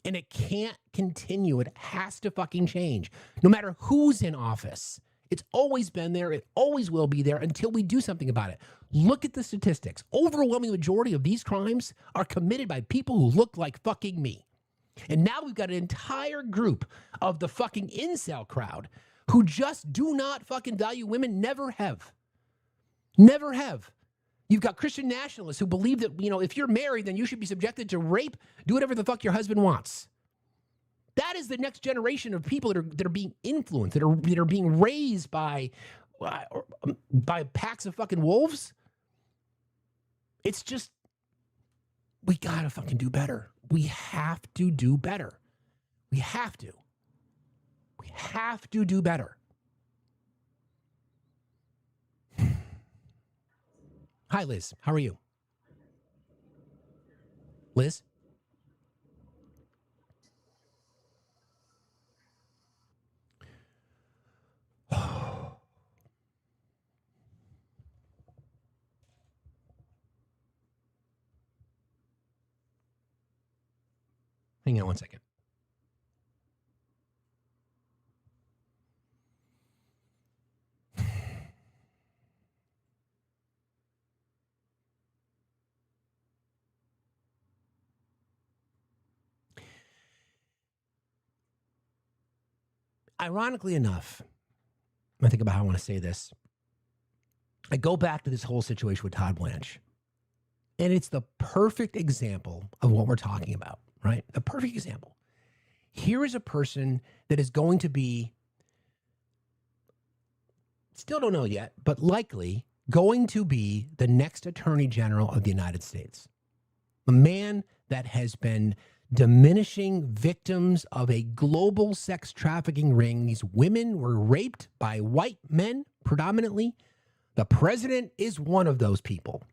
And it can't continue. It has to fucking change. No matter who's in office. It's always been there. It always will be there until we do something about it. Look at the statistics. Overwhelming majority of these crimes are committed by people who look like fucking me. And now we've got an entire group of the fucking incel crowd who just do not fucking value women, never have. Never have. You've got Christian nationalists who believe that, if you're married, then you should be subjected to rape, do whatever the fuck your husband wants. That is the next generation of people that are being influenced, that are being raised by packs of fucking wolves. It's just, we gotta fucking do better. We have to do better. We have to. We have to do better. Hi, Liz. How are you? Liz? Hang on one second. Ironically enough, I think about how I want to say this. I go back to this whole situation with Todd Blanche, and it's the perfect example of what we're talking about, right? The perfect example. Here is a person that is going to be, still don't know yet, but likely going to be the next Attorney General of the United States. A man that has been diminishing victims of a global sex trafficking ring. These women were raped by white men predominantly. The president is one of those people.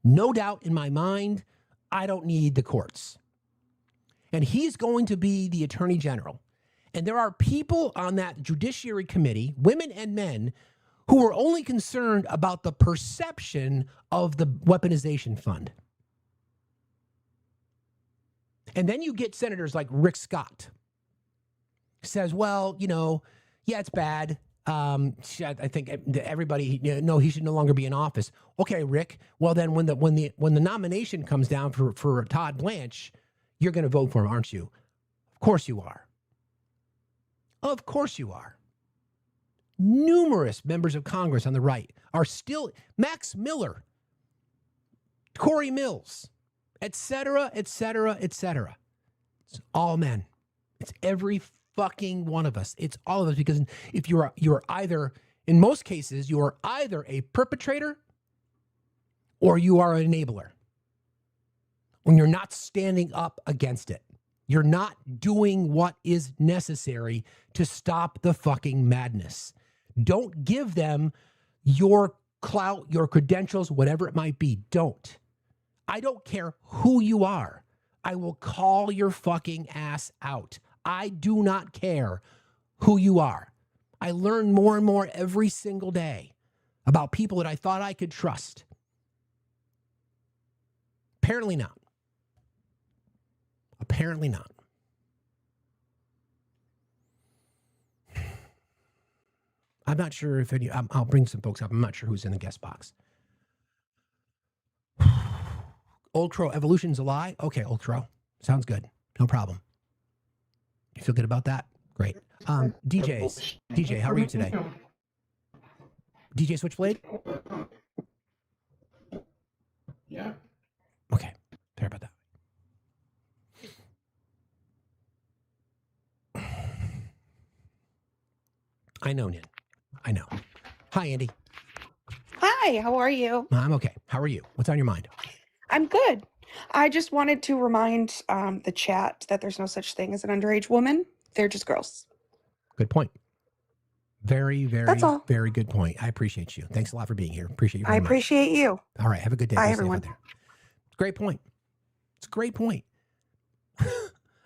No doubt in my mind, I don't need the courts. And he's going to be the Attorney General. And there are people on that Judiciary Committee, women and men, who are only concerned about the perception of the weaponization fund. And then you get senators like Rick Scott says, well, yeah, it's bad. I think everybody, no, he should no longer be in office. Okay, Rick. Well, then when the nomination comes down for Todd Blanche, you're going to vote for him, aren't you? Of course you are. Of course you are. Numerous members of Congress on the right are still Max Miller, Corey Mills, et cetera, et cetera, et cetera. It's all men. It's every fucking one of us. It's all of us, because if you are either, in most cases, you are either a perpetrator or you are an enabler. when you're not standing up against it. You're not doing what is necessary to stop the fucking madness. Don't give them your clout, your credentials, whatever it might be. Don't. I don't care who you are. I will call your fucking ass out. I do not care who you are. I learn more and more every single day about people that I thought I could trust. Apparently not. Apparently not. I'm not sure if any, I'll bring some folks up. I'm not sure who's in the guest box. Old Crow, evolution's a lie? Okay, Old Crow. Sounds good. No problem. You feel good about that? Great. DJ, how are you today? DJ Switchblade? Yeah. Okay, sorry about that. I know, Nin. I know. Hi, Andy. Hi, how are you? I'm okay. How are you? What's on your mind? I'm good. I just wanted to remind the chat that there's no such thing as an underage woman. They're just girls. Good point. Very, That's all. very good point. I appreciate you. Thanks a lot for being here. Appreciate you very I much. appreciate you. All right. Have a good day. Bye, Be safe everyone. out there. Great point. It's a great point.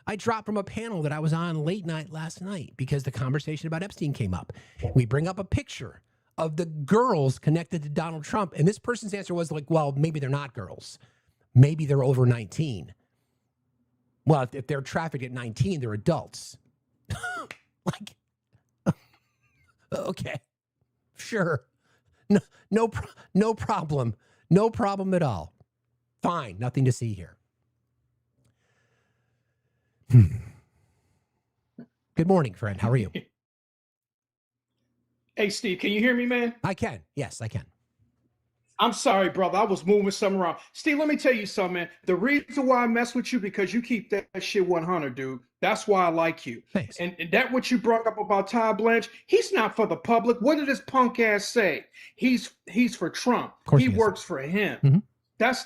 I dropped from a panel that I was on late night last night because the conversation about Epstein came up. We bring up a picture of the girls connected to Donald Trump. And this person's answer was like, well, maybe they're not girls. Maybe they're over 19. Well, if they're trafficked at 19, they're adults. Like, okay, sure. No problem. No problem at all. Fine. Nothing to see here. Good morning, friend. How are you? Hey, Steve, can you hear me, man? I can. Yes, I can. I'm sorry, brother. I was moving something around. Steve, let me tell you something, man. The reason why I mess with you because you keep that shit 100, dude. That's why I like you. Thanks. And that what you brought up about Ty Blanche, he's not for the public. What did this punk ass say? He's for Trump. He works for him. Mm-hmm. That's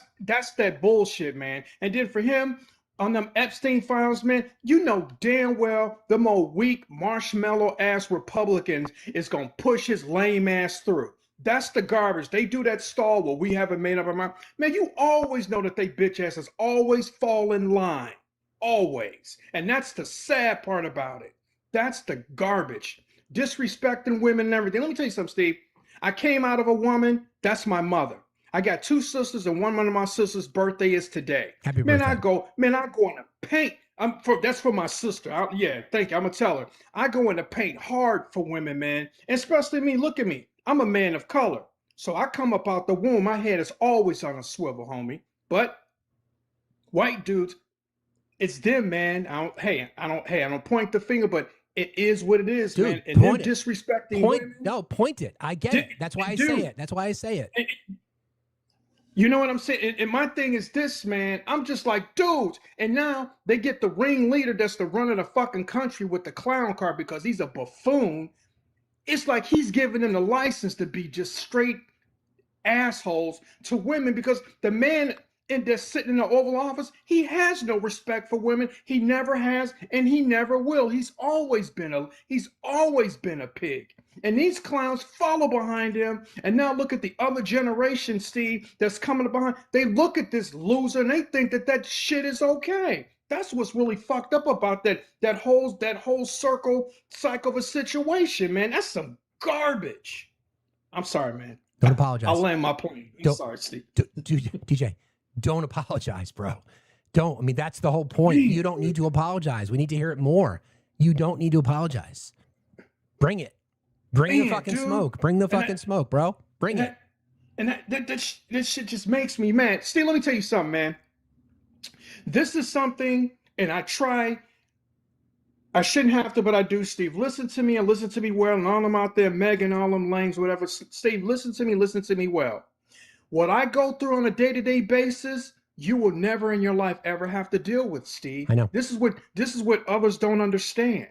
that bullshit, man. And then for him, on them Epstein files, man, you know damn well them old weak marshmallow ass Republicans is gonna push his lame ass through. That's the garbage. They do that stall where we haven't made up our mind. Man, you always know that they bitch asses always fall in line. Always. And that's the sad part about it. That's the garbage. Disrespecting women and everything. Let me tell you something, Steve. I came out of a woman. That's my mother. I got two sisters, and one of my sisters' birthday is today. Happy birthday. I go in the paint. That's for my sister. Yeah, thank you. I'm gonna tell her. I go in the paint hard for women, man. And especially me. Look at me. I'm a man of color. So I come up out the womb. My head is always on a swivel, homie. But white dudes, it's them, man. I don't point the finger, but it is what it is, Dude, man. And them disrespecting women. No, point it. I get it. That's why I say it. That's why I say it. You know what I'm saying? And my thing is this, man. I'm just like, dudes. And now they get the ringleader that's the run of the fucking country with the clown car because he's a buffoon. It's like he's giving them the license to be just straight assholes to women because the man in there sitting in the Oval Office, he has no respect for women. He never has, and he never will. He's always been a pig. And these clowns follow behind him. And now look at the other generation, Steve, that's coming behind. They look at this loser and they think that shit is okay. That's what's really fucked up about that whole cycle of a situation, man. That's some garbage. I'm sorry, man. Don't apologize. I'll land my plane. I'm sorry, Steve. DJ, don't apologize, bro. Don't. I mean, that's the whole point. You don't need to apologize. We need to hear it more. You don't need to apologize. Bring it. Bring the fucking smoke. Bring the fucking smoke, bro. Bring it. And that shit just makes me mad. Steve, let me tell you something, man. This is something, and I shouldn't have to, but I do, Steve. Listen to me and listen to me well, and all them out there, Megan, all them lanes, whatever. Steve, listen to me well. What I go through on a day-to-day basis, you will never in your life ever have to deal with, Steve. I know. This is what others don't understand.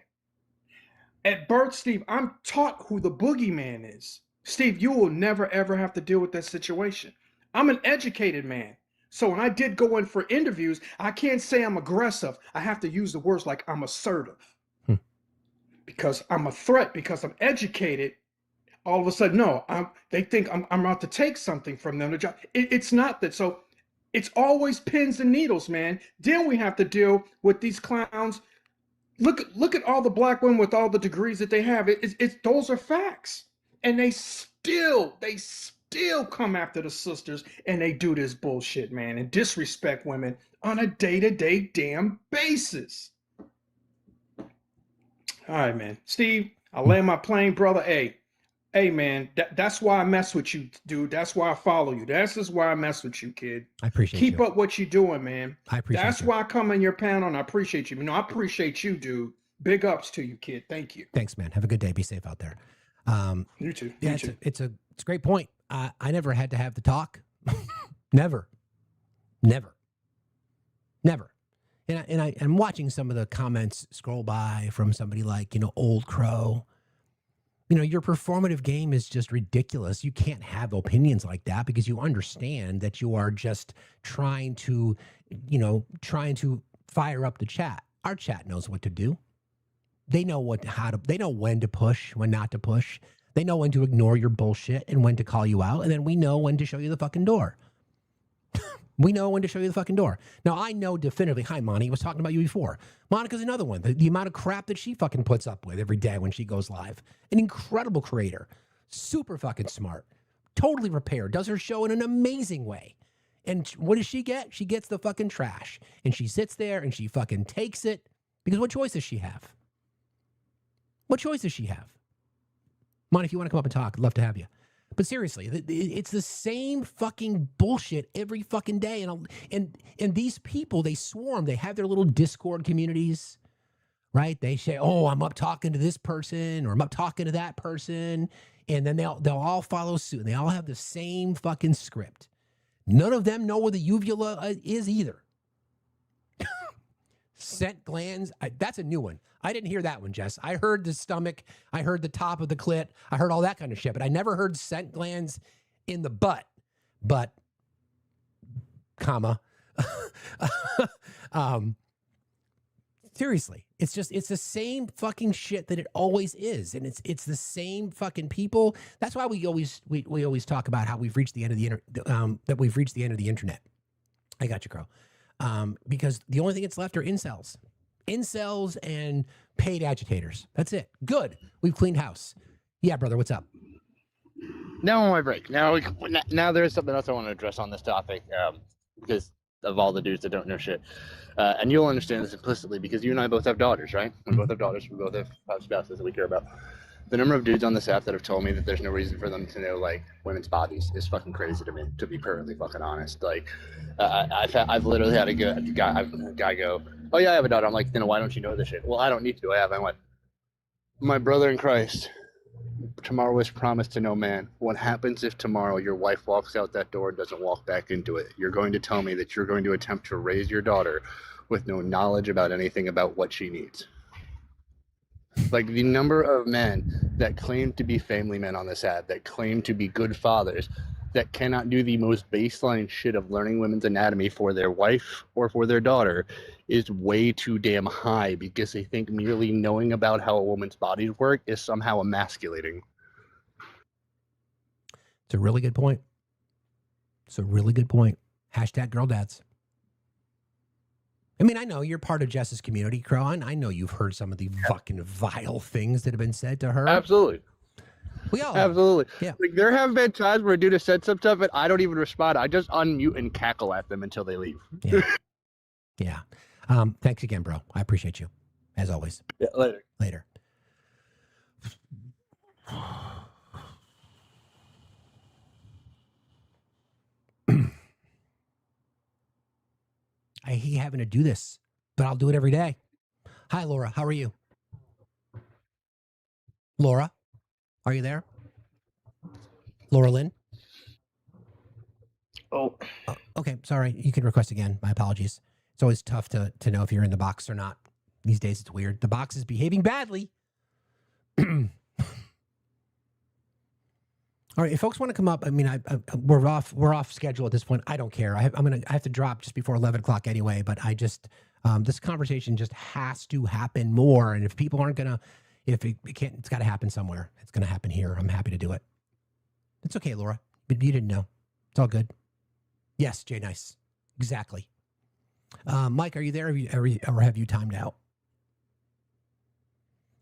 At birth, Steve, I'm taught who the boogeyman is. Steve, you will never ever have to deal with that situation. I'm an educated man. So when I did go in for interviews, I can't say I'm aggressive. I have to use the words like I'm assertive. Because I'm a threat, because I'm educated. All of a sudden, no, they think I'm out to take something from them. It's not that. So it's always pins and needles, man. Then we have to deal with these clowns. Look at all the black women with all the degrees that they have. Those are facts. And they still come after the sisters, and they do this bullshit, man, and disrespect women on a day-to-day damn basis. All right, man. Steve, I land my plane, brother. Hey, man, that's why I mess with you, dude. That's why I follow you. That's just why I mess with you, kid. I appreciate Keep you. up what you're doing, man. I appreciate That's you. why I come in your panel, and I appreciate you. You know, I appreciate you, dude. Big ups to you, kid. Thank you. Thanks, man. Have a good day. Be safe out there. You too. Yeah, You too. it's a great point. I never had to have the talk. Never. And I'm watching some of the comments scroll by from somebody like, Old Crow. Your performative game is just ridiculous. You can't have opinions like that because you understand that you are just trying to fire up the chat. Our chat knows what to do. They know they know when to push, when not to push. They know when to ignore your bullshit and when to call you out. And then we know when to show you the fucking door. We know when to show you the fucking door. Now, I know definitively. Hi, Monty. I was talking about you before. Monica's another one. The amount of crap that she fucking puts up with every day when she goes live. An incredible creator. Super fucking smart. Totally repaired. Does her show in an amazing way. And what does she get? She gets the fucking trash. And she sits there and she fucking takes it. Because what choice does she have? What choice does she have? Monty, if you want to come up and talk, I'd love to have you. But seriously, it's the same fucking bullshit every fucking day. And these people, they swarm. They have their little Discord communities, right? They say, oh, I'm up talking to this person or I'm up talking to that person. And then they'll all follow suit. And they all have the same fucking script. None of them know where the uvula is either. Scent glands. That's a new one. I didn't hear that one, Jess. I heard the stomach. I heard the top of the clit. I heard all that kind of shit. But I never heard scent glands in the butt. But, seriously, it's the same fucking shit that it always is. And it's the same fucking people. That's why we always talk about how we've reached the end of the internet. I got you, Crow. Because the only thing that's left are incels. Incels and paid agitators. That's it. Good. We've cleaned house. Yeah, brother, what's up? Now on my break. Now there's something else I want to address on this topic because of all the dudes that don't know shit. And you'll understand this implicitly because you and I both have daughters, right? We both have daughters. We both have spouses that we care about. The number of dudes on this app that have told me that there's no reason for them to know like women's bodies is fucking crazy to me, to be perfectly fucking honest. Like, I've literally had a guy go, oh yeah, I have a daughter. I'm like, then why don't you know this shit? Well, I don't need to. I have. I went, my brother in Christ, tomorrow is promised to no man. What happens if tomorrow your wife walks out that door and doesn't walk back into it? You're going to tell me that you're going to attempt to raise your daughter with no knowledge about anything about what she needs. Like the number of men that claim to be family men on this app, that claim to be good fathers, that cannot do the most baseline shit of learning women's anatomy for their wife or for their daughter is way too damn high because they think merely knowing about how a woman's bodies work is somehow emasculating. It's a really good point. Hashtag girl dads. I mean, I know you're part of Jess's community, Crow, and I know you've heard some of the fucking vile things that have been said to her. Absolutely. We all absolutely. Yeah. Like there have been times where a dude has said some stuff and I don't even respond. I just unmute and cackle at them until they leave. Yeah. Thanks again, bro. I appreciate you, as always. Yeah, later. Later. I hate having to do this, but I'll do it every day. Hi, Laura. How are you? Laura, are you there? Laura Lynn? Oh. Okay. Sorry. You can request again. My apologies. It's always tough to know if you're in the box or not. These days it's weird. The box is behaving badly. All right, if folks want to come up, I mean, we're off schedule at this point. I don't care. I have to drop just before 11 o'clock anyway. But I just this conversation just has to happen more. And if people aren't gonna, if it can't, it's got to happen somewhere. It's gonna happen here. I'm happy to do it. It's okay, Laura. But you didn't know. It's all good. Yes, Jay, nice. Exactly. Mike, are you there? Or have you timed out?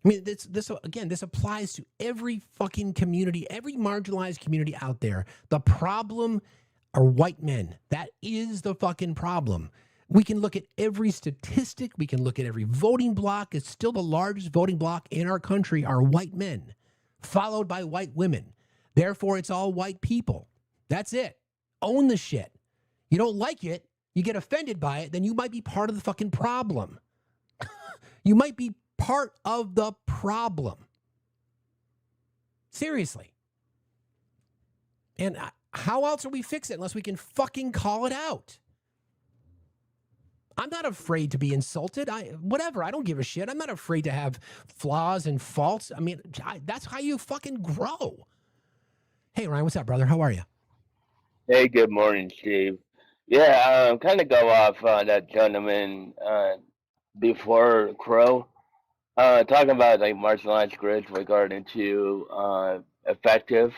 I mean, this applies to every fucking community, every marginalized community out there. The problem are white men. That is the fucking problem. We can look at every statistic. We can look at every voting block. It's still the largest voting block in our country are white men, followed by white women. Therefore, it's all white people. That's it. Own the shit. You don't like it, you get offended by it, then you might be part of the fucking problem. You might be part of the problem. Seriously. And how else are we fix it unless we can fucking call it out? I'm not afraid to be insulted. Whatever. I don't give a shit. I'm not afraid to have flaws and faults. I mean, that's how you fucking grow. Hey, Ryan, what's up, brother? How are you? Hey, good morning, Steve. Yeah, kind of go off that gentleman before Crow. Talking about like marginalized groups regarding to effective.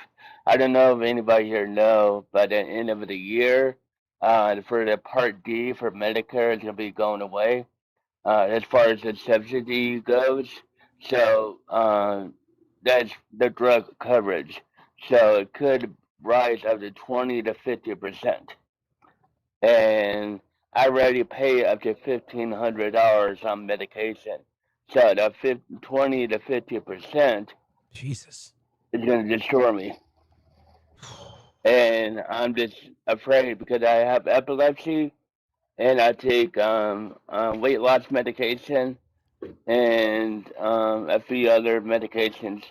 I don't know if anybody here know, but at the end of the year, for the Part D for Medicare is going to be going away as far as the subsidy goes. So that's the drug coverage. So it could rise up to 20 to 50%. And I already pay up to $1,500 on medication. So the 20 to 50%, Jesus, is going to destroy me. And I'm just afraid because I have epilepsy, and I take weight loss medication and a few other medications.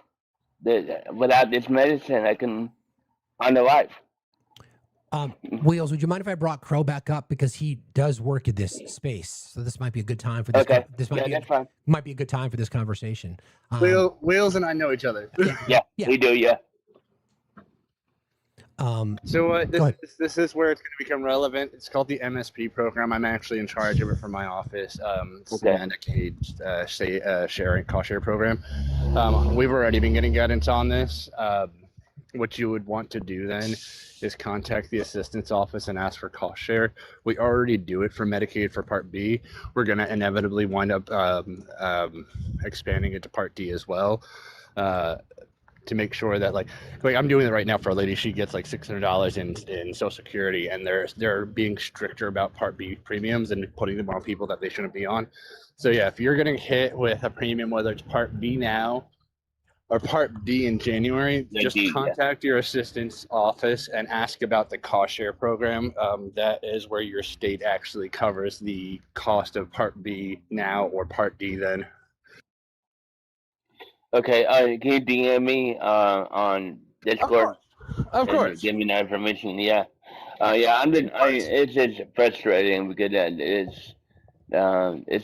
That without this medicine, I can on the life. Wheels, would you mind if I brought Crow back up because he does work in this space? So this might be a good time for this. Okay. This might might be a good time for this conversation. Wheels and I know each other. Yeah, we do. Yeah. So this is where it's going to become relevant. It's called the MSP program. I'm actually in charge of it from my office. It's the Medicaid sharing cost share program. We've already been getting guidance on this. What you would want to do then is contact the assistance office and ask for cost share. We already do it for Medicaid for Part B. We're going to inevitably wind up expanding it to Part D as well. To make sure that like I'm doing it right now for a lady. She gets like $600 in Social Security, and they're being stricter about Part B premiums and putting them on people that they shouldn't be on. So yeah, if you're getting hit with a premium, whether it's Part B now or Part D in January, just contact your assistant's office and ask about the cost share program. That is where your state actually covers the cost of Part B now or Part D then. Okay, can you DM me on Discord? Of course. Give me that information. Yeah, yeah. It's just frustrating because it's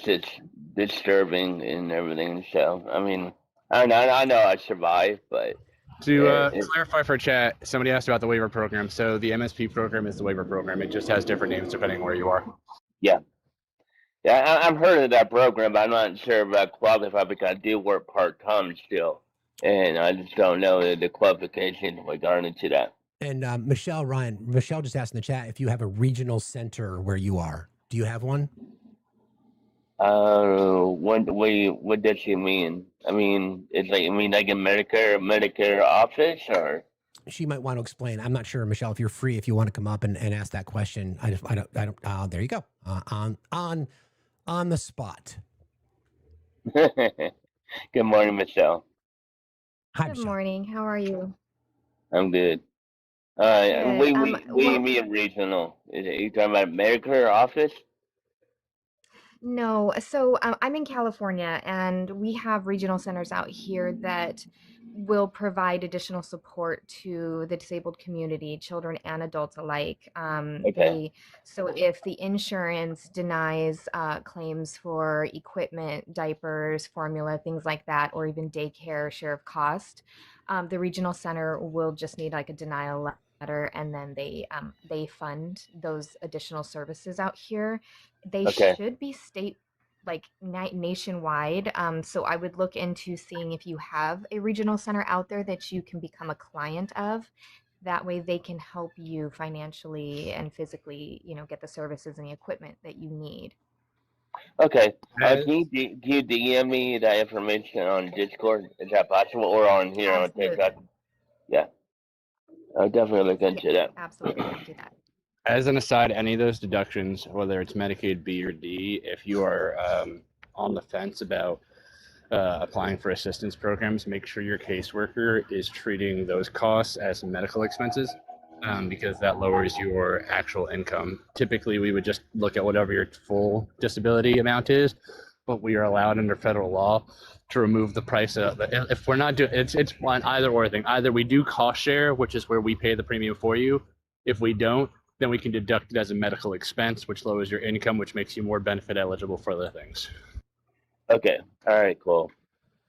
just disturbing and everything. So I mean, I know I survived, but to clarify for chat, somebody asked about the waiver program. So the MSP program is the waiver program. It just has different names depending where you are. Yeah. Yeah, I've heard of that program, but I'm not sure if I qualify because I do work part-time still, and I just don't know the qualifications regarding to that. And Michelle just asked in the chat if you have a regional center where you are. Do you have one? What does she mean? I mean, it's like like a Medicare office, or she might want to explain. I'm not sure, Michelle. If you're free, if you want to come up and ask that question, I don't. There you go. On the spot. Good morning, Michelle. Hi, Good morning. How are you? I'm good. We mean regional. Are you talking about Medicare office? No, so I'm in California, and we have regional centers out here that will provide additional support to the disabled community, children and adults alike. Okay. So if the insurance denies claims for equipment, diapers, formula, things like that, or even daycare share of cost, the regional center will just need like a denial letter, and then they fund those additional services out here. They Okay. should be nationwide. So I would look into seeing if you have a regional center out there that you can become a client of. That way they can help you financially and physically, get the services and the equipment that you need. Okay. As Can you DM me that information on Discord? Is that possible, or on here on TikTok? Absolutely. Yeah, I'll definitely look Yeah, into that. absolutely. I'll do that. As an aside, any of those deductions, whether it's Medicaid B or D, if you are on the fence about applying for assistance programs, make sure your caseworker is treating those costs as medical expenses, because that lowers your actual income. Typically, we would just look at whatever your full disability amount is, but we are allowed under federal law to remove the price of it. If we're not doing it's one either or thing. Either we do cost share, which is where we pay the premium for you. If we don't, then we can deduct it as a medical expense, which lowers your income, which makes you more benefit eligible for other things. Okay. All right. Cool.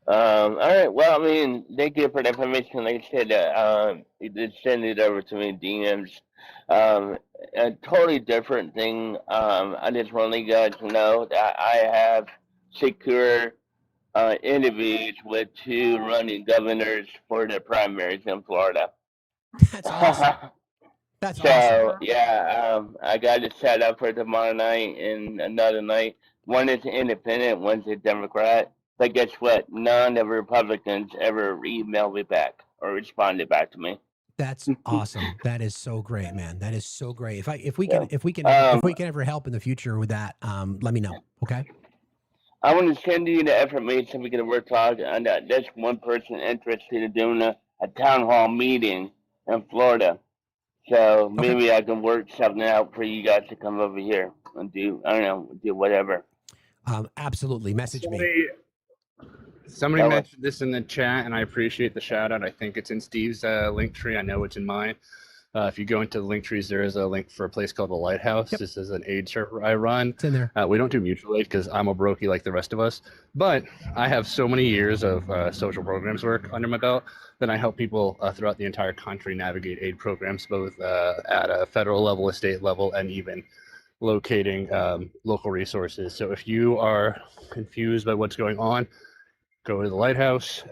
All right. Well, I mean, thank you for the information. Like I said, you did send it over to me DMs. A totally different thing. I just want to let you guys know that I have secure interviews with 2 running governors for the primaries in Florida. That's awesome. That's So awesome. yeah, I got it set up for tomorrow night and another night. One is independent, one's a Democrat. But guess what? None of the Republicans ever emailed me back or responded back to me. That's awesome. That is so great, man. That is so great. If we Yeah. can ever help in the future with that, let me know. Okay. I want to send you the information we can work talk on that. There's one person interested in doing a town hall meeting in Florida. So maybe I can work something out for you guys to come over here and do, I don't know, do whatever. Absolutely. Message me. Somebody mentioned this in the chat, and I appreciate the shout out. I think it's in Steve's link tree. I know it's in mine. If you go into the link trees, there is a link for a place called the Lighthouse. Yep. This is an aid server I run. It's in there. We don't do mutual aid because I'm a brokey like the rest of us. But I have so many years of social programs work under my belt that I help people throughout the entire country navigate aid programs, both at a federal level, a state level, and even locating local resources. So if you are confused by what's going on, go to the Lighthouse.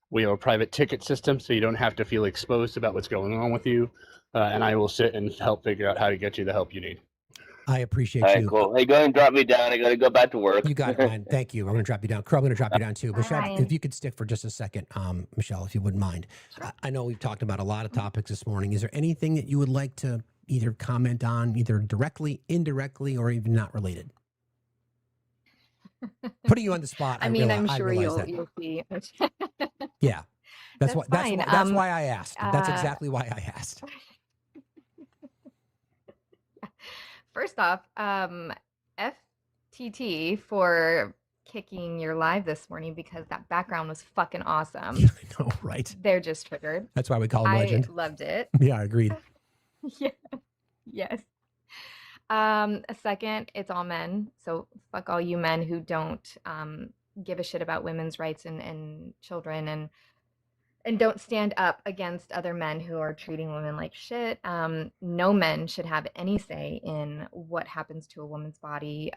We have a private ticket system, so you don't have to feel exposed about what's going on with you. And I will sit and help figure out how to get you the help you need. I appreciate All right, you. cool. Hey, go ahead and drop me down. I got to go back to work. You got it, man. Thank you. I'm going to drop you down. Crow, I'm going to drop you down too. Michelle, Ryan. if you could stick for just a second, Michelle, if you wouldn't mind. I know we've talked about a lot of topics this morning. Is there anything that you would like to either comment on, either directly, indirectly, or even not related? Putting you on the spot. I'm sure you'll see. Yeah. That's fine. why I asked. That's exactly why I asked. First off, FTT for kicking your live this morning because that background was fucking awesome. I know, right? They're just triggered. That's why we call him Legend. I loved it. Yeah, agreed. Yeah. Yes. A second, it's all men. So fuck all you men who don't give a shit about women's rights and children and don't stand up against other men who are treating women like shit. No men should have any say in what happens to a woman's body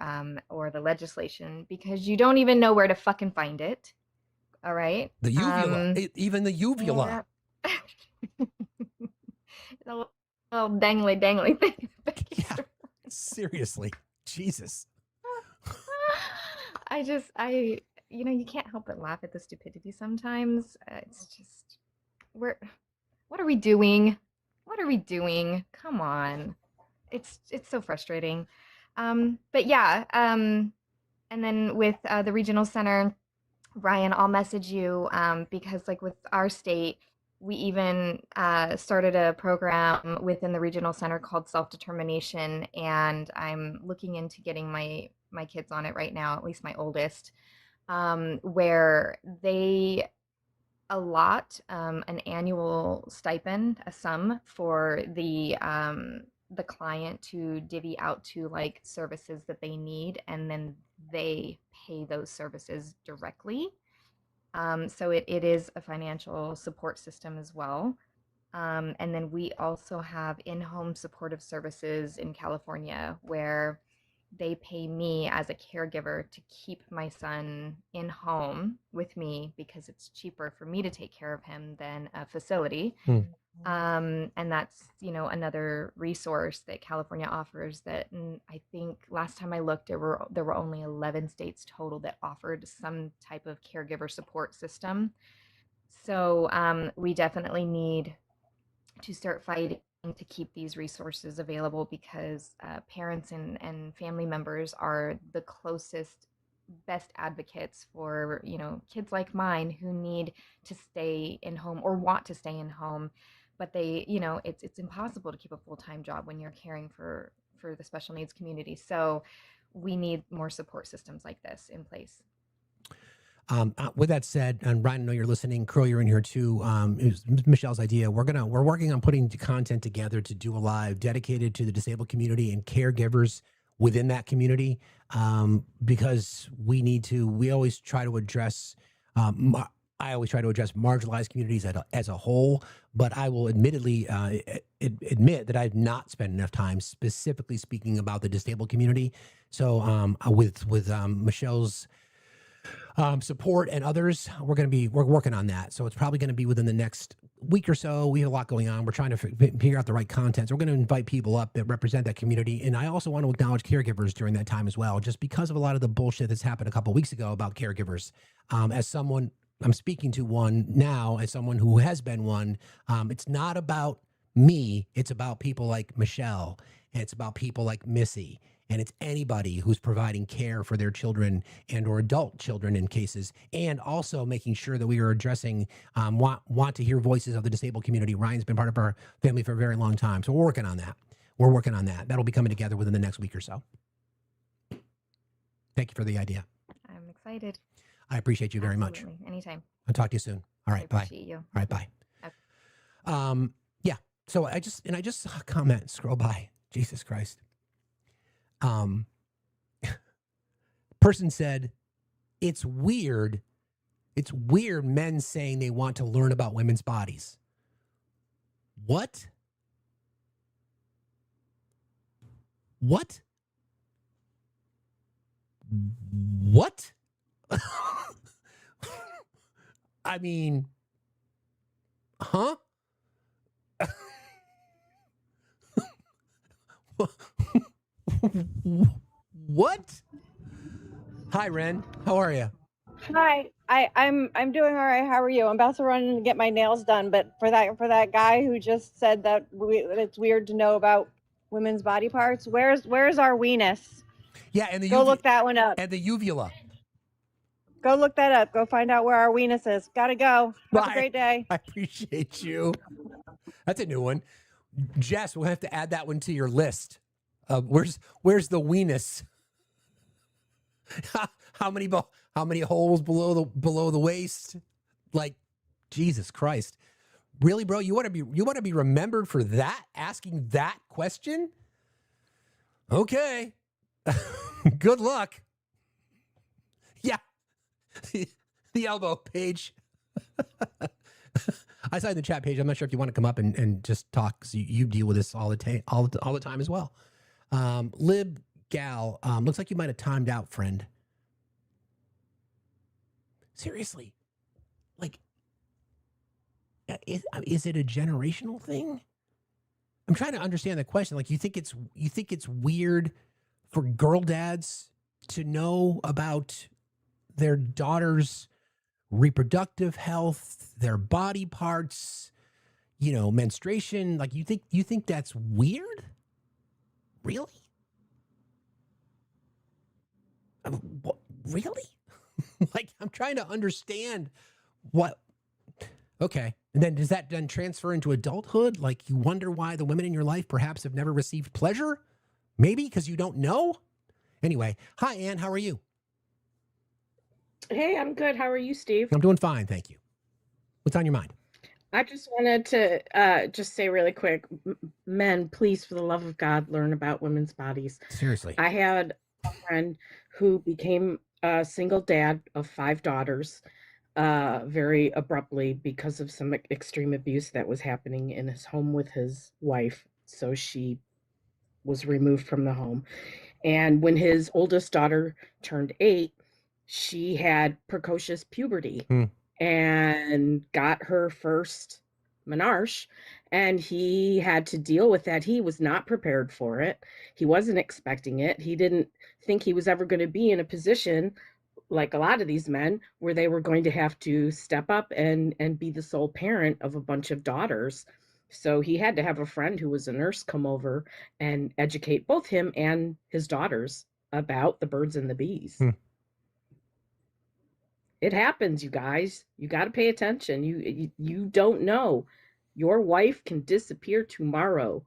or the legislation because you don't even know where to fucking find it. All right? The uvula. Even the uvula. Yeah. A little dangly thing. Yeah. Seriously. Jesus. You can't help but laugh at the stupidity sometimes. It's just, what are we doing? What are we doing? Come on. It's so frustrating. But yeah, and then with the regional center, Ryan, I'll message you because like with our state, we even started a program within the regional center called self-determination, and I'm looking into getting my my kids on it right now, at least my oldest, where they allot an annual stipend, a sum for the client to divvy out to like services that they need, and then they pay those services directly. So it is a financial support system as well. And then we also have in-home supportive services in California where they pay me as a caregiver to keep my son in home with me because it's cheaper for me to take care of him than a facility. And that's, another resource that California offers that, and I think last time I looked, there were only 11 states total that offered some type of caregiver support system. So we definitely need to start fighting to keep these resources available because parents and family members are the closest, best advocates for, kids like mine who need to stay in home or want to stay in home, but they, it's impossible to keep a full-time job when you're caring for the special needs community. So we need more support systems like this in place. With that said, and Ryan, I know you're listening. Crow, you're in here too. It was Michelle's idea. We're working on putting content together to do a live dedicated to the disabled community and caregivers within that community, because we always try to address. I always try to address marginalized communities as a whole, but I will admittedly admit that I've not spent enough time specifically speaking about the disabled community. So with Michelle's support and others, we're working on that. So it's probably going to be within the next week or so. We have a lot going on. We're trying to figure out the right content. So we're going to invite people up that represent that community. And I also want to acknowledge caregivers during that time as well, just because of a lot of the bullshit that's happened a couple of weeks ago about caregivers. As someone, I'm speaking to one now, as someone who has been one, it's not about me. It's about people like Michelle. And it's about people like Missy. And it's anybody who's providing care for their children and or adult children in cases, and also making sure that we are addressing want to hear voices of the disabled community. Ryan's been part of our family for a very long time. So we're working on that. That'll be coming together within the next week or so. Thank you for the idea. I'm excited. I appreciate you very much. Anytime. I'll talk to you soon. All right. Bye. Appreciate you. All right. Bye. Okay. Yeah. So I just saw a comment scroll by. Jesus Christ. Person said, it's weird men saying they want to learn about women's bodies. What? I mean, huh? What? Hi, Ren. How are you? Hi, I'm doing all right. How are you? I'm about to run and get my nails done, but for that guy who just said that it's weird to know about women's body parts, where's our weenus? Yeah, and go look that one up. And the uvula. Go look that up. Go find out where our weenus is. Gotta go. Have a great day. I appreciate you. That's a new one. Jess, we'll have to add that one to your list. Where's the weenus? How many holes below the waist? Like, Jesus Christ. Really, bro? You want to be remembered for that? Asking that question? Okay. Good luck. Yeah. The elbow page. I saw in the chat page. I'm not sure if you want to come up and just talk, because you deal with this all the time as well. Lib Gal, looks like you might have timed out, friend. Seriously, like, is it a generational thing? I'm trying to understand the question. Like, you think it's weird for girl dads to know about their daughters' reproductive health, their body parts, menstruation? Like, you think that's weird? Really? Really? Like, I'm trying to understand what. Okay. And then does that then transfer into adulthood? Like, you wonder why the women in your life perhaps have never received pleasure? Maybe because you don't know? Anyway, hi, Ann. How are you? Hey, I'm good. How are you, Steve? I'm doing fine, thank you. What's on your mind? I just wanted to just say really quick, men, please, for the love of God, learn about women's bodies. Seriously. I had a friend who became a single dad of 5 daughters very abruptly because of some extreme abuse that was happening in his home with his wife. So she was removed from the home. And when his oldest daughter turned 8, she had precocious puberty and got her first menarche, and he had to deal with that. He was not prepared for it. He wasn't expecting it. He didn't think he was ever going to be in a position like a lot of these men where they were going to have to step up and be the sole parent of a bunch of daughters. So he had to have a friend who was a nurse come over and educate both him and his daughters about the birds and the bees. It happens, you guys. You got to pay attention. You don't know. Your wife can disappear tomorrow.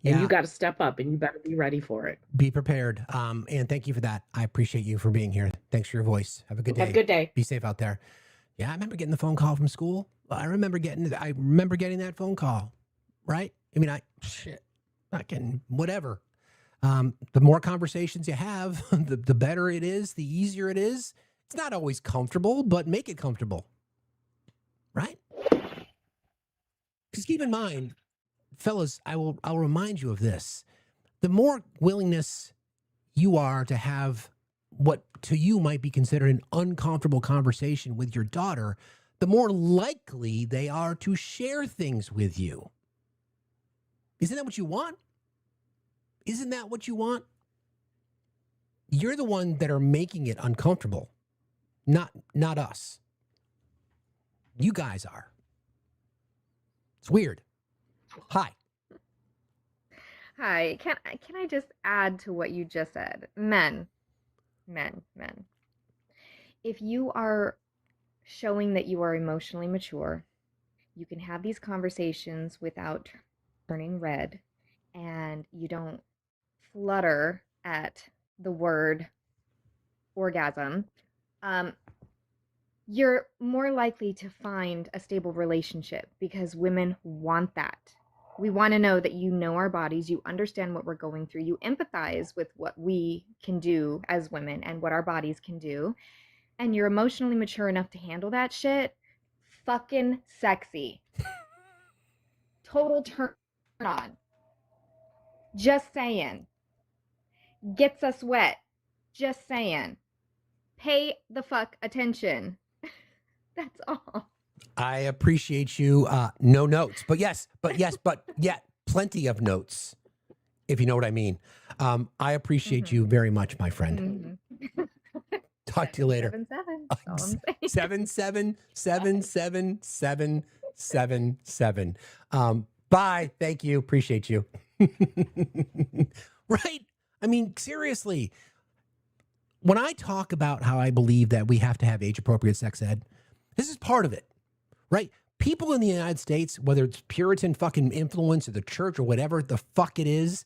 And you got to step up and you better be ready for it. Be prepared. And thank you for that. I appreciate you for being here. Thanks for your voice. Have a good day. Have a good day. Be safe out there. Yeah, I remember getting the phone call from school. I remember getting that phone call, right? I mean, I can, whatever. The more conversations you have, the better it is, the easier it is. It's not always comfortable, but make it comfortable, right? Because keep in mind, fellas, I'll remind you of this. The more willingness you are to have what to you might be considered an uncomfortable conversation with your daughter, the more likely they are to share things with you. Isn't that what you want? Isn't that what you want? You're the one that are making it uncomfortable, not us. You guys are. It's weird. Hi. Hi. Can I just add to what you just said? Men. If you are showing that you are emotionally mature, you can have these conversations without turning red, and you don't flutter at the word orgasm. You're more likely to find a stable relationship because women want that. We want to know that you know our bodies, you understand what we're going through, you empathize with what we can do as women and what our bodies can do, and you're emotionally mature enough to handle that shit. Fucking sexy. Total turn on. Just saying. Gets us wet. Just saying. Pay the fuck attention. That's all. I appreciate you. No notes, but plenty of notes, if you know what I mean. I appreciate you very much, my friend. Talk to you later. 7777777. Bye. Thank you. Appreciate you. Right? I mean, seriously. When I talk about how I believe that we have to have age-appropriate sex ed, this is part of it, right? People in the United States, whether it's Puritan fucking influence or the church or whatever the fuck it is,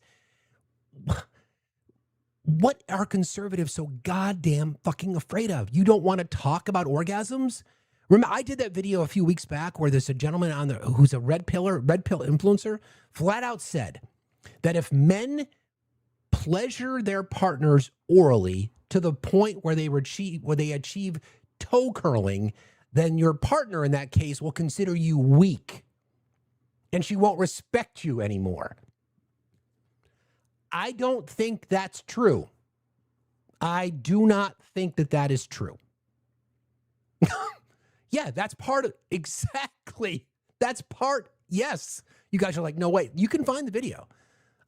what are conservatives so goddamn fucking afraid of? You don't want to talk about orgasms? Remember, I did that video a few weeks back where there's a gentleman who's a red pill influencer, flat out said that if men pleasure their partners orally to the point where they achieve toe curling, then your partner in that case will consider you weak and she won't respect you anymore. I don't think that's true. I do not think that is true. Yeah, that's part of exactly. That's part. Yes. You guys are like, no, wait, you can find the video.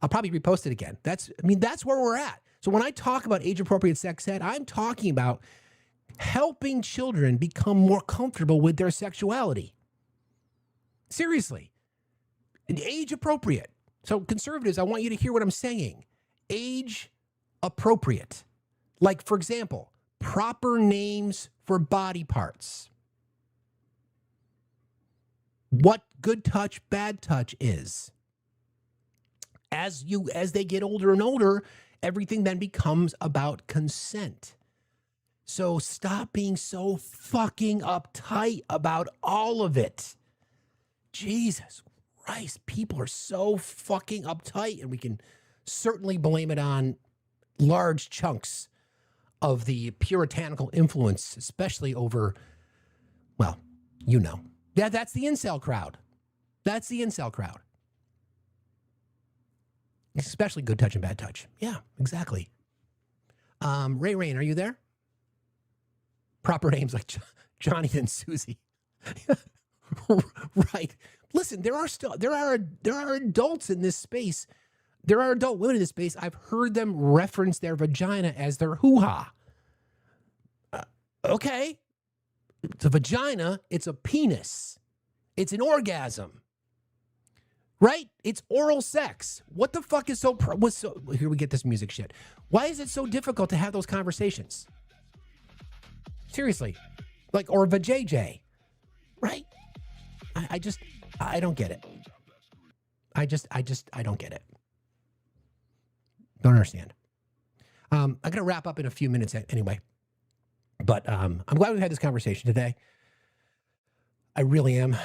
I'll probably repost it again. That's where we're at. So when I talk about age-appropriate sex ed, I'm talking about helping children become more comfortable with their sexuality. Seriously. Age appropriate. So conservatives, I want you to hear what I'm saying. Age appropriate. Like, for example, proper names for body parts. What good touch, bad touch is. As they get older and older, Everything then becomes about consent. So stop being so fucking uptight about all of it. Jesus Christ, people are so fucking uptight, and we can certainly blame it on large chunks of the puritanical influence, especially over, well, you know. Yeah, that's the incel crowd. That's the incel crowd. Especially good touch and bad touch. Yeah, exactly. Ray Rain, are you there? Proper names like Johnny and Susie. Right. Listen, there are adults in this space. There are adult women in this space. I've heard them reference their vagina as their hoo-ha. Okay. It's a vagina. It's a penis. It's an orgasm. Right? It's oral sex. What the fuck is here we get this music shit. Why is it so difficult to have those conversations? Seriously. Like, or vajayjay. Right? I don't get it. I don't get it. Don't understand. I'm going to wrap up in a few minutes anyway. But I'm glad we had this conversation today. I really am.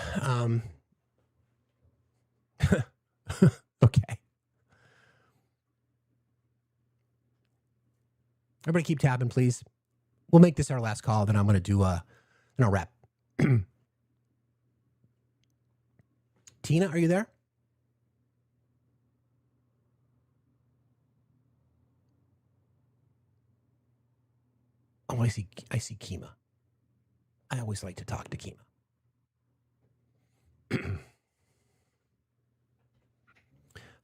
Okay. Everybody keep tapping, please. We'll make this our last call, then I'm going to do then I'll wrap. Tina, are you there? Oh, I see Kima. I always like to talk to Kima.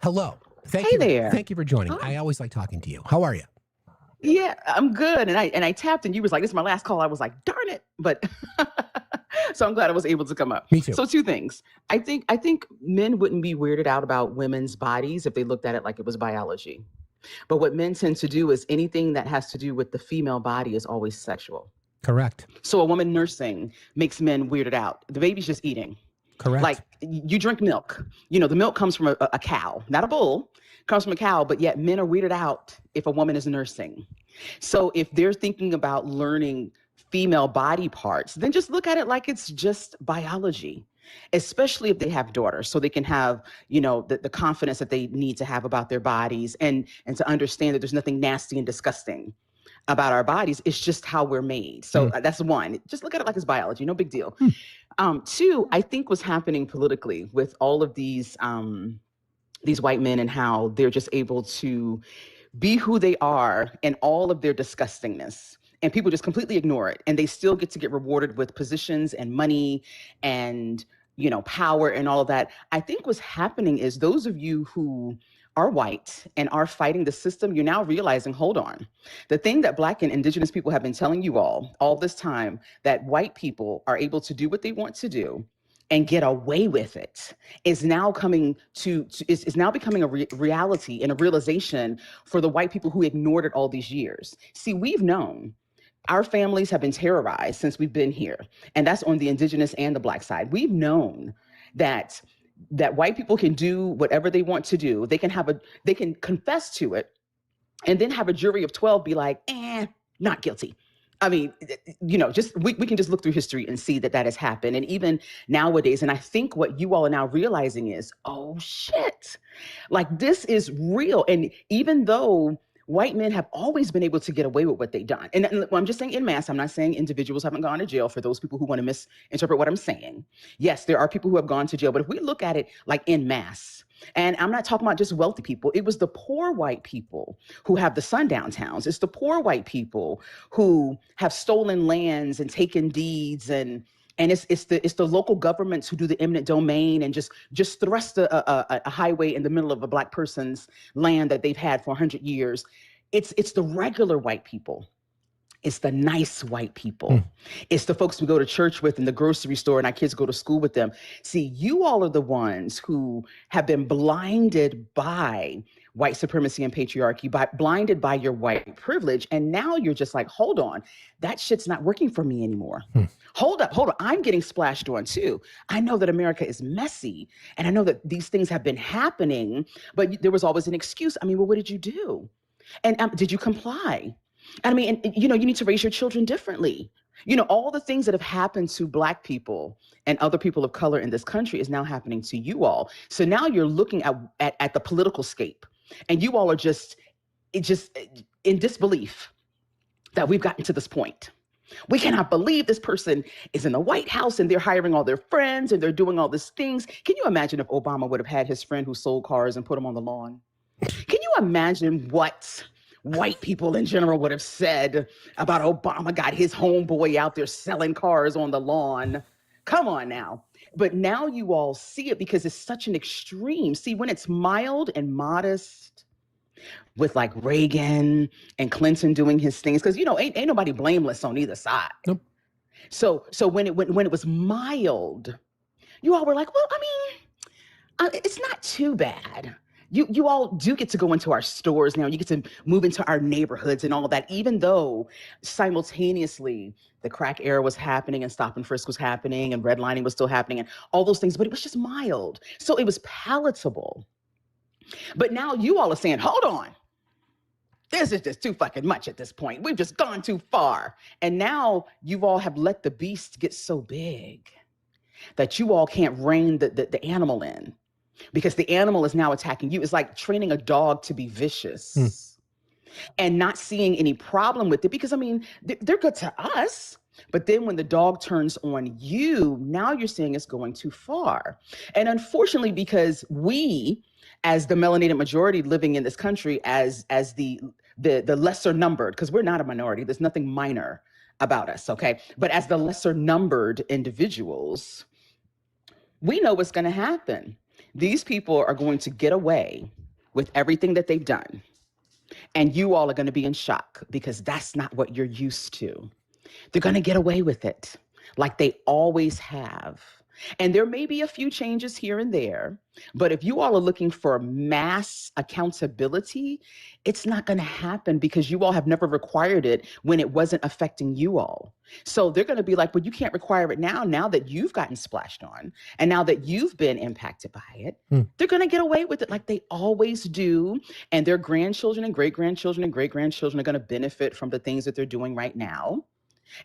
Hello. Thank you there. Thank you for joining. I always like talking to you. How are you? Yeah, I'm good. And I tapped and you was like, this is my last call. I was like, darn it. But so I'm glad I was able to come up. Me too. So two things. I think men wouldn't be weirded out about women's bodies if they looked at it like it was biology. But what men tend to do is anything that has to do with the female body is always sexual. Correct. So a woman nursing makes men weirded out. The baby's just eating. Correct. Like you drink milk. You know, the milk comes from a cow, not a bull. Comes from a cow, but yet men are weirded out if a woman is nursing. So if they're thinking about learning female body parts, then just look at it like it's just biology, especially if they have daughters, so they can have, you know, the confidence that they need to have about their bodies and to understand that there's nothing nasty and disgusting about our bodies. It's just how we're made. So that's one. Just look at it like it's biology, no big deal. Two, I think what's happening politically with all of these white men and how they're just able to be who they are in all of their disgustingness. And people just completely ignore it. And they still get to get rewarded with positions and money and, you know, power and all of that. I think what's happening is those of you who are white and are fighting the system, you're now realizing, hold on. The thing that Black and Indigenous people have been telling you all this time, that white people are able to do what they want to do and get away with it, is now coming is now becoming a reality and a realization for the white people who ignored it all these years. See, we've known our families have been terrorized since we've been here, and that's on the Indigenous and the Black side. We've known that white people can do whatever they want to do. They can confess to it, and then have a jury of 12 be like, not guilty. I mean, you know, just we can just look through history and see that has happened. And even nowadays, and I think what you all are now realizing is, oh shit, like this is real. And even though white men have always been able to get away with what they've done, and I'm just saying en masse, I'm not saying individuals haven't gone to jail, for those people who want to misinterpret what I'm saying. Yes, there are people who have gone to jail, but if we look at it like en masse, and I'm not talking about just wealthy people. It was the poor white people who have the sundown towns. It's the poor white people who have stolen lands and taken deeds, and it's the local governments who do the eminent domain and just thrust a highway in the middle of a Black person's land that they've had for 100 years. It's the regular white people. It's the nice white people. It's the folks we go to church with in the grocery store and our kids go to school with them. See, you all are the ones who have been blinded by white supremacy and patriarchy, blinded by your white privilege. And now you're just like, hold on, that shit's not working for me anymore. Hold up, I'm getting splashed on too. I know that America is messy and I know that these things have been happening, but there was always an excuse. I mean, well, what did you do? And did you comply? I mean, and, you need to raise your children differently. All the things that have happened to Black people and other people of color in this country is now happening to you all. So now you're looking at the political scape, and you all are just in disbelief that we've gotten to this point. We cannot believe this person is in the White House and they're hiring all their friends and they're doing all these things. Can you imagine if Obama would have had his friend who sold cars and put them on the lawn? Can you imagine what white people in general would have said about Obama got his homeboy out there selling cars on the lawn? Come on now. But now you all see it because it's such an extreme. See, when it's mild and modest, with like Reagan and Clinton doing his things, because ain't nobody blameless on either side. Nope. So when it was mild, you all were like, well, I mean, it's not too bad. You all do get to go into our stores now. You get to move into our neighborhoods and all of that, even though simultaneously the crack era was happening and stop and frisk was happening and redlining was still happening and all those things, but it was just mild. So it was palatable. But now you all are saying, hold on. This is just too fucking much at this point. We've just gone too far. And now you all have let the beast get so big that you all can't rein the animal in because the animal is now attacking you. It's like training a dog to be vicious and not seeing any problem with it because, I mean, they're good to us. But then when the dog turns on you, now you're saying it's going too far. And unfortunately, because we, as the melanated majority living in this country, as the lesser numbered, because we're not a minority, there's nothing minor about us, okay? But as the lesser numbered individuals, we know what's going to happen. These people are going to get away with everything that they've done. And you all are going to be in shock because that's not what you're used to. They're going to get away with it like they always have. And there may be a few changes here and there, but if you all are looking for mass accountability, it's not going to happen because you all have never required it when it wasn't affecting you all. So they're going to be like, well, you can't require it now that you've gotten splashed on and now that you've been impacted by it, they're going to get away with it like they always do. And their grandchildren and great-grandchildren and great-grandchildren are going to benefit from the things that they're doing right now.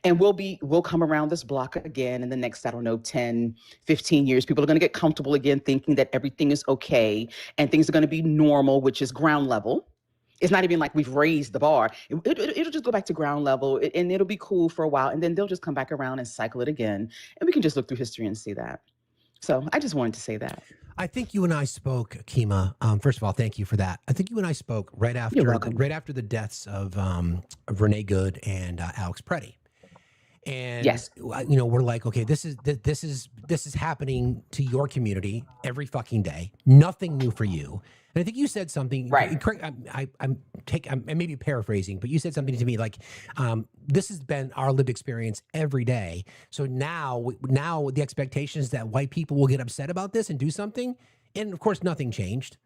And we'll come around this block again in the next, 10, 15 years. People are going to get comfortable again, thinking that everything is okay and things are going to be normal, which is ground level. It's not even like we've raised the bar. It'll just go back to ground level and it'll be cool for a while. And then they'll just come back around and cycle it again. And we can just look through history and see that. So I just wanted to say that. I think you and I spoke, Kima. First of all, thank you for that. I think you and I spoke right after the deaths of Renee Good and Alex Preddy. And yes, we're like, okay, this is happening to your community every fucking day. Nothing new for you. And I think you said something. Right. I'm maybe paraphrasing, but you said something to me like, this has been our lived experience every day. So now the expectation is that white people will get upset about this and do something. And of course, nothing changed.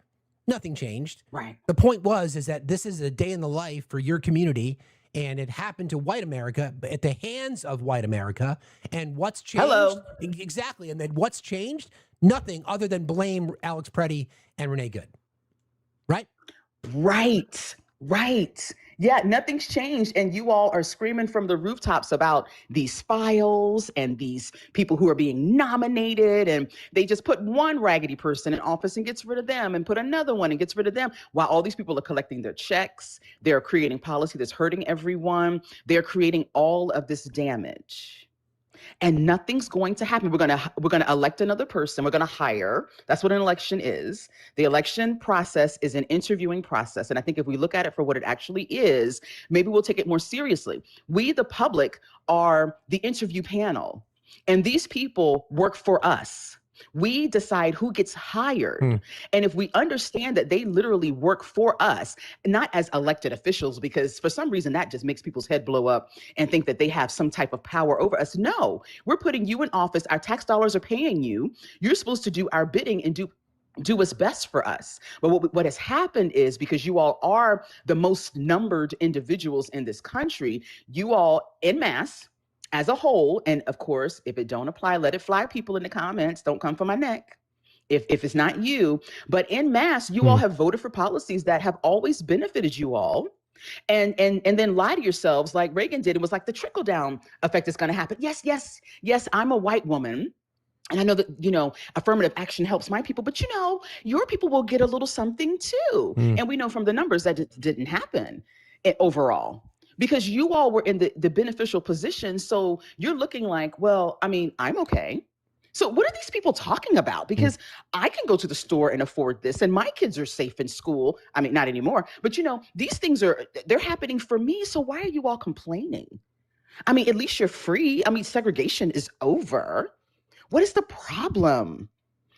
Nothing changed. Right. The point is that this is a day in the life for your community. And it happened to white America at the hands of white America. And what's changed? Hello. Exactly. And then what's changed? Nothing other than blame Alex Preddy and Renee Good. Right? Right. Yeah, nothing's changed. And you all are screaming from the rooftops about these files and these people who are being nominated. And they just put one raggedy person in office and gets rid of them and put another one and gets rid of them while all these people are collecting their checks. They're creating policy that's hurting everyone. They're creating all of this damage. And nothing's going to happen. We're gonna elect another person. We're gonna hire. That's what an election is. The election process is an interviewing process. And I think if we look at it for what it actually is, maybe we'll take it more seriously. We, the public, are the interview panel. And these people work for us. We decide who gets hired. And if we understand that they literally work for us, not as elected officials, because for some reason that just makes people's head blow up and think that they have some type of power over us. No, we're putting you in office. Our tax dollars are paying you. You're supposed to do our bidding and do what's best for us. But what has happened is because you all are the most numbered individuals in this country, you all en masse, as a whole, and of course, if it don't apply, let it fly, people in the comments, don't come for my neck. if it's not you, but en masse, you all have voted for policies that have always benefited you all. And then lie to yourselves like Reagan did. It was like the trickle down effect is going to happen. Yes, I'm a white woman. And I know that, affirmative action helps my people, but your people will get a little something too. And we know from the numbers that it didn't happen overall because you all were in the beneficial position. So you're looking like, well, I mean, I'm okay. So what are these people talking about? Because I can go to the store and afford this and my kids are safe in school. I mean, not anymore, but these things they're happening for me. So why are you all complaining? I mean, at least you're free. I mean, segregation is over. What is the problem?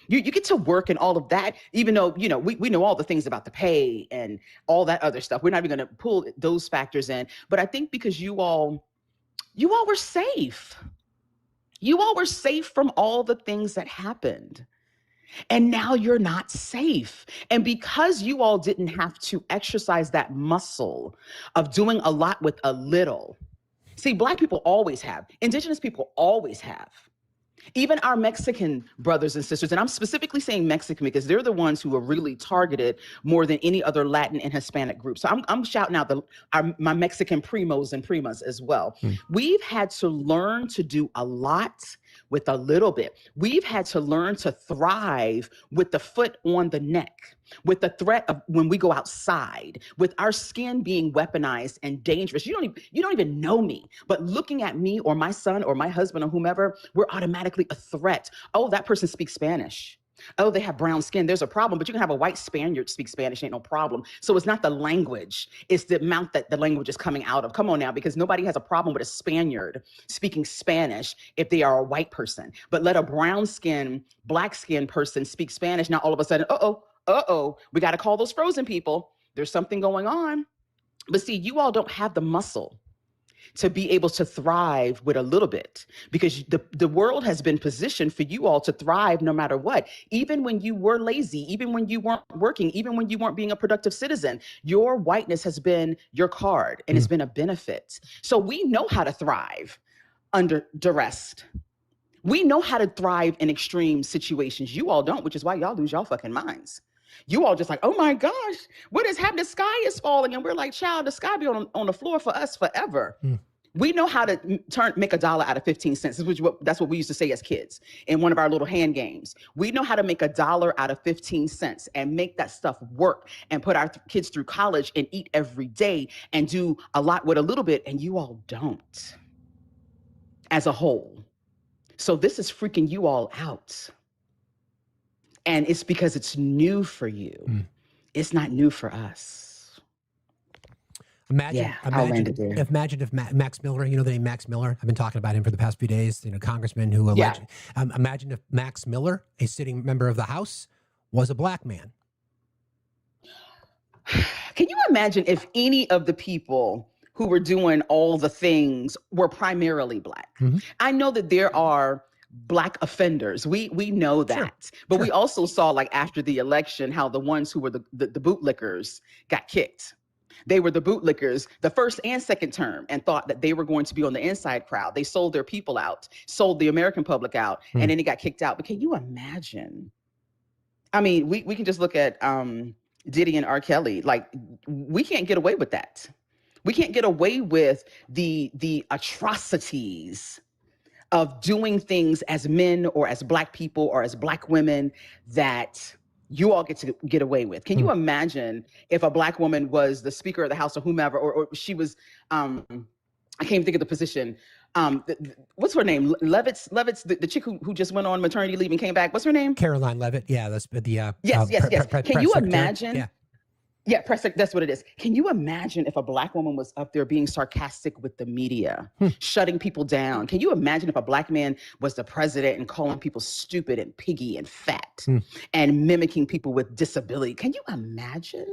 You get to work and all of that, even though, we know all the things about the pay and all that other stuff. We're not even going to pull those factors in. But I think because you all were safe. You all were safe from all the things that happened. And now you're not safe. And because you all didn't have to exercise that muscle of doing a lot with a little. See, Black people always have. Indigenous people always have. Even our Mexican brothers and sisters, and I'm specifically saying Mexican because they're the ones who are really targeted more than any other Latin and Hispanic group. So I'm shouting out my Mexican primos and primas as well. We've had to learn to do a lot with a little bit. We've had to learn to thrive with the foot on the neck, with the threat of when we go outside, with our skin being weaponized and dangerous. You don't even know me, but looking at me or my son or my husband or whomever, we're automatically a threat. Oh, that person speaks Spanish. Oh, they have brown skin. There's a problem, but you can have a white Spaniard speak Spanish, ain't no problem. So it's not the language, it's the amount that the language is coming out of. Come on now, because nobody has a problem with a Spaniard speaking Spanish if they are a white person. But let a brown skin, black skin person speak Spanish. Now all of a sudden, we got to call those frozen people. There's something going on. But see, you all don't have the muscle to be able to thrive with a little bit because the world has been positioned for you all to thrive no matter what. Even when you were lazy, even when you weren't working, even when you weren't being a productive citizen, your whiteness has been your card and it's been a benefit. So we know how to thrive under duress. We know how to thrive in extreme situations. You all don't, which is why y'all lose y'all fucking minds. You all just like, oh my gosh, what is happening? The sky is falling. And we're like, child, the sky be on the floor for us forever. We know how to make $1 out of 15 cents. That's what we used to say as kids in one of our little hand games. We know how to make $1 out of 15 cents and make that stuff work and put our kids through college and eat every day and do a lot with a little bit. And you all don't as a whole. So this is freaking you all out. And it's because it's new for you. It's not new for us. Imagine if Max Miller, you know the name Max Miller? I've been talking about him for the past few days, congressman who alleged. Imagine if Max Miller, a sitting member of the House, was a black man. Can you imagine if any of the people who were doing all the things were primarily black? I know that there are black offenders. We know that. But we also saw, like, after the election, how the ones who were the bootlickers got kicked. They were the bootlickers the first and second term and thought that they were going to be on the inside crowd. They sold their people out, sold the American public out, and then they got kicked out. But can you imagine? I mean, we can just look at Diddy and R. Kelly. Like, we can't get away with that. We can't get away with the atrocities of doing things as men or as black people or as black women that you all get to get away with. Can you imagine if a black woman was the Speaker of the House or whomever, or she was, I can't even think of the position. What's her name? Levitt's the chick who just went on maternity leave and came back. What's her name? Caroline Levitt. Yeah, that's the yes. Can you imagine? Yeah. Yeah, that's what it is. Can you imagine if a black woman was up there being sarcastic with the media, shutting people down? Can you imagine if a black man was the president and calling people stupid and piggy and fat and mimicking people with disability? Can you imagine?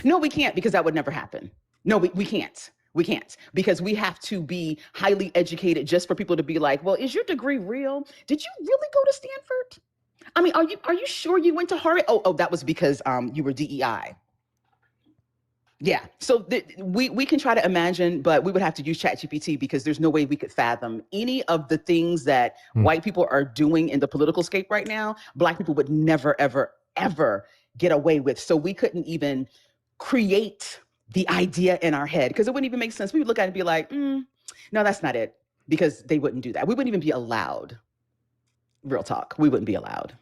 No, we can't, because that would never happen. No, we can't. We can't, because we have to be highly educated just for people to be like, well, is your degree real? Did you really go to Stanford? I mean, are you sure you went to Harvard? Oh, that was because you were DEI. Yeah. So we can try to imagine, but we would have to use ChatGPT because there's no way we could fathom any of the things that white people are doing in the political scape right now. Black people would never, ever, ever get away with. So we couldn't even create the idea in our head because it wouldn't even make sense. We would look at it and be like, no, that's not it, because they wouldn't do that. We wouldn't even be allowed. Real talk. We wouldn't be allowed.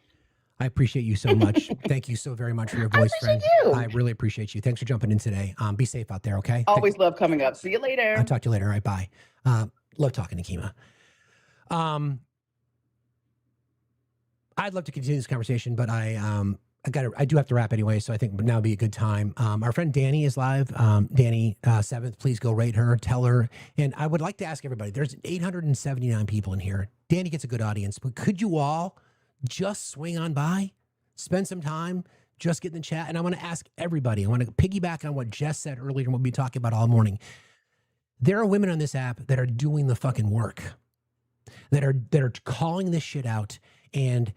I appreciate you so much. Thank you so very much for your voice, friend. You. I really appreciate you. Thanks for jumping in today. Be safe out there, okay? Always love coming up. See you later. I'll talk to you later. All right, bye. Love talking to Kima. I'd love to continue this conversation, but I do have to wrap anyway, so I think now would be a good time. Our friend Danny is live. Danny 7th, please go rate her, tell her. And I would like to ask everybody, there's 879 people in here. Danny gets a good audience, but could you all just swing on by, spend some time, just get in the chat? And I want to ask everybody, I want to piggyback on what Jess said earlier and what we'll be talking about all morning. There are women on this app that are doing the fucking work, that are calling this shit out, and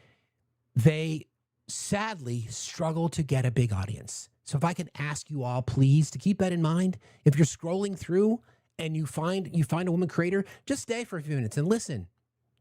they sadly struggle to get a big audience. So if I can ask you all, please, to keep that in mind. If you're scrolling through and you find a woman creator, just stay for a few minutes and listen.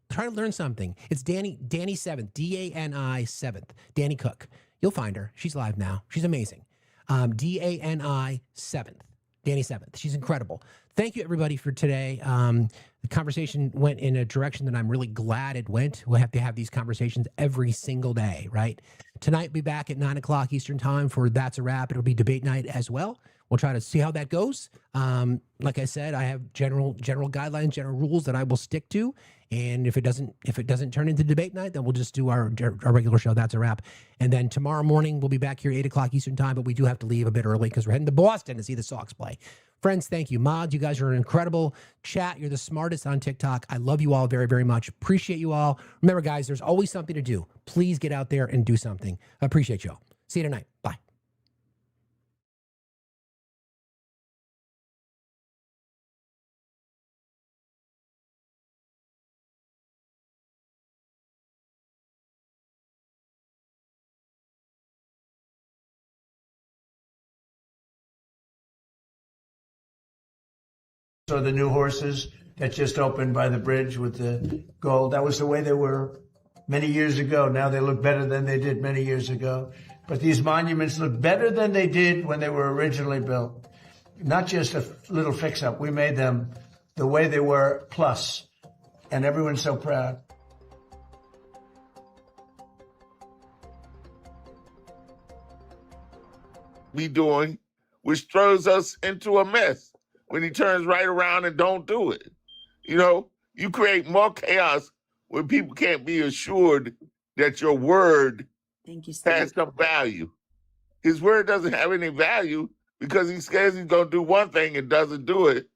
Try to learn something. It's Danny 7th, DANI 7th, Danny Cook. You'll find her. She's live now. She's amazing. DANI 7th, Danny 7th. She's incredible. Thank you, everybody, for today. The conversation went in a direction that I'm really glad it went. We'll have to have these conversations every single day, right? Tonight, we'll be back at 9 o'clock Eastern time for That's a Wrap. It'll be debate night as well. We'll try to see how that goes. Like I said, I have general guidelines, general rules that I will stick to. And if it doesn't turn into debate night, then we'll just do our regular show. That's a wrap. And then tomorrow morning, we'll be back here 8 o'clock Eastern time, but we do have to leave a bit early because we're heading to Boston to see the Sox play. Friends, thank you. Mods, you guys are an incredible chat. You're the smartest on TikTok. I love you all very, very much. Appreciate you all. Remember, guys, there's always something to do. Please get out there and do something. I appreciate you all. See you tonight. Bye. So the new horses that just opened by the bridge with the gold, that was the way they were many years ago. Now they look better than they did many years ago. But these monuments look better than they did when they were originally built. Not just a little fix-up. We made them the way they were plus. And everyone's so proud. Be doing, which throws us into a mess when he turns right around and don't do it. You know, you create more chaos when people can't be assured that your word has some value. His word doesn't have any value because he says he's going to do one thing and doesn't do it.